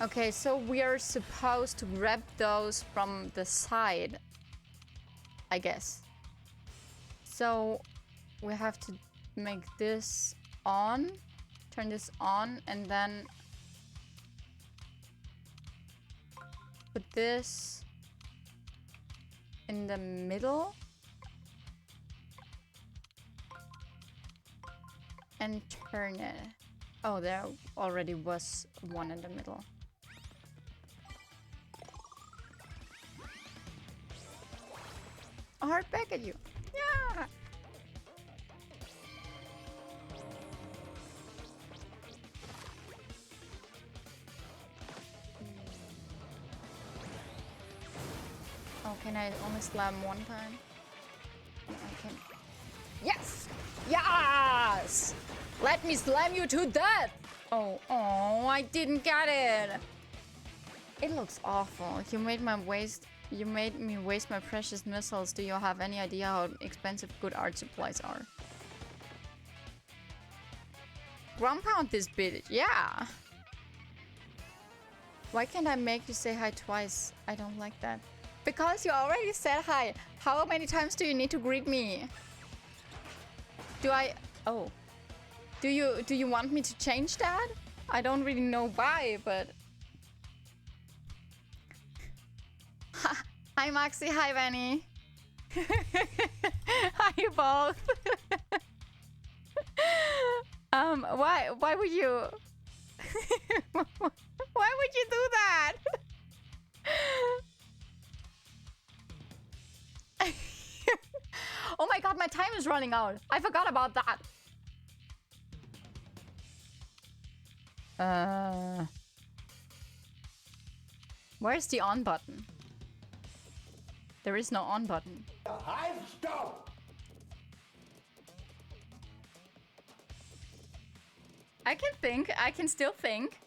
Okay, so we are supposed to grab those from the side, I guess. So we have to make this on, turn this on, and then put this in the middle and turn it. Oh, there already was one in the middle. A heart back at you. Yeah. Oh, can I only slam one time? I can. Yes! Yes! Let me slam you to death! Oh, I didn't get it. It looks awful. You made me waste my precious missiles. Do you have any idea how expensive good art supplies are? Ground pound this bitch, yeah! Why can't I make you say hi twice? I don't like that. Because you already said hi. How many times do you need to greet me? Oh. Do you want me to change that? I don't really know why, but... Hi Maxi, hi Vanny. Hi you both. Why would you... Why would you do that? Oh my god, my time is running out. I forgot about that. Where's the on button? There is no on button. I can think. I can still think.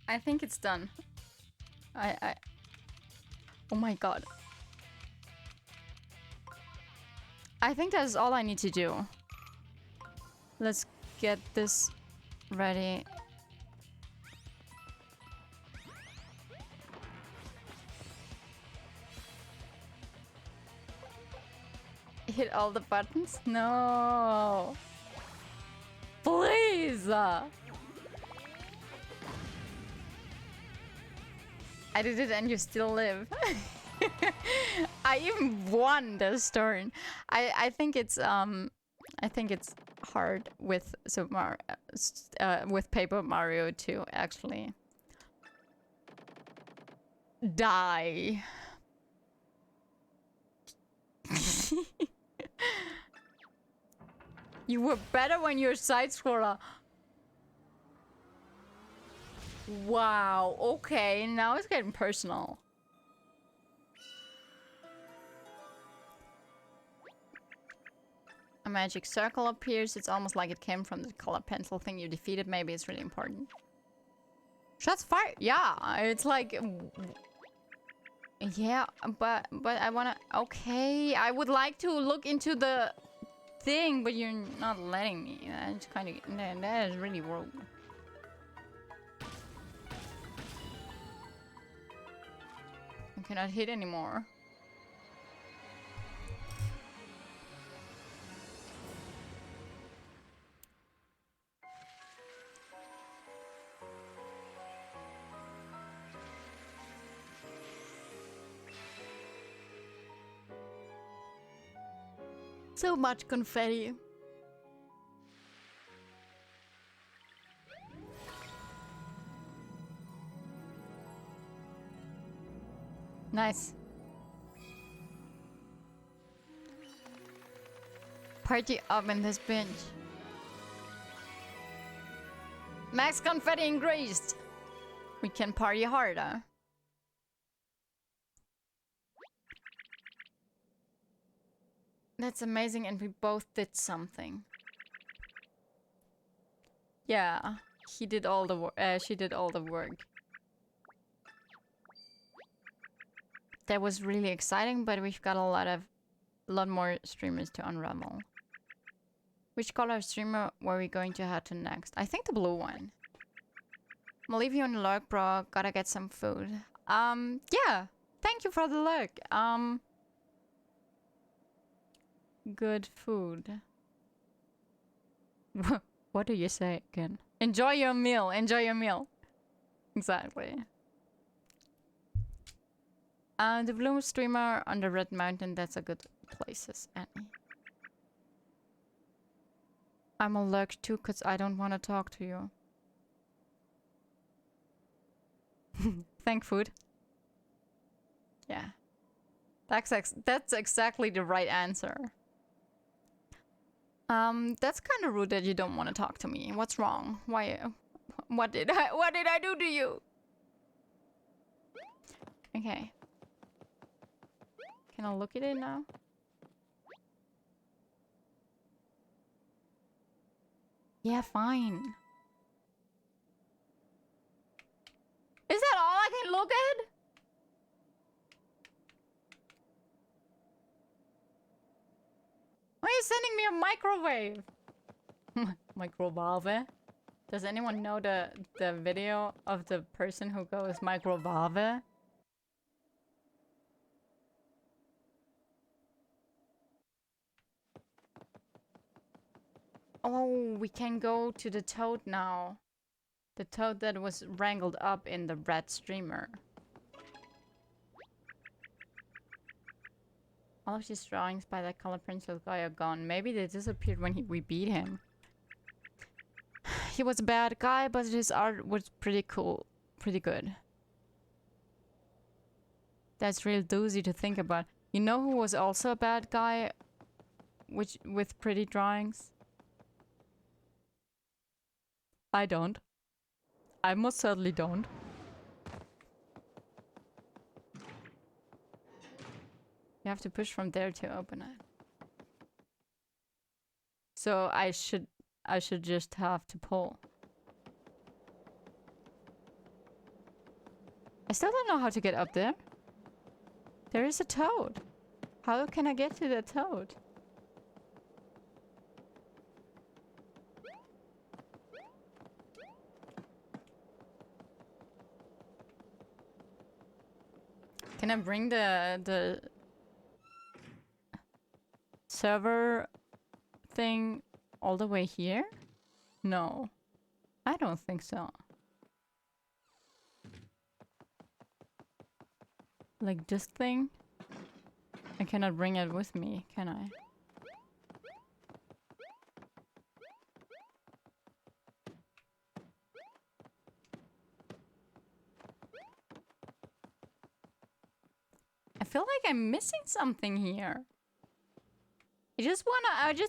I think it's done. Oh my god. I think that's all I need to do. Let's get this ready. Hit all the buttons? No. Please. I did it and you still live. I even won this turn. I think it's hard with with Paper Mario to actually die. You were better when you're side scroller. Wow, okay, now it's getting personal. A magic circle appears. It's almost like it came from the color pencil thing you defeated. Maybe it's really important. Shots fired. Yeah, it's like... Yeah, but I wanna... Okay, I would like to look into the thing, but you're not letting me. That's kind of... That is really rude. I cannot hit anymore. So much confetti. Nice. Party up in this binge. Max confetti increased. We can party harder. That's amazing, and we both did something. Yeah, he did all the work. She did all the work. That was really exciting, but we've got a lot more streamers to unravel. Which color streamer were we going to head to next? I think the blue one. I'm gonna leave you in the lurk, bro. Gotta get some food. Yeah. Thank you for the lurk. Good food. What do you say again? Enjoy your meal. Enjoy your meal. Exactly. The blue streamer on the red mountain. That's a good place, Annie. I'm a lurk too, cause I don't want to talk to you. Thank food. Yeah. That's exactly the right answer. That's kind of rude that you don't want to talk to me. What's wrong? Why? What did I do to you? Okay. Can I look at it now? Yeah, fine. Is that all I can look at? Why are you sending me a microwave? Microwave? Does anyone know the video of the person who goes microwave? Oh, we can go to the toad now. The toad that was wrangled up in the red streamer. All of these drawings by that color pencil guy are gone. Maybe they disappeared when we beat him. He was a bad guy, but his art was pretty cool. Pretty good. That's real doozy to think about. You know who was also a bad guy? With pretty drawings? I don't. I most certainly don't. You have to push from there to open it. So I should just have to pull. I still don't know how to get up there. There is a toad. How can I get to the toad? Can I bring the server thing all the way here? No. I don't think so. Like this thing? I cannot bring it with me, can I? I feel like I'm missing something here. I just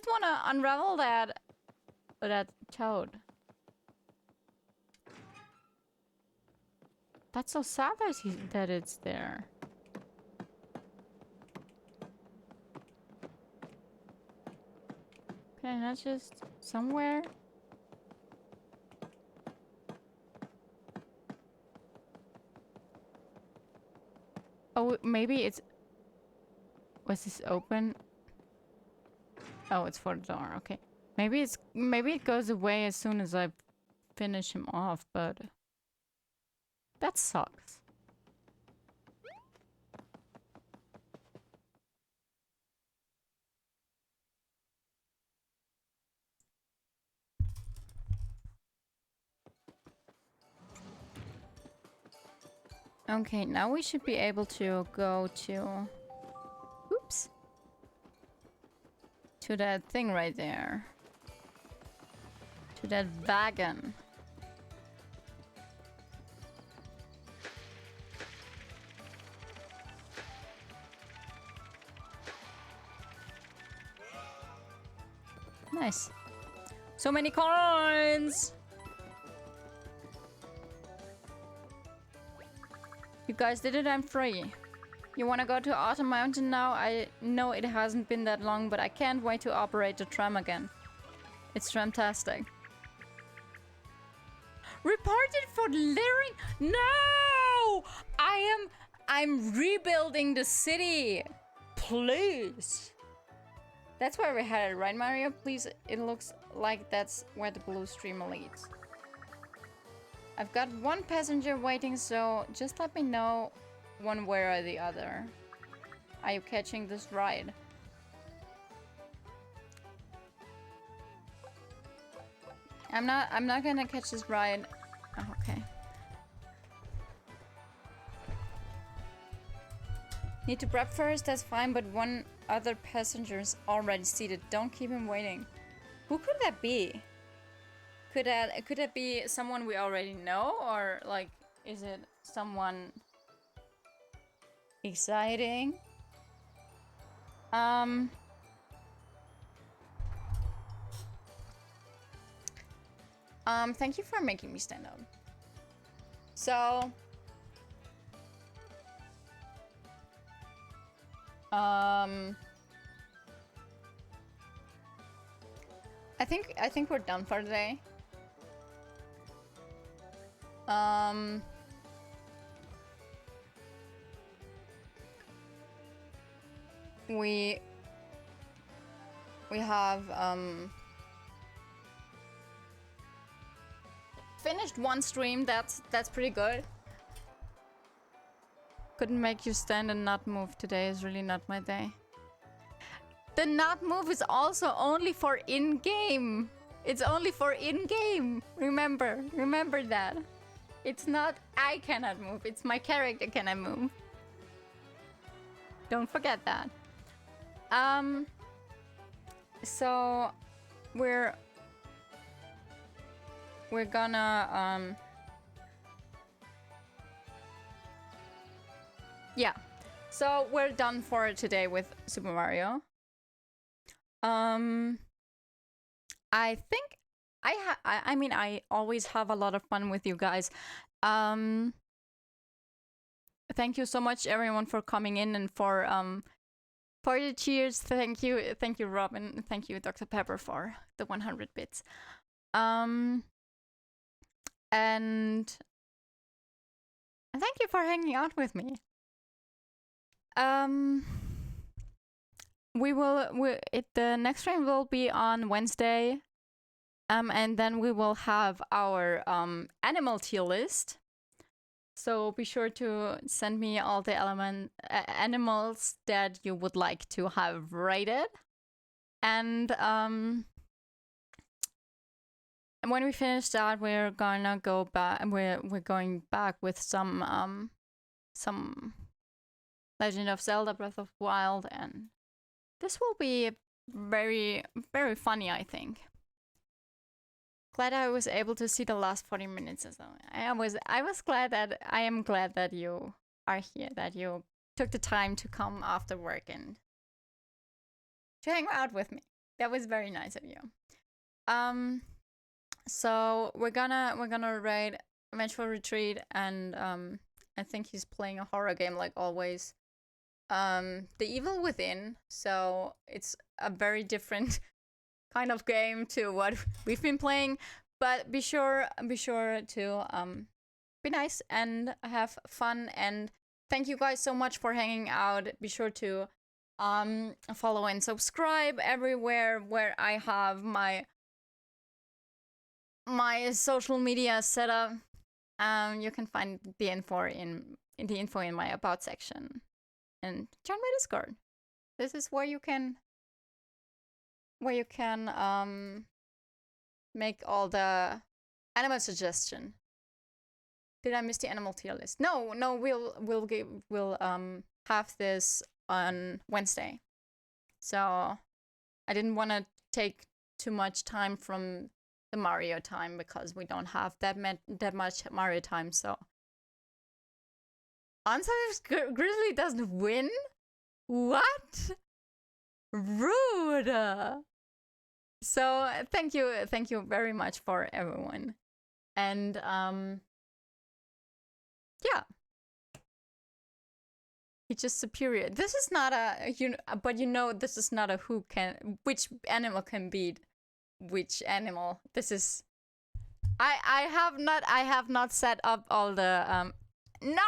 wanna unravel that toad. That's so sad that it's there. Can I not just somewhere? Oh, maybe it's... Was this open? Oh, it's for the door. Okay. Maybe it goes away as soon as I finish him off, but that sucks. Okay, now we should be able to go to... Oops. To that thing right there. To that wagon. Nice. So many coins! You guys did it, I'm free. You wanna go to Autumn Mountain now? I know it hasn't been that long, but I can't wait to operate the tram again. It's tramtastic. Reported for littering? No! I'm rebuilding the city. Please. That's where we're headed, right, Mario? Please, it looks like that's where the blue streamer leads. I've got one passenger waiting, so just let me know one way or the other. Are you catching this ride? I'm not gonna catch this ride. Oh, okay. Need to prep first, that's fine, but one other passenger's already seated. Don't keep him waiting. Who could that be? Could that be someone we already know, or like is it someone exciting? Thank you for making me stand up. So I think we're done for today. We have finished one stream. That's pretty good. Couldn't make you stand and not move. Today is really not my day. The not move is also only for in-game. It's only for in-game. Remember that. It's not I cannot move. It's my character cannot move. Don't forget that. So we're gonna yeah. So we're done for today with Super Mario. I think I mean I always have a lot of fun with you guys. Thank you so much everyone for coming in and for the cheers. Thank you Robin. Thank you Dr. Pepper for the 100 bits. And thank you for hanging out with me. The next stream will be on Wednesday. And then we will have our animal tier list. So be sure to send me all the animals that you would like to have rated. And when we finish that, we're gonna go back. We're going back with some Legend of Zelda Breath of the Wild, and this will be very, very funny, I think. Glad I was able to see the last 40 minutes or so. I am glad that you are here, that you took the time to come after work and to hang out with me. That was very nice of you. So we're gonna raid Eventual Retreat, and I think he's playing a horror game like always. The Evil Within, so it's a very different kind of game to what we've been playing, but be sure to be nice and have fun, and thank you guys so much for hanging out. Be sure to follow and subscribe everywhere where I have my social media set up. You can find the info in my about section, and join my Discord. This is where you can make all the animal suggestion. Did I miss the animal tier list? No, we'll have this on Wednesday. So I didn't want to take too much time from the Mario time because we don't have that much Mario time. So Unselfish Grizzly doesn't win? What? Rude. So thank you very much for everyone. And yeah. He's just superior. This is not a but this is not a which animal can beat which animal. This is I have not set up all the no,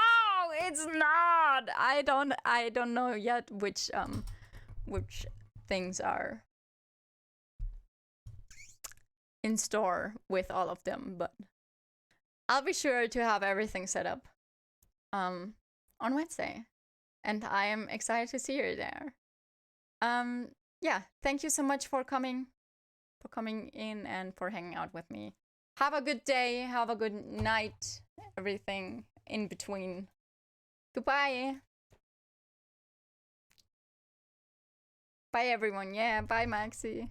it's not. I don't know yet which things are in store with all of them, but I'll be sure to have everything set up on Wednesday. And I am excited to see you there. Yeah, thank you so much for coming in and for hanging out with me. Have a good day, have a good night, everything in between. Goodbye. Bye everyone. Yeah, bye Maxi.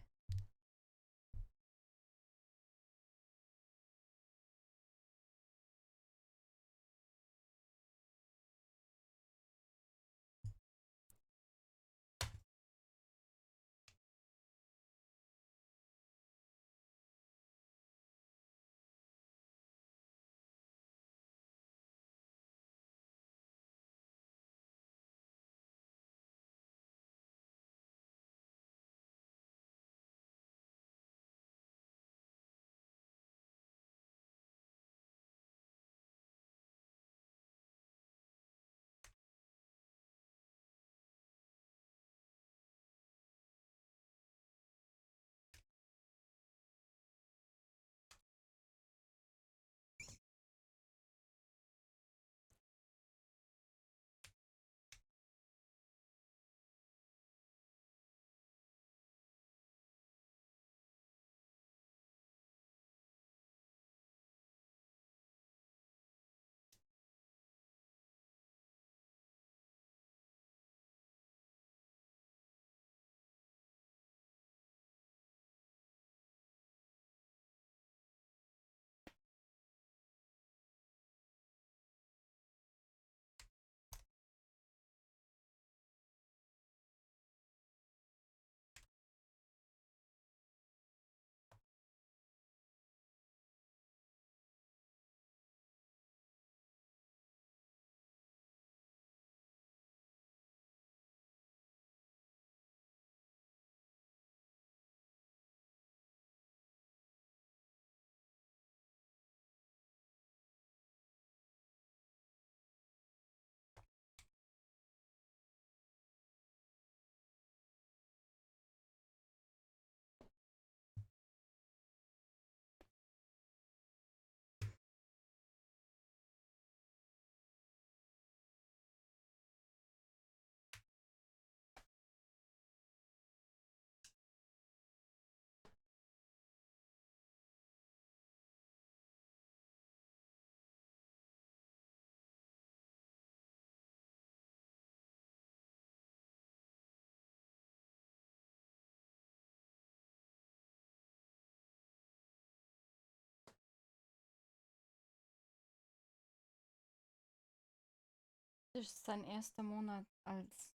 Das ist sein erster Monat als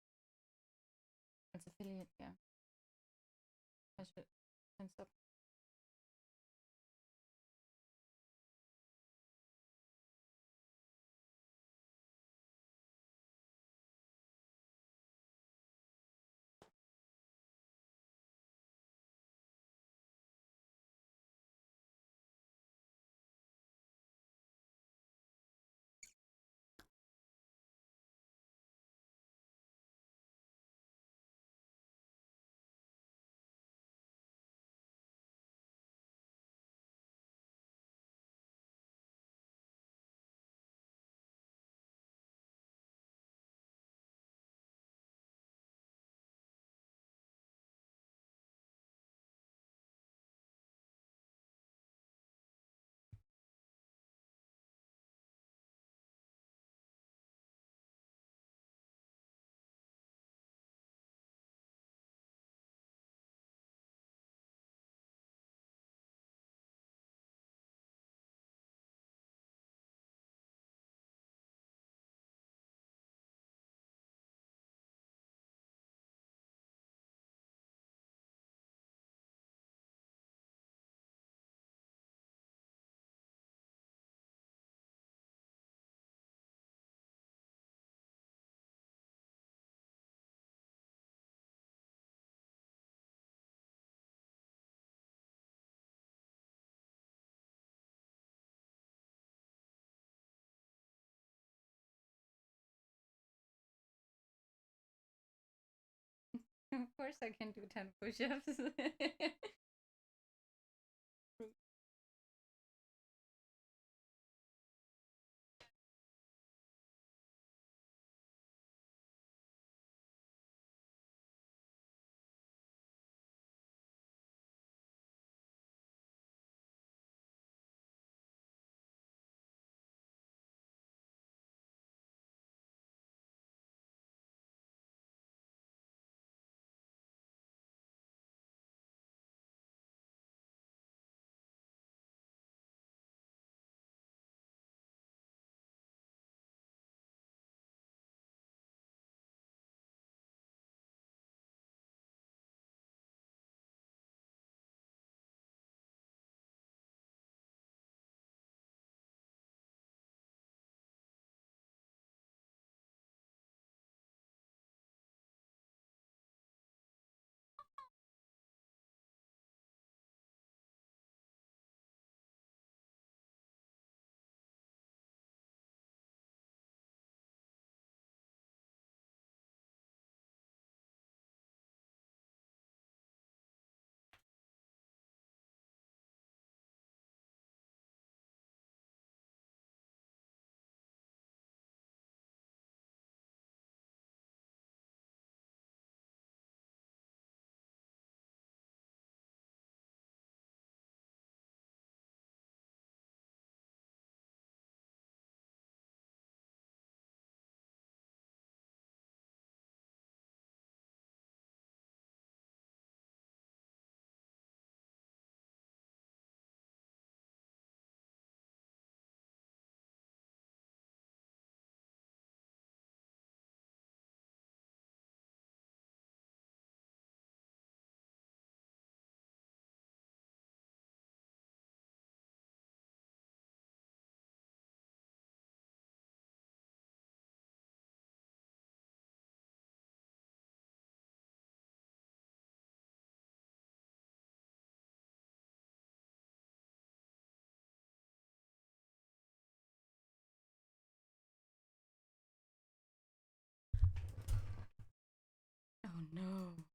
Affiliate, ja. Also, Of course I can do 10 push-ups. Oh no.